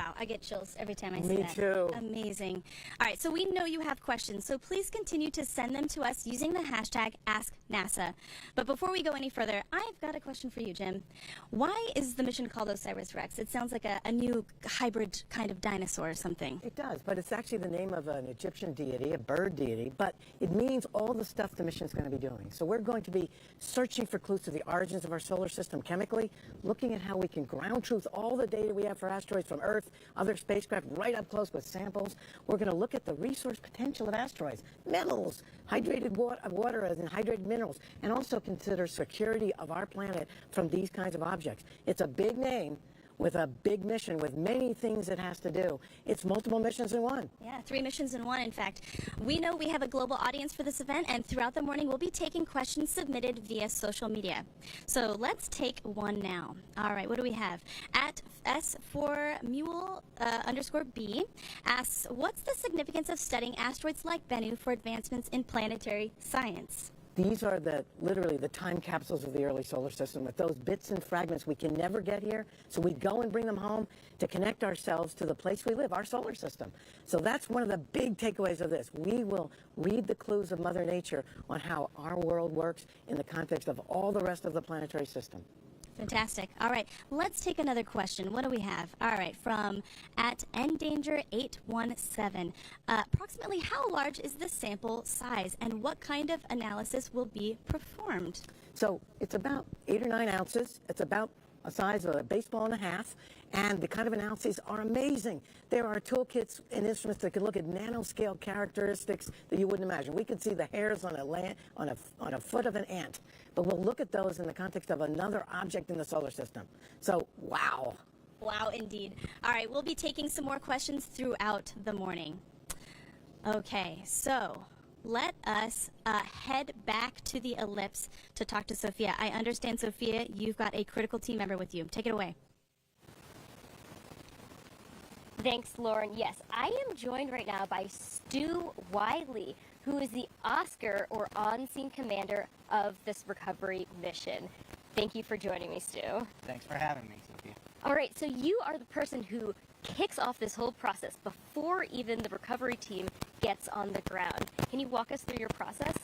Wow, I get chills every time I see Me that. too. Amazing. All right, so we know you have questions, so please continue to send them to us using the hashtag AskNASA. But before we go any further, I've got a question for you, Jim. Why is the mission called OSIRIS-REx? It sounds like a new hybrid kind of dinosaur or something. It does, but it's actually the name of an Egyptian deity, a bird deity, but it means all the stuff the mission is going to be doing. So we're going to be searching for clues to the origins of our solar system chemically, looking at how we can ground truth all the data we have for asteroids from Earth, other spacecraft right up close with samples. We're going to look at the resource potential of asteroids, metals, hydrated water as in hydrated minerals, and also consider security of our planet from these kinds of objects. It's a big name with a big mission with many things it has to do. It's multiple missions in one. Yeah, 3 missions in one, in fact. We know we have a global audience for this event, and throughout the morning we'll be taking questions submitted via social media. So let's take one now. All right, what do we have? At S4Mule_B asks, what's the significance of studying asteroids like Bennu for advancements in planetary science? These are literally the time capsules of the early solar system with those bits and fragments we can never get here. So we go and bring them home to connect ourselves to the place we live, our solar system. So that's one of the big takeaways of this. We will read the clues of Mother Nature on how our world works in the context of all the rest of the planetary system. Fantastic. All right, let's take another question. What do we have? All right, from at Endanger817. Approximately how large is the sample size, and what kind of analysis will be performed? So it's about 8 or 9 ounces. It's about a size of a baseball and a half, and the kind of analyses are amazing. There are toolkits and instruments that can look at nanoscale characteristics that you wouldn't imagine. We could see the hairs on a foot of an ant, but we'll look at those in the context of another object in the solar system. So, wow. Wow, indeed. All right, we'll be taking some more questions throughout the morning. Okay, so let us head back to the Eclipse to talk to Sophia. I understand, Sophia, you've got a critical team member with you. Take it away. Thanks, Lauren. Yes, I am joined right now by Stu Wiley, who is the Oscar or on-scene commander of this recovery mission. Thank you for joining me, Stu. Thanks for having me, Sophia. All right, so you are the person who kicks off this whole process before even the recovery team gets on the ground. Can you walk us through your process?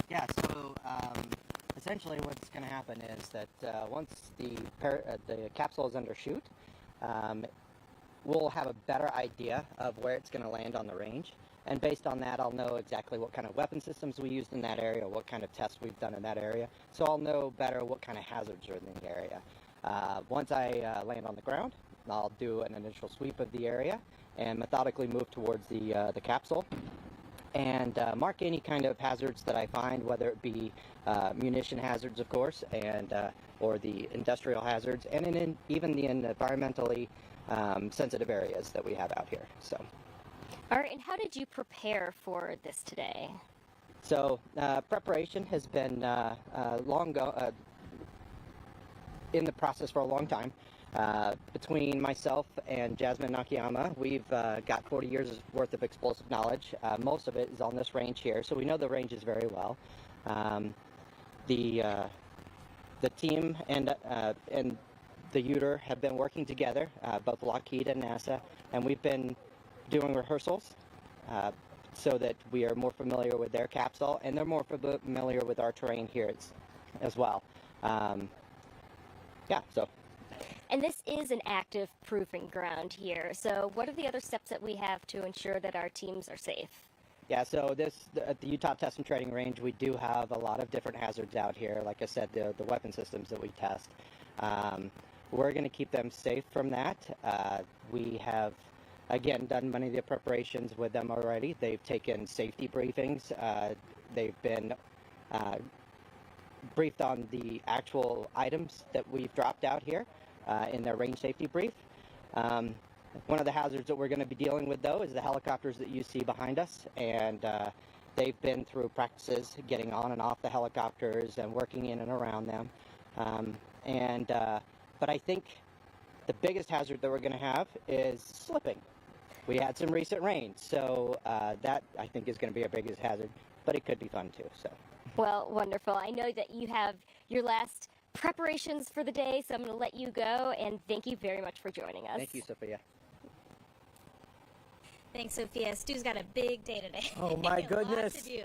Yeah, so essentially what's going to happen is that once the capsule is undershoot, we'll have a better idea of where it's going to land on the range. And based on that, I'll know exactly what kind of weapon systems we used in that area, what kind of tests we've done in that area. So I'll know better what kind of hazards are in the area. Once I land on the ground, I'll do an initial sweep of the area and methodically move towards the capsule and mark any kind of hazards that I find, whether it be munition hazards, of course, and or the industrial hazards, and even the environmentally sensitive areas that we have out here. So. All right, and how did you prepare for this today? So preparation has been in the process for a long time. Between myself and Jasmine Nakayama, we've got 40 years worth of explosive knowledge. Most of it is on this range here, so we know the ranges very well. The team and the UTR have been working together, both Lockheed and NASA, and we've been doing rehearsals so that we are more familiar with their capsule, and they're more familiar with our terrain here as well. Yeah, so. And this is an active proving ground here. So what are the other steps that we have to ensure that our teams are safe? Yeah, so at the Utah Test and Training Range, we do have a lot of different hazards out here. Like I said, the weapon systems that we test. We're going to keep them safe from that. We have, again, done many of the preparations with them already. They've taken safety briefings. They've been briefed on the actual items that we've dropped out here in their range safety brief. One of the hazards that we're going to be dealing with, though, is the helicopters that you see behind us, and they've been through practices getting on and off the helicopters and working in and around them. But I think the biggest hazard that we're going to have is slipping. We had some recent rain, so that I think is going to be our biggest hazard, but it could be fun too. So. Well, wonderful. I know that you have your last preparations for the day, so I'm going to let you go, and thank you very much for joining us. Thank you, Sophia. Thanks, Sophia. Stu's got a big day today. Oh, my goodness. Lots to do.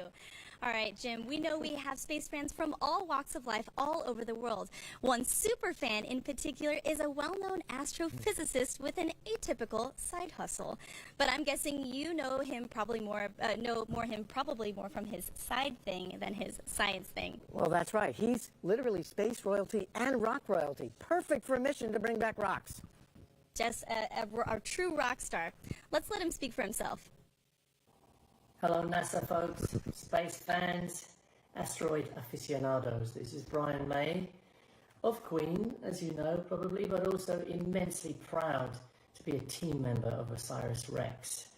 All right, Jim, we know we have space fans from all walks of life all over the world. One super fan in particular is a well-known astrophysicist with an atypical side hustle. But I'm guessing you know him probably more from his side thing than his science thing. Well, that's right. He's literally space royalty and rock royalty. Perfect for a mission to bring back rocks. Just a true rock star. Let's let him speak for himself. Hello NASA folks, space fans, asteroid aficionados. This is Brian May of Queen, as you know probably, but also immensely proud to be a team member of OSIRIS-REx.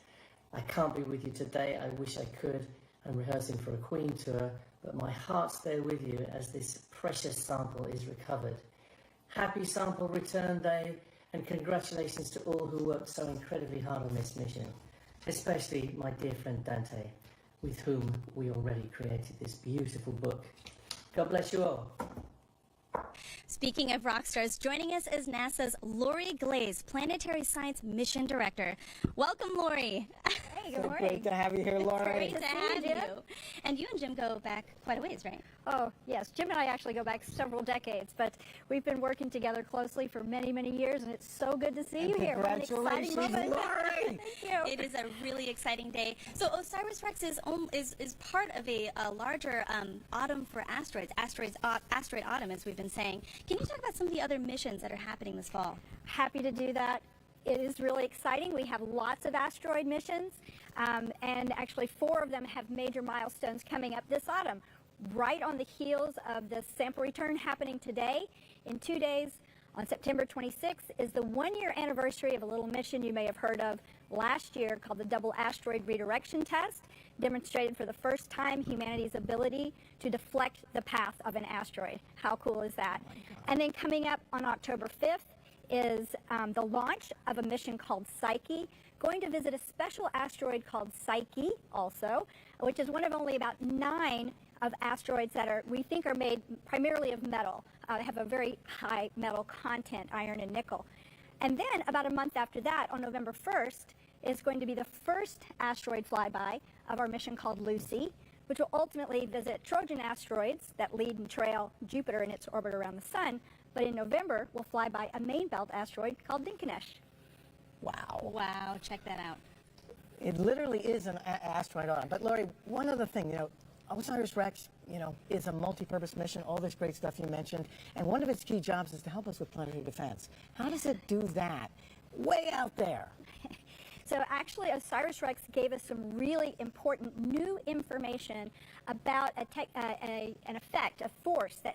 I can't be with you today, I wish I could. I'm rehearsing for a Queen tour, but my heart's there with you as this precious sample is recovered. Happy sample return day, and congratulations to all who worked so incredibly hard on this mission. Especially my dear friend Dante, with whom we already created this beautiful book. God bless you all. Speaking of rock stars, joining us is NASA's Lori Glaze, Planetary Science Mission Director. Welcome, Lori. Hey, good morning. Great to have you here, Lori. Great to have you. And you and Jim go back quite a ways, right? Oh, yes. Jim and I actually go back several decades, but we've been working together closely for many, many years, and it's so good to see you here. Congratulations, Lori. Thank you. It is a really exciting day. So OSIRIS-REx is part of a larger autumn for asteroids, asteroid autumn, as we've been saying. Can you talk about some of the other missions that are happening this fall? Happy to do that. It is really exciting. We have lots of asteroid missions, and actually 4 of them have major milestones coming up this autumn. Right on the heels of the sample return happening today, in 2 days, On September 26th is the one-year anniversary of a little mission you may have heard of last year called the Double Asteroid Redirection Test, demonstrated for the first time humanity's ability to deflect the path of an asteroid. How cool is that? And then coming up on October 5th is the launch of a mission called Psyche, going to visit a special asteroid called Psyche also, which is one of only about 9 of asteroids that we think are made primarily of metal. They have a very high metal content, iron and nickel. And then about a month after that, on November 1st, is going to be the first asteroid flyby of our mission called Lucy, which will ultimately visit Trojan asteroids that lead and trail Jupiter in its orbit around the sun. But in November, we'll fly by a main belt asteroid called Dinkinesh. Wow. Wow, check that out. It literally is an asteroid arm. But Lori, one other thing, OSIRIS-REx, is a multi-purpose mission, all this great stuff you mentioned, and one of its key jobs is to help us with planetary defense. How does it do that? Way out there. So actually, OSIRIS-REx gave us some really important new information about an effect, a force that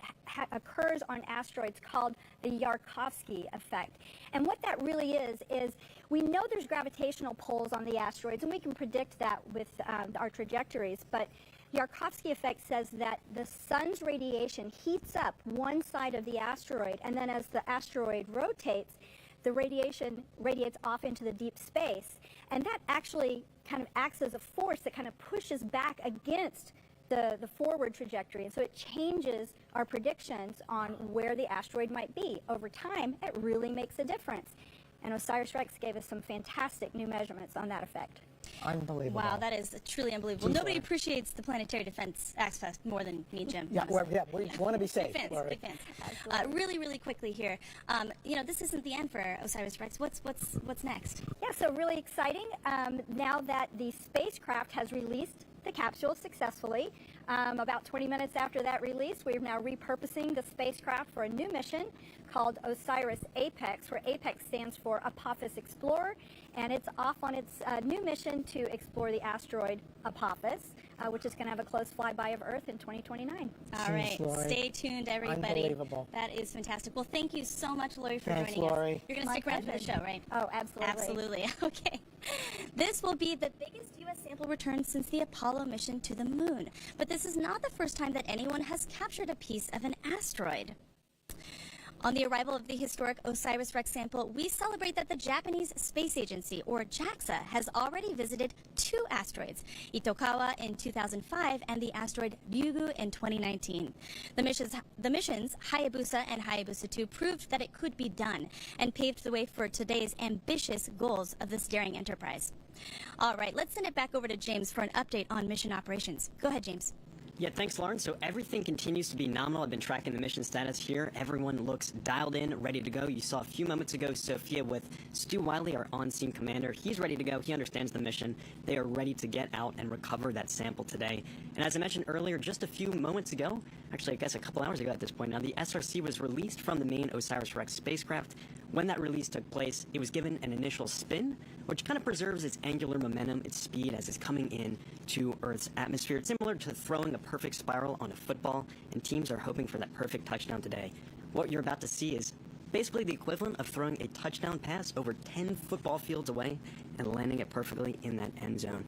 occurs on asteroids called the Yarkovsky effect. And what that really is we know there's gravitational pulls on the asteroids, and we can predict that with our trajectories, but the Yarkovsky effect says that the sun's radiation heats up one side of the asteroid, and then as the asteroid rotates, the radiation radiates off into the deep space. And that actually kind of acts as a force that kind of pushes back against the forward trajectory. And so it changes our predictions on where the asteroid might be. Over time, it really makes a difference. And OSIRIS-REx gave us some fantastic new measurements on that effect. Unbelievable. Wow, that is truly unbelievable. Nobody appreciates the planetary defense aspect more than me, Jim. We want to be safe. Big fans. Really, really quickly here. This isn't the end for OSIRIS-REx. What's next? Yeah, so really exciting. Now that the spacecraft has released the capsule successfully, about 20 minutes after that release, we're now repurposing the spacecraft for a new mission called OSIRIS-APEX, where APEX stands for Apophis Explorer, and it's off on its new mission to explore the asteroid Apophis, which is going to have a close flyby of Earth in 2029. All right, stay tuned, everybody. Unbelievable. That is fantastic. Well, thank you so much, Lori, for Thanks, joining Lori. us. You're going to stick around for the show, right? Oh, absolutely. Absolutely. Okay. This will be the biggest U.S. sample return since the Apollo mission to the moon. But this is not the first time that anyone has captured a piece of an asteroid. On the arrival of the historic OSIRIS-REx sample, we celebrate that the Japanese Space Agency, or JAXA, has already visited 2 asteroids, Itokawa in 2005 and the asteroid Ryugu in 2019. The missions Hayabusa and Hayabusa 2 proved that it could be done and paved the way for today's ambitious goals of this daring enterprise. All right, let's send it back over to James for an update on mission operations. Go ahead, James. Yeah, thanks, Lauren. So everything continues to be nominal. I've been tracking the mission status here. Everyone looks dialed in, ready to go. You saw a few moments ago Sophia with Stu Wiley, our on-scene commander. He's ready to go. He understands the mission. They are ready to get out and recover that sample today. And as I mentioned earlier, just a few moments ago, actually I guess a couple hours ago at this point now, the SRC was released from the main OSIRIS-REx spacecraft. When that release took place, it was given an initial spin, which kind of preserves its angular momentum, its speed as it's coming in to Earth's atmosphere. It's similar to throwing a perfect spiral on a football, and teams are hoping for that perfect touchdown today. What you're about to see is basically the equivalent of throwing a touchdown pass over 10 football fields away and landing it perfectly in that end zone.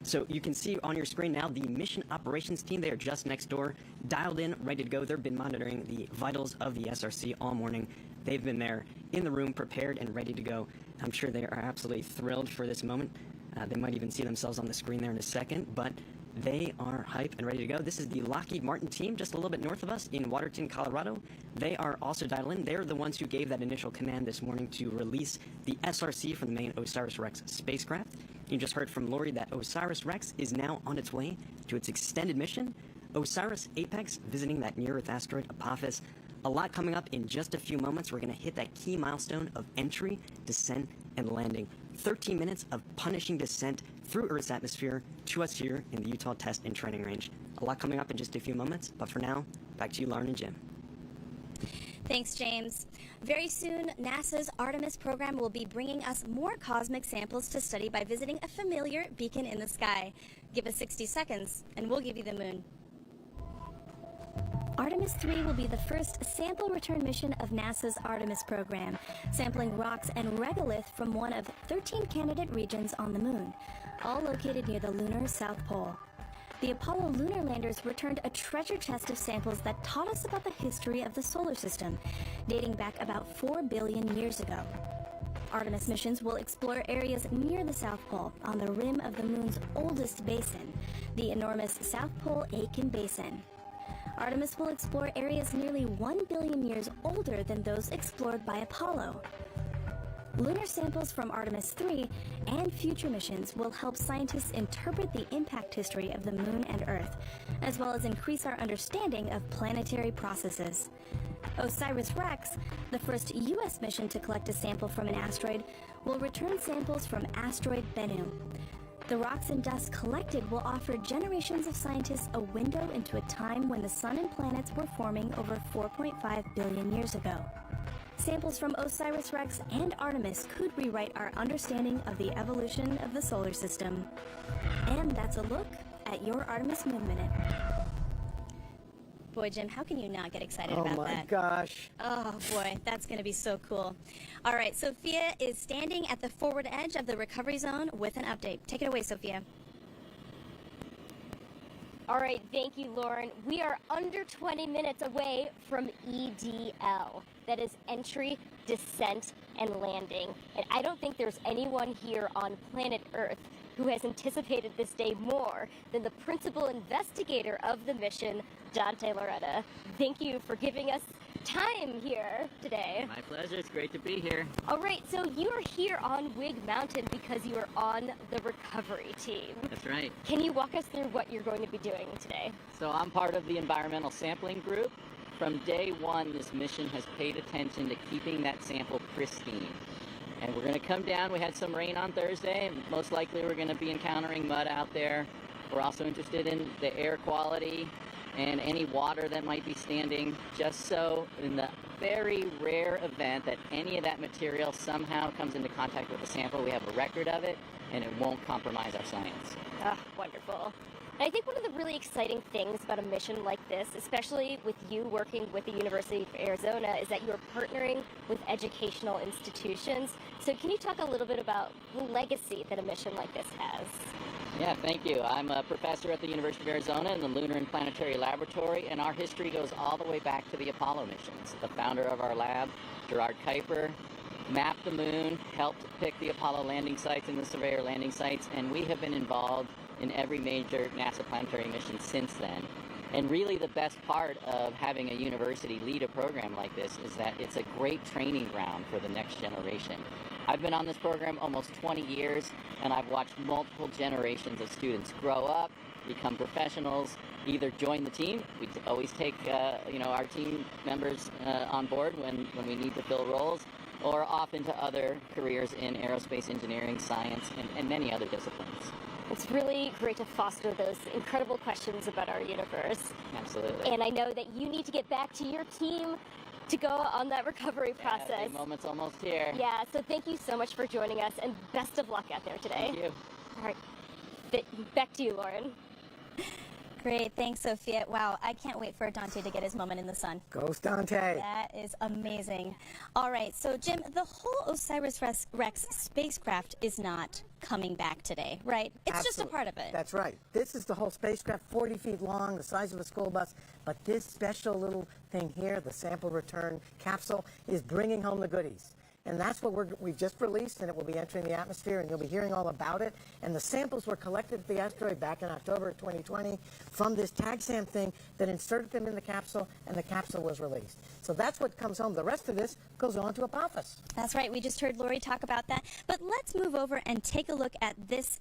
So you can see on your screen now the mission operations team. They are just next door, dialed in, ready to go. They've been monitoring the vitals of the SRC all morning. They've been there in the room, prepared and ready to go. I'm sure they are absolutely thrilled for this moment. They might even see themselves on the screen there in a second, but they are hyped and ready to go. This is the Lockheed Martin team just a little bit north of us in Waterton, Colorado. They are also dialed in. They're the ones who gave that initial command this morning to release the SRC from the main OSIRIS-REx spacecraft. You just heard from Lori that OSIRIS-REx is now on its way to its extended mission. OSIRIS-APEX visiting that near-Earth asteroid Apophis. A lot coming up in just a few moments. We're going to hit that key milestone of entry, descent, and landing. 13 minutes of punishing descent through Earth's atmosphere to us here in the Utah Test and Training Range. A lot coming up in just a few moments, but for now, back to you, Lauren and Jim. Thanks, James. Very soon, NASA's Artemis program will be bringing us more cosmic samples to study by visiting a familiar beacon in the sky. Give us 60 seconds, and we'll give you the moon. Artemis 3 will be the first sample return mission of NASA's Artemis program, sampling rocks and regolith from one of 13 candidate regions on the Moon, all located near the lunar South Pole. The Apollo lunar landers returned a treasure chest of samples that taught us about the history of the solar system, dating back about 4 billion years ago. Artemis missions will explore areas near the South Pole on the rim of the Moon's oldest basin, the enormous South Pole Aitken Basin. Artemis will explore areas nearly 1 billion years older than those explored by Apollo. Lunar samples from Artemis 3 and future missions will help scientists interpret the impact history of the Moon and Earth, as well as increase our understanding of planetary processes. OSIRIS-REx, the first U.S. mission to collect a sample from an asteroid, will return samples from asteroid Bennu. The rocks and dust collected will offer generations of scientists a window into a time when the sun and planets were forming over 4.5 billion years ago. Samples from OSIRIS-REx and Artemis could rewrite our understanding of the evolution of the solar system. And that's a look at your Artemis Moon Minute. Boy, Jim, how can you not get excited about that? Oh my gosh. Oh boy, that's going to be so cool. All right, Sophia is standing at the forward edge of the recovery zone with an update. Take it away, Sophia. All right, thank you, Lauren. We are under 20 minutes away from EDL. That is entry, descent, and landing. And I don't think there's anyone here on planet Earth who has anticipated this day more than the principal investigator of the mission, Dante Loretta. Thank you for giving us time here today. My pleasure. It's great to be here. All right, so you are here on Wig Mountain because you are on the recovery team. That's right. Can you walk us through what you're going to be doing today? So I'm part of the environmental sampling group. From day one, this mission has paid attention to keeping that sample pristine. And we're going to come down. We had some rain on Thursday, and most likely we're going to be encountering mud out there. We're also interested in the air quality and any water that might be standing, just so in the very rare event that any of that material somehow comes into contact with the sample, we have a record of it and it won't compromise our science. Ah, wonderful. And I think one of the really exciting things about a mission like this, especially with you working with the University of Arizona, is that you're partnering with educational institutions. So can you talk a little bit about the legacy that a mission like this has? Yeah, thank you. I'm a professor at the University of Arizona in the Lunar and Planetary Laboratory, and our history goes all the way back to the Apollo missions. The founder of our lab, Gerard Kuiper, mapped the moon, helped pick the Apollo landing sites and the Surveyor landing sites, and we have been involved in every major NASA planetary mission since then. And really the best part of having a university lead a program like this is that it's a great training ground for the next generation. I've been on this program almost 20 years, and I've watched multiple generations of students grow up, become professionals, either join the team. We always take our team members on board when we need to fill roles, or off into other careers in aerospace engineering, science, and many other disciplines. It's really great to foster those incredible questions about our universe. Absolutely. And I know that you need to get back to your team to go on that recovery process. Yeah, the moment's almost here. Yeah, so thank you so much for joining us, and best of luck out there today. Thank you. All right, back to you, Lauren. Great, thanks, Sophia. Wow, I can't wait for Dante to get his moment in the sun. Goes Dante. That is amazing. All right, so Jim, the whole OSIRIS-REx spacecraft is not coming back today, right? It's just a part of it. That's right. This is the whole spacecraft, 40 feet long, the size of a school bus. But this special little thing here, the sample return capsule, is bringing home the goodies. And that's what we've just released, and it will be entering the atmosphere, and you'll be hearing all about it. And the samples were collected at the asteroid back in October of 2020 from this TAGSAM thing that inserted them in the capsule, and the capsule was released. So that's what comes home. The rest of this goes on to Apophis. That's right. We just heard Lori talk about that. But let's move over and take a look at this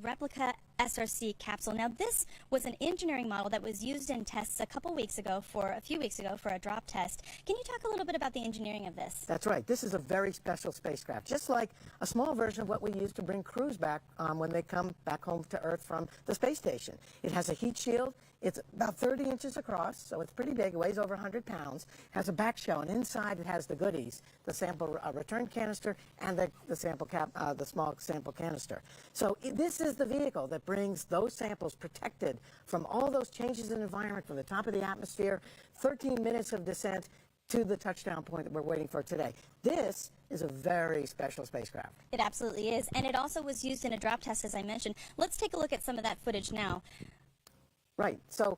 replica SRC capsule. Now, this was an engineering model that was used in tests a few weeks ago for a drop test. Can you talk a little bit about the engineering of this? That's right. This is a very special spacecraft, just like a small version of what we use to bring crews back when they come back home to Earth from the space station. It has a heat shield. It's about 30 inches across, so it's pretty big. It weighs over 100 pounds. Has a back shell, and inside it has the goodies, the sample return canister and the sample cap, the small sample canister. So this is the vehicle that brings those samples protected from all those changes in environment from the top of the atmosphere, 13 minutes of descent, to the touchdown point that we're waiting for today. This is a very special spacecraft. It absolutely is. And it also was used in a drop test, as I mentioned. Let's take a look at some of that footage now. Right. So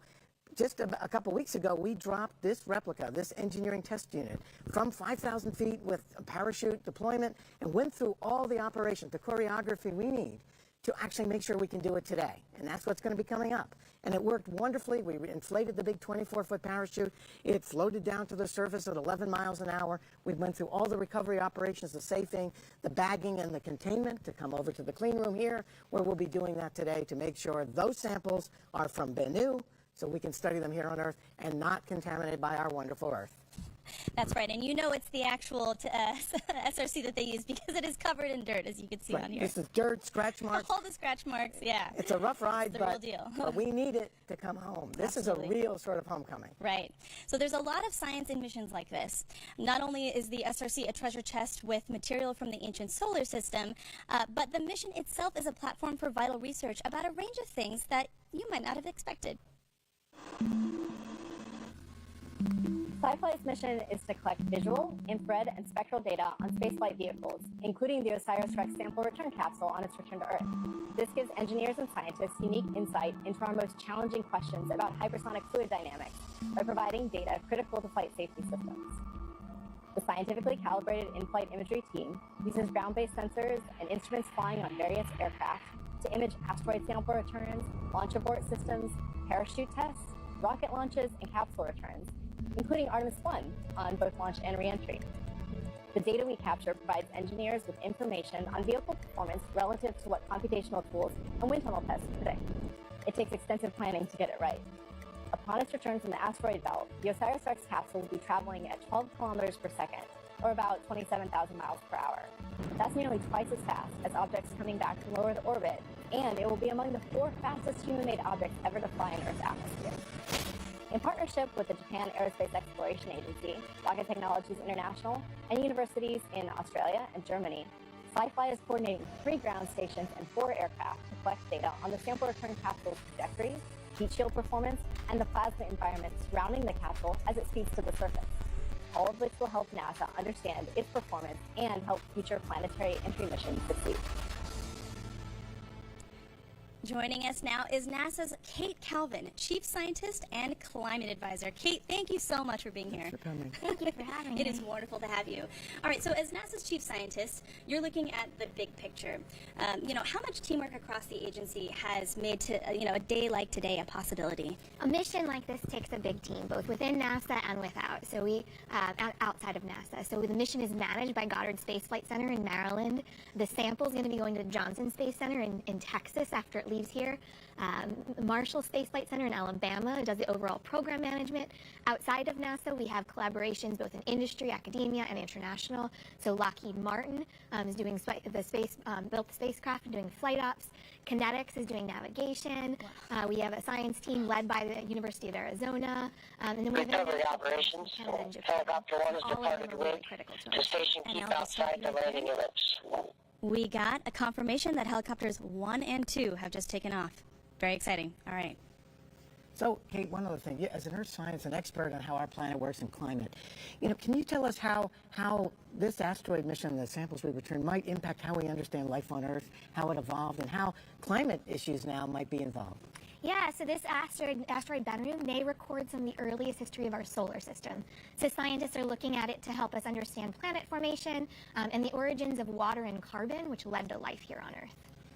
just a couple weeks ago, we dropped this replica, this engineering test unit, from 5,000 feet with a parachute deployment and went through all the operations, the choreography we need to actually make sure we can do it today. And that's what's going to be coming up. And it worked wonderfully. We inflated the big 24-foot parachute. It floated down to the surface at 11 miles an hour. We went through all the recovery operations, the safing, the bagging, and the containment to come over to the clean room here, where we'll be doing that today to make sure those samples are from Bennu, so we can study them here on Earth and not contaminated by our wonderful Earth. That's right, and you know it's the actual SRC that they use because it is covered in dirt, as you can see on here. This is dirt, scratch marks. All the scratch marks, yeah. It's a rough ride, it's the real deal. But we need it to come home. This Absolutely. is a real sort of homecoming. Right. So there's a lot of science in missions like this. Not only is the SRC a treasure chest with material from the ancient solar system, but the mission itself is a platform for vital research about a range of things that you might not have expected. SciFly's mission is to collect visual, infrared, and spectral data on spaceflight vehicles, including the OSIRIS-REx sample return capsule on its return to Earth. This gives engineers and scientists unique insight into our most challenging questions about hypersonic fluid dynamics by providing data critical to flight safety systems. The scientifically calibrated in-flight imagery team uses ground-based sensors and instruments flying on various aircraft to image asteroid sample returns, launch abort systems, parachute tests, rocket launches, and capsule returns, including Artemis 1 on both launch and re-entry. The data we capture provides engineers with information on vehicle performance relative to what computational tools and wind tunnel tests predict. It takes extensive planning to get it right. Upon its return from the asteroid belt, the OSIRIS-REx capsule will be traveling at 12 kilometers per second, or about 27,000 miles per hour. That's nearly twice as fast as objects coming back from low Earth orbit, and it will be among the 4 fastest human-made objects ever to fly in Earth's atmosphere. In partnership with the Japan Aerospace Exploration Agency, Rocket Technologies International, and universities in Australia and Germany, SciFly is coordinating 3 ground stations and 4 aircraft to collect data on the sample return capsule's trajectory, heat shield performance, and the plasma environment surrounding the capsule as it speeds to the surface, all of which will help NASA understand its performance and help future planetary entry missions succeed. Joining us now is NASA's Kate Calvin, Chief Scientist and Climate Advisor. Kate, thank you so much for being here. Thanks for coming. Thank you for having me. It is wonderful to have you. All right, so as NASA's Chief Scientist, you're looking at the big picture. How much teamwork across the agency has made to, a day like today a possibility? A mission like this takes a big team, both within NASA and without. So outside of NASA. So the mission is managed by Goddard Space Flight Center in Maryland. The sample is going to be going to the Johnson Space Center in Texas after it leaves here. Marshall Space Flight Center in Alabama does the overall program management. Outside of NASA, we have collaborations both in industry, academia, and international. So Lockheed Martin is doing built the spacecraft and doing flight ops. Kinetics is doing navigation. We have a science team led by the University of Arizona. And then we have recovery operations. Helicopter 1 is departed to WIG to station keep outside the landing ellipse. We got a confirmation that helicopters 1 and 2 have just taken off. Very exciting. All right. So, Kate, one other thing. As an earth science, an expert on how our planet works in climate, can you tell us how this asteroid mission, the samples we return, might impact how we understand life on Earth, how it evolved, and how climate issues now might be involved? Yeah, so this asteroid Bennu may record some of the earliest history of our solar system. So scientists are looking at it to help us understand planet formation and the origins of water and carbon, which led to life here on Earth.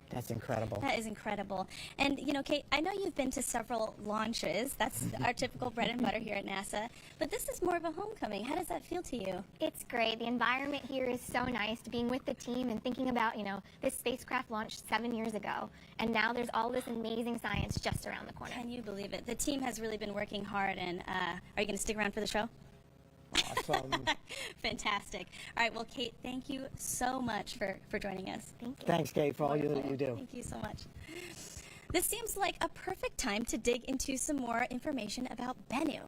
That's incredible. That is incredible. And, Kate, I know you've been to several launches. That's our typical bread and butter here at NASA. But this is more of a homecoming. How does that feel to you? It's great. The environment here is so nice, being with the team and thinking about, this spacecraft launched 7 years ago. And now there's all this amazing science just around the corner. Can you believe it? The team has really been working hard. And are you going to stick around for the show? Awesome. Fantastic. All right, well, Kate, thank you so much for joining us. Thank you. Thanks, Kate, for all that you do. Thank you so much. This seems like a perfect time to dig into some more information about Bennu.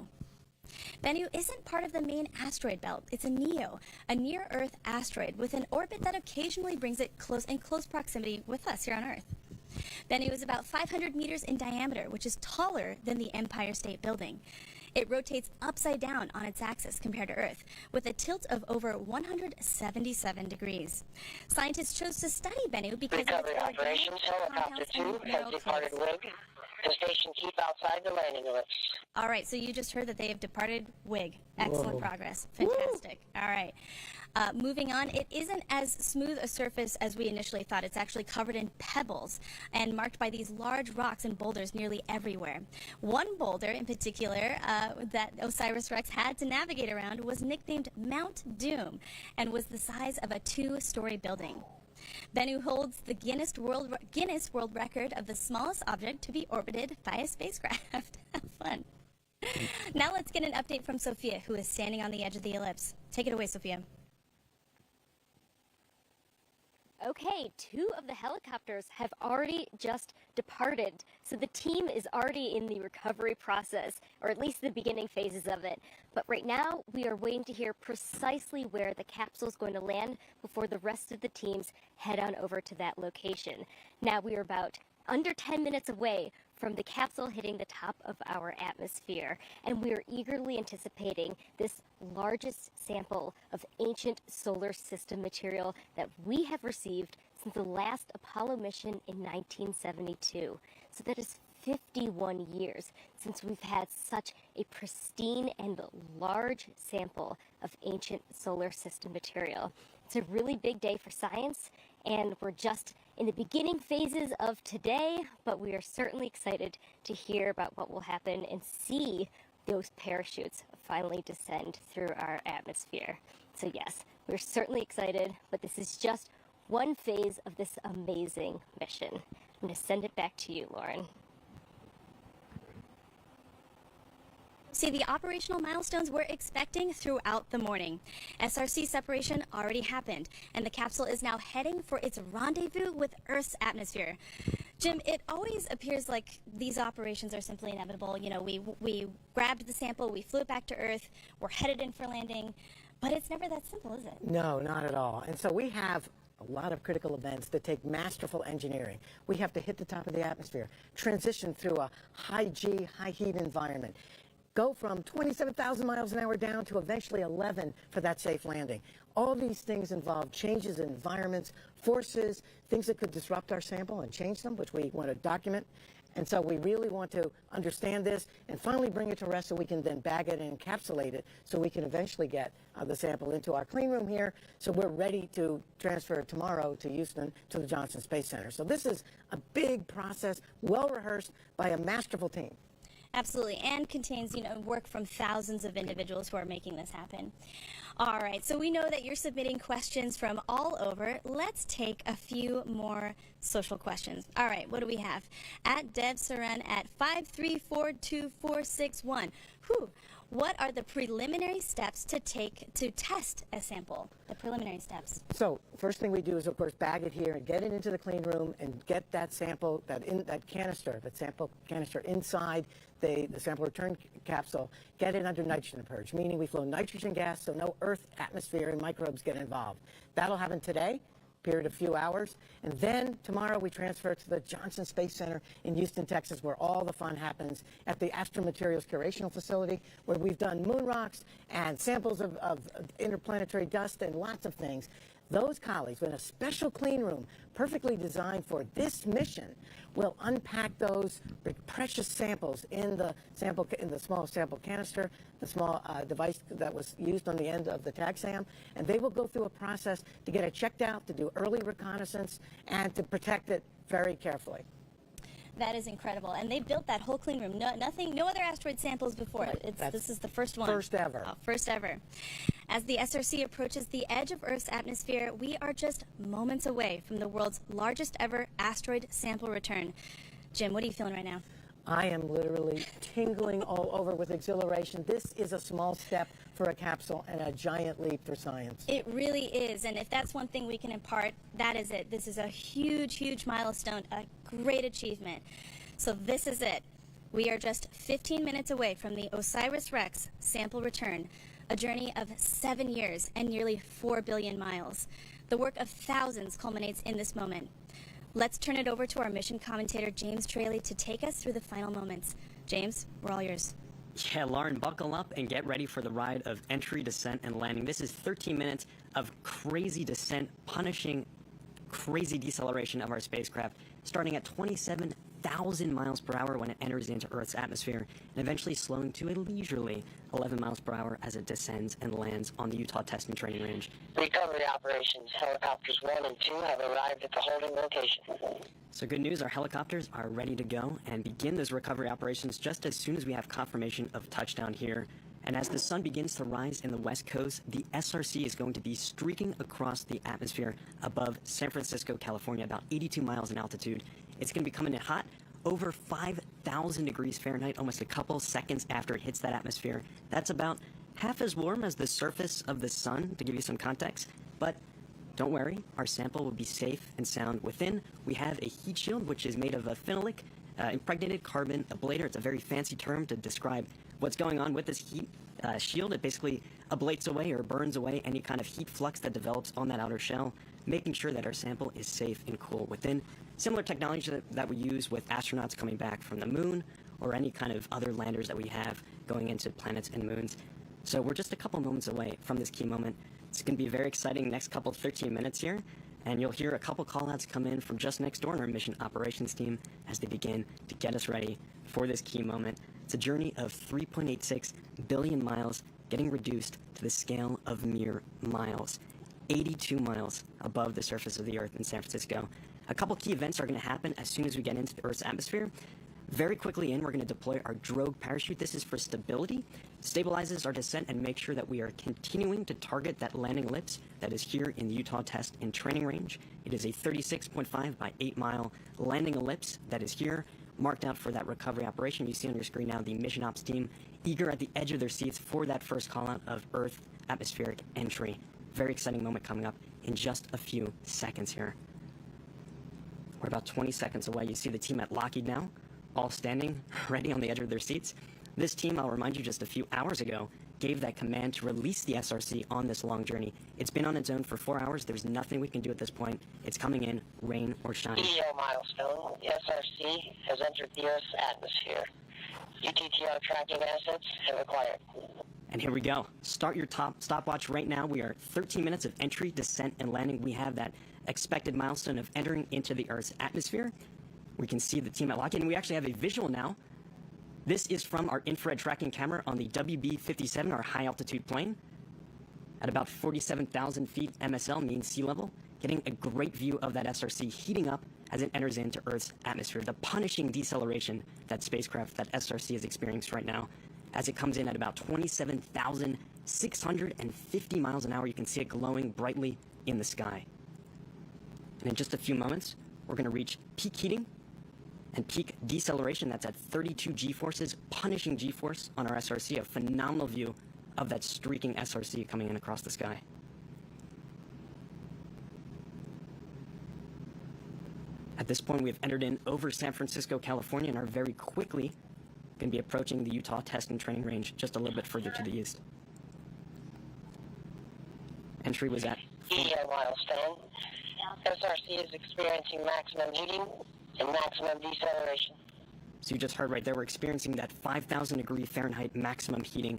Bennu isn't part of the main asteroid belt. It's a NEO, a near-Earth asteroid with an orbit that occasionally brings it in close proximity with us here on Earth. Bennu is about 500 meters in diameter, which is taller than the Empire State Building. It rotates upside down on its axis compared to Earth, with a tilt of over 177 degrees. Scientists chose to study Bennu because Recovery operations, helicopter 2 has departed WIG. The station keep outside the landing ellipse. All right, so you just heard that they have departed WIG. Excellent Whoa. progress. Fantastic. Woo. All right. Moving on, it isn't as smooth a surface as we initially thought. It's actually covered in pebbles and marked by these large rocks and boulders nearly everywhere. One boulder in particular that OSIRIS-REx had to navigate around was nicknamed Mount Doom and was the size of a 2-story building. Bennu holds the Guinness World Record of the smallest object to be orbited by a spacecraft. Have fun. Now let's get an update from Sophia, who is standing on the edge of the ellipse. Take it away, Sophia. Okay, 2 of the helicopters have already just departed, so the team is already in the recovery process, or at least the beginning phases of it. But right now, we are waiting to hear precisely where the capsule is going to land before the rest of the teams head on over to that location. Now we are about under 10 minutes away from the capsule hitting the top of our atmosphere, and we are eagerly anticipating this largest sample of ancient solar system material that we have received since the last Apollo mission in 1972. So that is 51 years since we've had such a pristine and large sample of ancient solar system material. It's a really big day for science, and we're just in the beginning phases of today, but we are certainly excited to hear about what will happen and see those parachutes finally descend through our atmosphere. So yes, we're certainly excited, but this is just one phase of this amazing mission. I'm going to send it back to you, Lauren. See the operational milestones we're expecting throughout the morning. SRC separation already happened, and the capsule is now heading for its rendezvous with Earth's atmosphere. Jim, it always appears like these operations are simply inevitable. You know, we grabbed the sample, we flew it back to Earth, we're headed in for landing, but it's never that simple, is it? No, not at all. And so we have a lot of critical events that take masterful engineering. We have to hit the top of the atmosphere, transition through a high G, high heat environment, go from 27,000 miles an hour down to eventually 11 for that safe landing. All these things involve changes in environments, forces, things that could disrupt our sample and change them, which we want to document. And so we really want to understand this and finally bring it to rest so we can then bag it and encapsulate it so we can eventually get the sample into our clean room here. So we're ready to transfer it tomorrow to Houston to the Johnson Space Center. So this is a big process, well rehearsed by a masterful team. Absolutely, and contains, work from thousands of individuals who are making this happen. All right, so we know that you're submitting questions from all over. Let's take a few more social questions. All right, what do we have? At Dev Saran at 5342461. What are the preliminary steps to take to test a sample? The preliminary steps. So first thing we do is, of course, bag it here and get it into the clean room and get that sample, that sample canister inside the sample return capsule, get it under nitrogen purge, meaning we flow nitrogen gas so no Earth atmosphere and microbes get involved. That'll happen today, period of few hours, and then tomorrow we transfer it to the Johnson Space Center in Houston, Texas, where all the fun happens at the Astromaterials Curational Facility, where we've done moon rocks and samples of interplanetary dust and lots of things. Those colleagues in a special clean room perfectly designed for this mission will unpack those precious samples in the small sample canister, the small device that was used on the end of the TAGSAM, and they will go through a process to get it checked out, to do early reconnaissance, and to protect it very carefully. That is incredible, and they built that whole clean room. No other asteroid samples before. This is the first one. First ever. Oh, first ever. As the SRC approaches the edge of Earth's atmosphere, we are just moments away from the world's largest ever asteroid sample return. Jim, what are you feeling right now? I am literally tingling all over with exhilaration. This is a small step for a capsule and a giant leap for science. It really is, and if that's one thing we can impart, that is it. This is a huge, huge milestone, a great achievement. So this is it. We are just 15 minutes away from the OSIRIS-REx sample return, a journey of 7 years and nearly 4 billion miles. The work of thousands culminates in this moment. Let's turn it over to our mission commentator, James Traley, to take us through the final moments. James, we're all yours. Yeah, Lauren, buckle up and get ready for the ride of entry, descent, and landing. This is 13 minutes of crazy descent, punishing crazy deceleration of our spacecraft, starting at 27,000 miles per hour when it enters into Earth's atmosphere, and eventually slowing to a leisurely 11 miles per hour as it descends and lands on the Utah Test and Training Range. Recovery operations, helicopters 1 and 2 have arrived at the holding location. So good news, our helicopters are ready to go and begin those recovery operations just as soon as we have confirmation of touchdown here. And as the sun begins to rise in the west coast, the SRC is going to be streaking across the atmosphere above San Francisco, California, about 82 miles in altitude. It's going to be coming in hot, over 5,000 degrees Fahrenheit, almost a couple seconds after it hits that atmosphere. That's about half as warm as the surface of the sun, to give you some context. But don't worry, our sample will be safe and sound within. We have a heat shield, which is made of a phenolic impregnated carbon ablator. It's a very fancy term to describe what's going on with this heat shield. It basically ablates away or burns away any kind of heat flux that develops on that outer shell, making sure that our sample is safe and cool within. Similar technology that we use with astronauts coming back from the moon or any kind of other landers that we have going into planets and moons. So we're just a couple moments away from this key moment. It's going to be a very exciting next couple 13 minutes here, and you'll hear a couple call-outs come in from just next door in our mission operations team as they begin to get us ready for this key moment. It's a journey of 3.86 billion miles, getting reduced to the scale of mere miles, 82 miles above the surface of the Earth in San Francisco. A couple key events are going to happen as soon as we get into the Earth's atmosphere. Very quickly we're going to deploy our drogue parachute. This is for stability, stabilizes our descent, and make sure that we are continuing to target that landing ellipse that is here in the Utah Test and Training Range. It is a 36.5 by 8 mile landing ellipse that is here, marked out for that recovery operation. You see on your screen now the mission ops team eager at the edge of their seats for that first call out of Earth atmospheric entry. Very exciting moment coming up in just a few seconds here. We're about 20 seconds away. You see the team at Lockheed now, all standing ready on the edge of their seats. This team, I'll remind you, just a few hours ago gave that command to release the SRC on this long journey. It's been on its own for 4 hours. There's nothing we can do at this point. It's coming in, rain or shine. EO milestone. The SRC has entered the Earth's atmosphere. UTTR tracking assets have acquired. And here we go. Start your stopwatch right now. We are 13 minutes of entry, descent, and landing. We have that expected milestone of entering into the Earth's atmosphere. We can see the team at Lockheed, and we actually have a visual now. This is from our infrared tracking camera on the WB-57, our high-altitude plane, at about 47,000 feet MSL, mean sea level, getting a great view of that SRC heating up as it enters into Earth's atmosphere. The punishing deceleration that spacecraft, that SRC, is experiencing right now, as it comes in at about 27,650 miles an hour. You can see it glowing brightly in the sky. And in just a few moments, we're going to reach peak heating and peak deceleration. That's at 32 G-forces, punishing G-force on our SRC. A phenomenal view of that streaking SRC coming in across the sky. At this point, we have entered in over San Francisco, California, and are very quickly going to be approaching the Utah Test and Training Range just a little bit further to the east. Entry was at EO milestone. SRC is experiencing maximum heating and maximum deceleration. So you just heard right there, we're experiencing that 5,000 degree Fahrenheit maximum heating,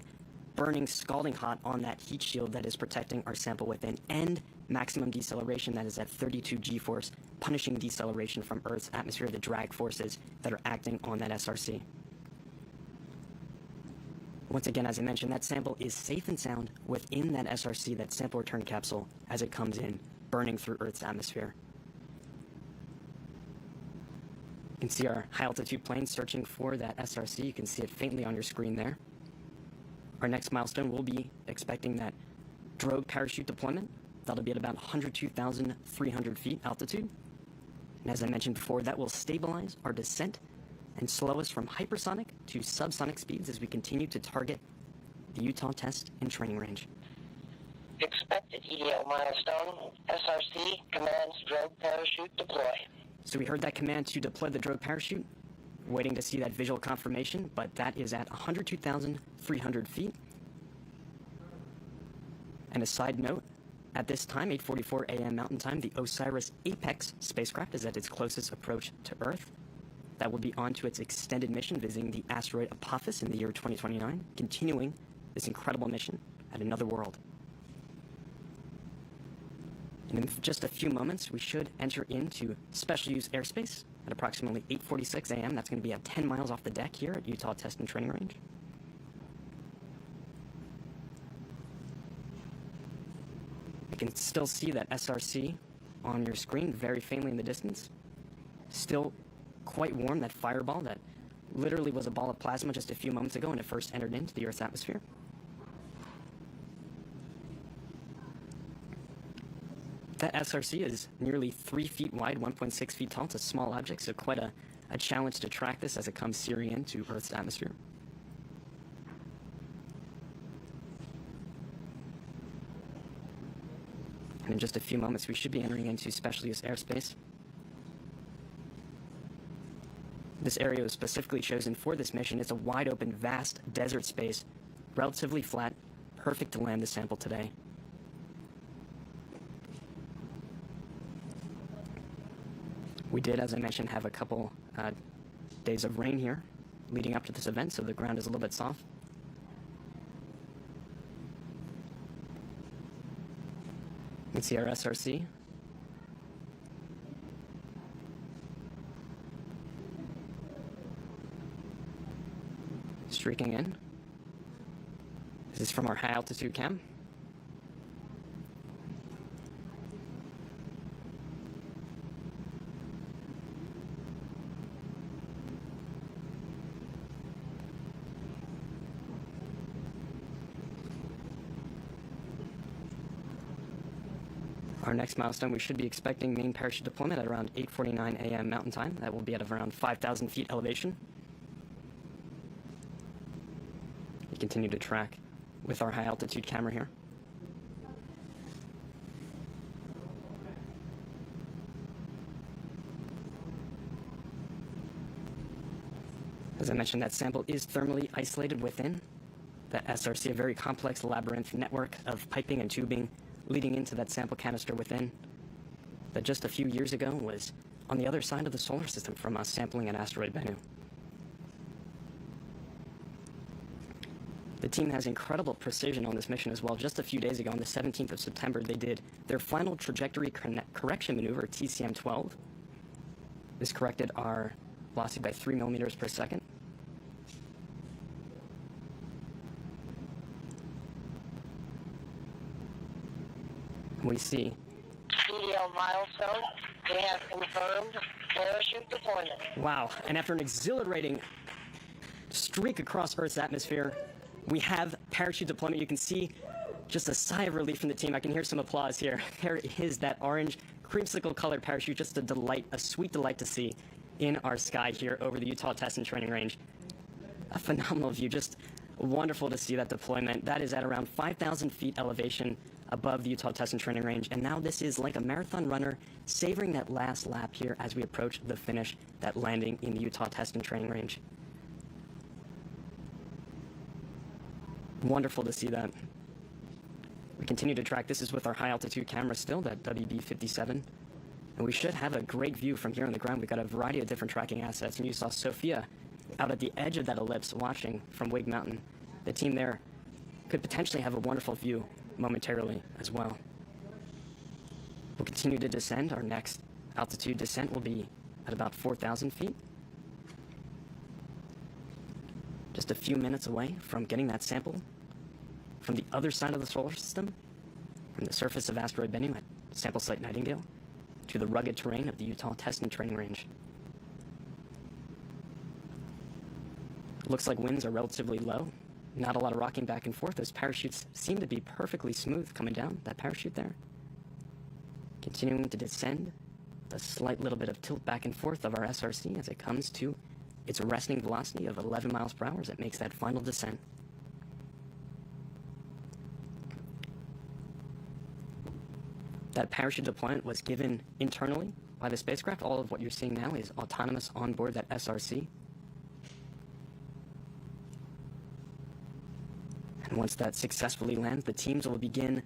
burning scalding hot on that heat shield that is protecting our sample within, and maximum deceleration that is at 32 G-force, punishing deceleration from Earth's atmosphere, the drag forces that are acting on that SRC. Once again, as I mentioned, that sample is safe and sound within that SRC, that sample return capsule, as it comes in, burning through Earth's atmosphere. You can see our high-altitude plane searching for that SRC. You can see it faintly on your screen there. Our next milestone, we'll be expecting that drogue parachute deployment. That'll be at about 102,300 feet altitude. And as I mentioned before, that will stabilize our descent and slow us from hypersonic to subsonic speeds as we continue to target the Utah Test and Training Range. Expected EDO milestone. SRC commands drogue parachute deploy. So we heard that command to deploy the drogue parachute. Waiting to see that visual confirmation, but that is at 102,300 feet. And a side note, at this time, 8:44 a.m. Mountain Time, the OSIRIS Apex spacecraft is at its closest approach to Earth. That will be on to its extended mission visiting the asteroid Apophis in the year 2029, continuing this incredible mission at another world. And in just a few moments, we should enter into special use airspace at approximately 8:46 a.m. That's going to be at 10 miles off the deck here at Utah Test and Training Range. You can still see that SRC on your screen very faintly in the distance. Still quite warm, that fireball that literally was a ball of plasma just a few moments ago when it first entered into the Earth's atmosphere. That SRC is nearly 3 feet wide, 1.6 feet tall. It's a small object, so quite a challenge to track this as it comes searing into Earth's atmosphere. And in just a few moments, we should be entering into special use airspace. This area was specifically chosen for this mission. It's a wide open, vast desert space, relatively flat, perfect to land the sample today. We did, as I mentioned, have a couple days of rain here leading up to this event, so the ground is a little bit soft. You can see our SRC. Streaking in. This is from our high altitude cam. Our next milestone, we should be expecting main parachute deployment at around 8:49 a.m. Mountain Time. That will be at around 5,000 feet elevation. We continue to track with our high altitude camera here. As I mentioned, that sample is thermally isolated within that SRC, a very complex labyrinth network of piping and tubing leading into that sample canister within, that just a few years ago was on the other side of the solar system from us sampling an asteroid Bennu. The team has incredible precision on this mission as well. Just a few days ago, on the 17th of September, they did their final trajectory correction maneuver, TCM-12. This corrected our velocity by 3 millimeters per second. We see EDO milestone. They have confirmed parachute deployment. Wow, and after an exhilarating streak across Earth's atmosphere, we have parachute deployment. You can see just a sigh of relief from the team. I can hear some applause here. There is that orange creamsicle colored parachute, just a delight, a sweet delight to see in our sky here over the Utah Test and Training Range. A phenomenal view, just wonderful to see that deployment. That is at around 5,000 feet elevation above the Utah Test and Training Range. And now this is like a marathon runner savoring that last lap here as we approach the finish, that landing in the Utah Test and Training Range. Wonderful to see that. We continue to track. This is with our high altitude camera still, that WB-57. And we should have a great view from here on the ground. We've got a variety of different tracking assets. And you saw Sophia out at the edge of that ellipse watching from Wig Mountain. The team there could potentially have a wonderful view momentarily as well. We'll continue to descend. Our next altitude descent will be at about 4,000 feet. Just a few minutes away from getting that sample from the other side of the solar system, from the surface of asteroid Bennu at sample site Nightingale, to the rugged terrain of the Utah Test and Training Range. Looks like winds are relatively low. Not a lot of rocking back and forth. Those parachutes seem to be perfectly smooth coming down, that parachute there. Continuing to descend, a slight little bit of tilt back and forth of our SRC as it comes to its resting velocity of 11 miles per hour as it makes that final descent. That parachute deployment was given internally by the spacecraft. All of what you're seeing now is autonomous on board that SRC. And once that successfully lands, the teams will begin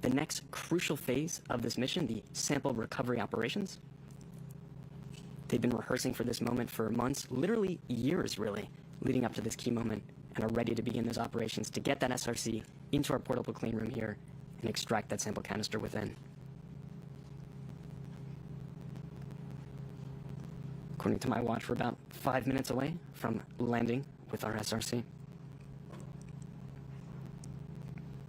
the next crucial phase of this mission, the sample recovery operations. They've been rehearsing for this moment for months, literally years really, leading up to this key moment, and are ready to begin those operations to get that SRC into our portable clean room here and extract that sample canister within. According to my watch, we're about 5 minutes away from landing with our SRC.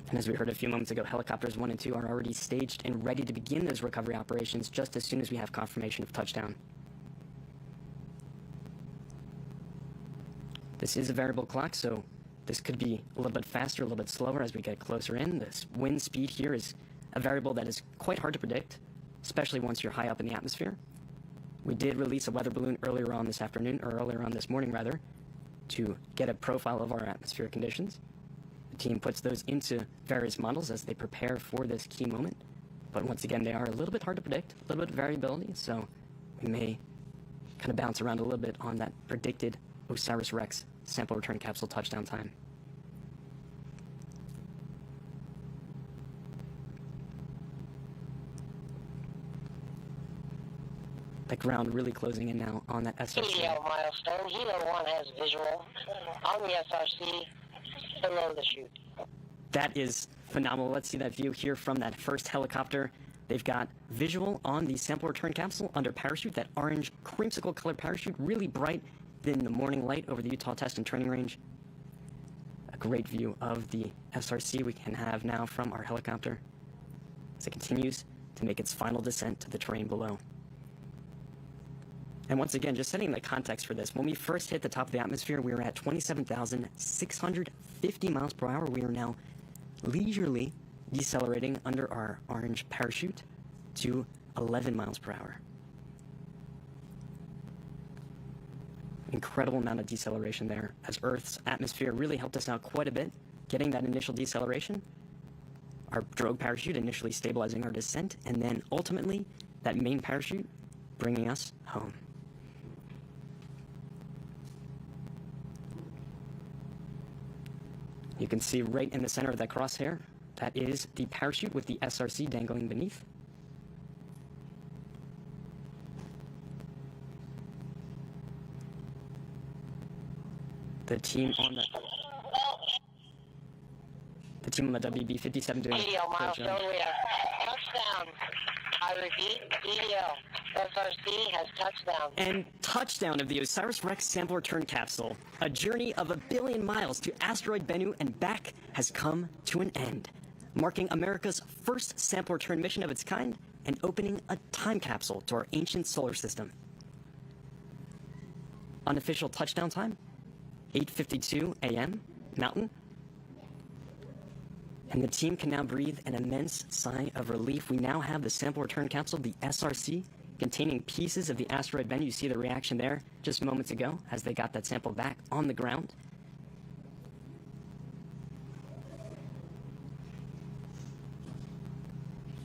And as we heard a few moments ago, helicopters 1 and 2 are already staged and ready to begin those recovery operations just as soon as we have confirmation of touchdown. This is a variable clock, so this could be a little bit faster, a little bit slower as we get closer in. This wind speed here is a variable that is quite hard to predict, especially once you're high up in the atmosphere. We did release a weather balloon earlier on this afternoon, or earlier on this morning rather, to get a profile of our atmospheric conditions. The team puts those into various models as they prepare for this key moment. But once again, they are a little bit hard to predict, a little bit of variability, so we may kind of bounce around a little bit on that predicted OSIRIS-REx sample return capsule touchdown time. The ground really closing in now on that SRC. EDL milestone. Helo 1 has visual on the SRC below the chute. That is phenomenal. Let's see that view here from that first helicopter. They've got visual on the sample return capsule under parachute, that orange creamsicle color parachute, really bright in the morning light over the Utah Test and Training Range. A great view of the SRC we can have now from our helicopter as it continues to make its final descent to the terrain below. And once again, just setting the context for this, when we first hit the top of the atmosphere, we were at 27,650 miles per hour. We are now leisurely decelerating under our orange parachute to 11 miles per hour. Incredible amount of deceleration there, as Earth's atmosphere really helped us out quite a bit, getting that initial deceleration, our drogue parachute initially stabilizing our descent, and then ultimately that main parachute bringing us home. You can see right in the center of that crosshair, that is the parachute with the SRC dangling beneath. The team on the WB-57 doing EDL milestone. We have touchdown. I repeat, EDL. SRC has touchdown. And touchdown of the OSIRIS-REx sample return capsule. A journey of 1 billion miles to asteroid Bennu and back has come to an end, marking America's first sample return mission of its kind and opening a time capsule to our ancient solar system. Unofficial touchdown time, 8:52 a.m. Mountain. And the team can now breathe an immense sigh of relief. We now have the sample return capsule, the SRC, containing pieces of the asteroid Bennu. You see the reaction there just moments ago as they got that sample back on the ground.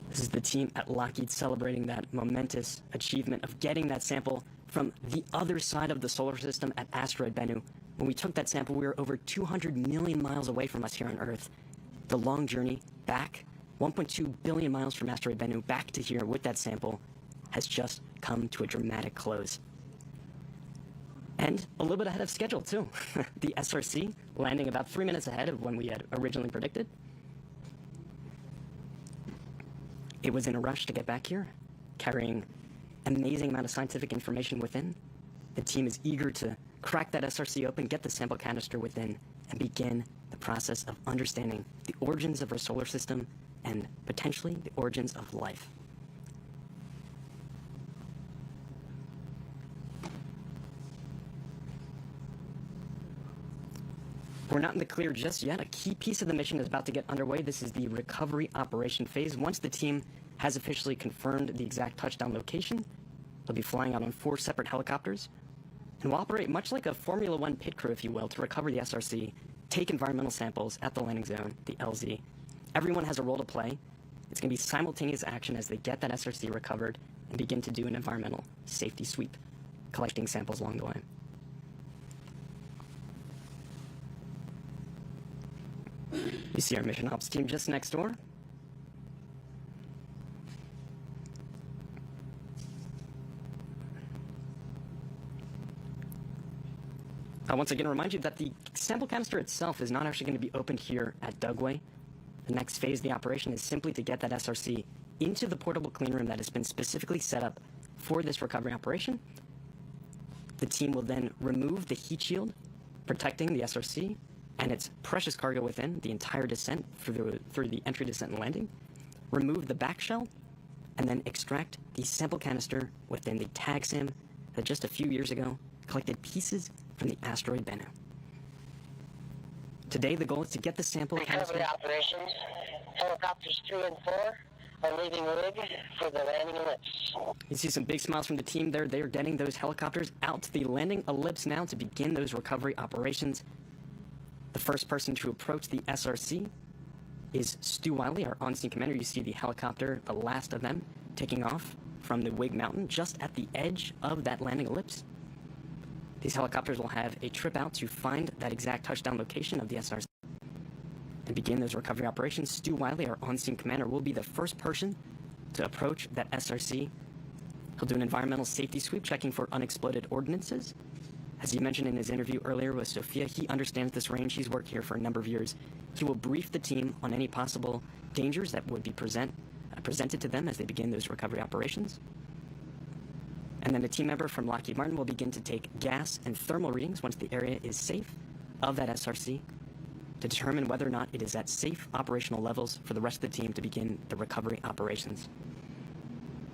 This is the team at Lockheed celebrating that momentous achievement of getting that sample from the other side of the solar system at asteroid Bennu. When we took that sample, we were over 200 million miles away from us here on Earth. The long journey back, 1.2 billion miles from asteroid Bennu back to here with that sample, has just come to a dramatic close. And a little bit ahead of schedule, too. The SRC landing about 3 minutes ahead of when we had originally predicted. It was in a rush to get back here, carrying an amazing amount of scientific information within. The team is eager to crack that SRC open, get the sample canister within, and begin the process of understanding the origins of our solar system and potentially the origins of life. We're not in the clear just yet. A key piece of the mission is about to get underway. This is the recovery operation phase. Once the team has officially confirmed the exact touchdown location, they'll be flying out on 4 separate helicopters and will operate much like a Formula One pit crew, if you will, to recover the SRC, take environmental samples at the landing zone, the LZ. Everyone has a role to play. It's going to be simultaneous action as they get that SRC recovered and begin to do an environmental safety sweep, collecting samples along the way. You see our mission ops team just next door. Once again, remind you that the sample canister itself is not actually going to be opened here at Dugway. The next phase of the operation is simply to get that SRC into the portable clean room that has been specifically set up for this recovery operation. The team will then remove the heat shield protecting the SRC and its precious cargo within the entire descent through the entry, descent, and landing, remove the back shell, and then extract the sample canister within the tag sim that just a few years ago collected pieces from the asteroid Bennu. Today, the goal is to get the sample recovery operations. Helicopters 3 and 4 are leaving rig for the landing ellipse. You see some big smiles from the team there. They are getting those helicopters out to the landing ellipse now to begin those recovery operations. The first person to approach the SRC is Stu Wiley, our on-scene commander. You see the helicopter, the last of them, taking off from the Wig Mountain just at the edge of that landing ellipse. These helicopters will have a trip out to find that exact touchdown location of the SRC and begin those recovery operations. Stu Wiley, our on-scene commander, will be the first person to approach that SRC. He'll do an environmental safety sweep, checking for unexploded ordnances. As he mentioned in his interview earlier with Sophia, he understands this range. He's worked here for a number of years. He will brief the team on any possible dangers that would be presented to them as they begin those recovery operations. And then a team member from Lockheed Martin will begin to take gas and thermal readings once the area is safe of that SRC to determine whether or not it is at safe operational levels for the rest of the team to begin the recovery operations.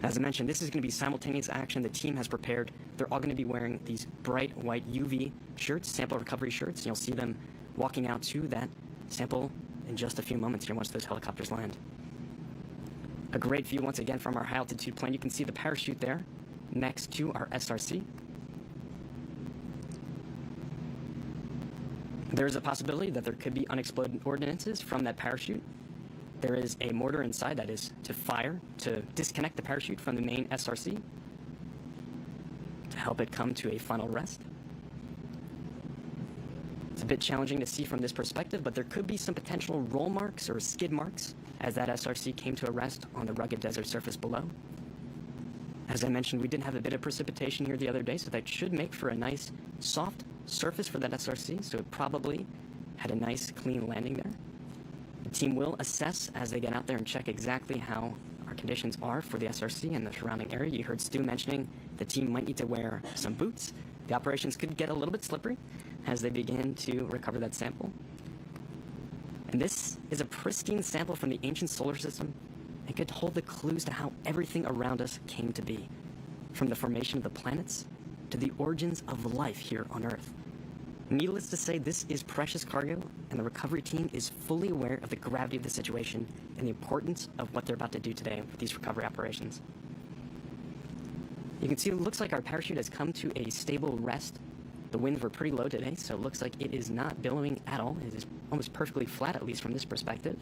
As I mentioned, this is going to be simultaneous action. The team has prepared. They're all going to be wearing these bright white UV shirts, sample recovery shirts. You'll see them walking out to that sample in just a few moments here once those helicopters land. A great view once again from our high altitude plane. You can see the parachute there next to our SRC. There is a possibility that there could be unexploded ordnances from that parachute. There is a mortar inside that is to fire to disconnect the parachute from the main SRC to help it come to a final rest. It's a bit challenging to see from this perspective, but there could be some potential roll marks or skid marks as that SRC came to a rest on the rugged desert surface below. As I mentioned, we did have a bit of precipitation here the other day, so that should make for a nice soft surface for that SRC, so it probably had a nice clean landing there. The team will assess as they get out there and check exactly how our conditions are for the SRC and the surrounding area. You heard Stu mentioning the team might need to wear some boots. The operations could get a little bit slippery as they begin to recover that sample. And this is a pristine sample from the ancient solar system. It could hold the clues to how everything around us came to be, from the formation of the planets to the origins of life here on Earth. Needless to say, this is precious cargo, and the recovery team is fully aware of the gravity of the situation and the importance of what they're about to do today with these recovery operations. You can see it looks like our parachute has come to a stable rest. The winds were pretty low today, so it looks like it is not billowing at all. It is almost perfectly flat, at least from this perspective,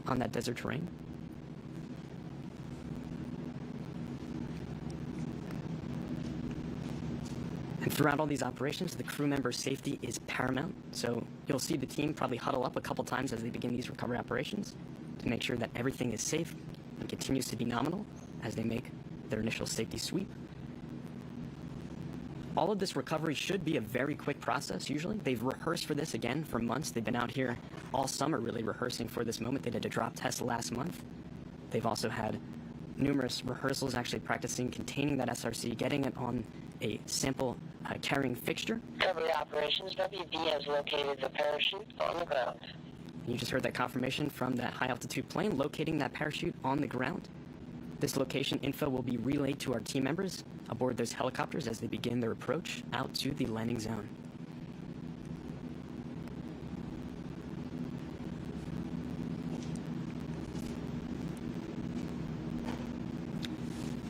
on that desert terrain. And throughout all these operations, the crew member's safety is paramount. So you'll see the team probably huddle up a couple times as they begin these recovery operations to make sure that everything is safe and continues to be nominal as they make their initial safety sweep. All of this recovery should be a very quick process, usually. They've rehearsed for this, again, for months. They've been out here all summer really rehearsing for this moment. They did a drop test last month. They've also had numerous rehearsals actually practicing containing that SRC, getting it on a sample carrying fixture. Recovery operations, WD has located the parachute on the ground. You just heard that confirmation from that high altitude plane locating that parachute on the ground. This location info will be relayed to our team members aboard those helicopters as they begin their approach out to the landing zone.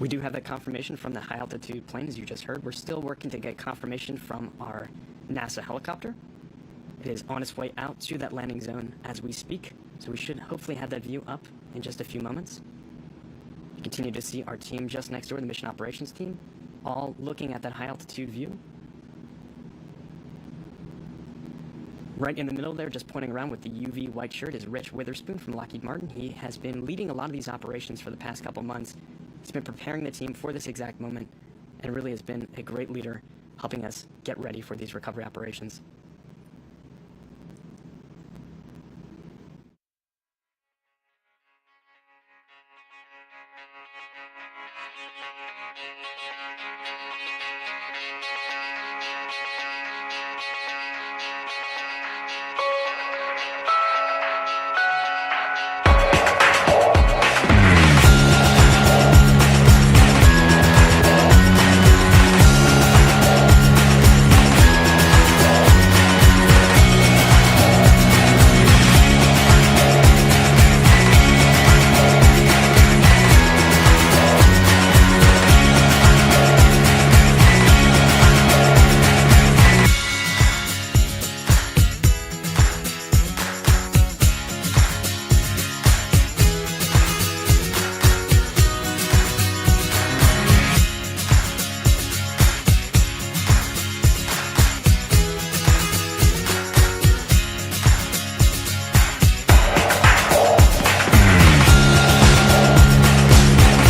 We do have that confirmation from the high-altitude plane, as you just heard. We're still working to get confirmation from our NASA helicopter. It is on its way out to that landing zone as we speak, so we should hopefully have that view up in just a few moments. You continue to see our team just next door, the mission operations team, all looking at that high-altitude view. Right in the middle there, just pointing around with the UV white shirt, is Rich Witherspoon from Lockheed Martin. He has been leading a lot of these operations for the past couple months. He's been preparing the team for this exact moment and really has been a great leader helping us get ready for these recovery operations.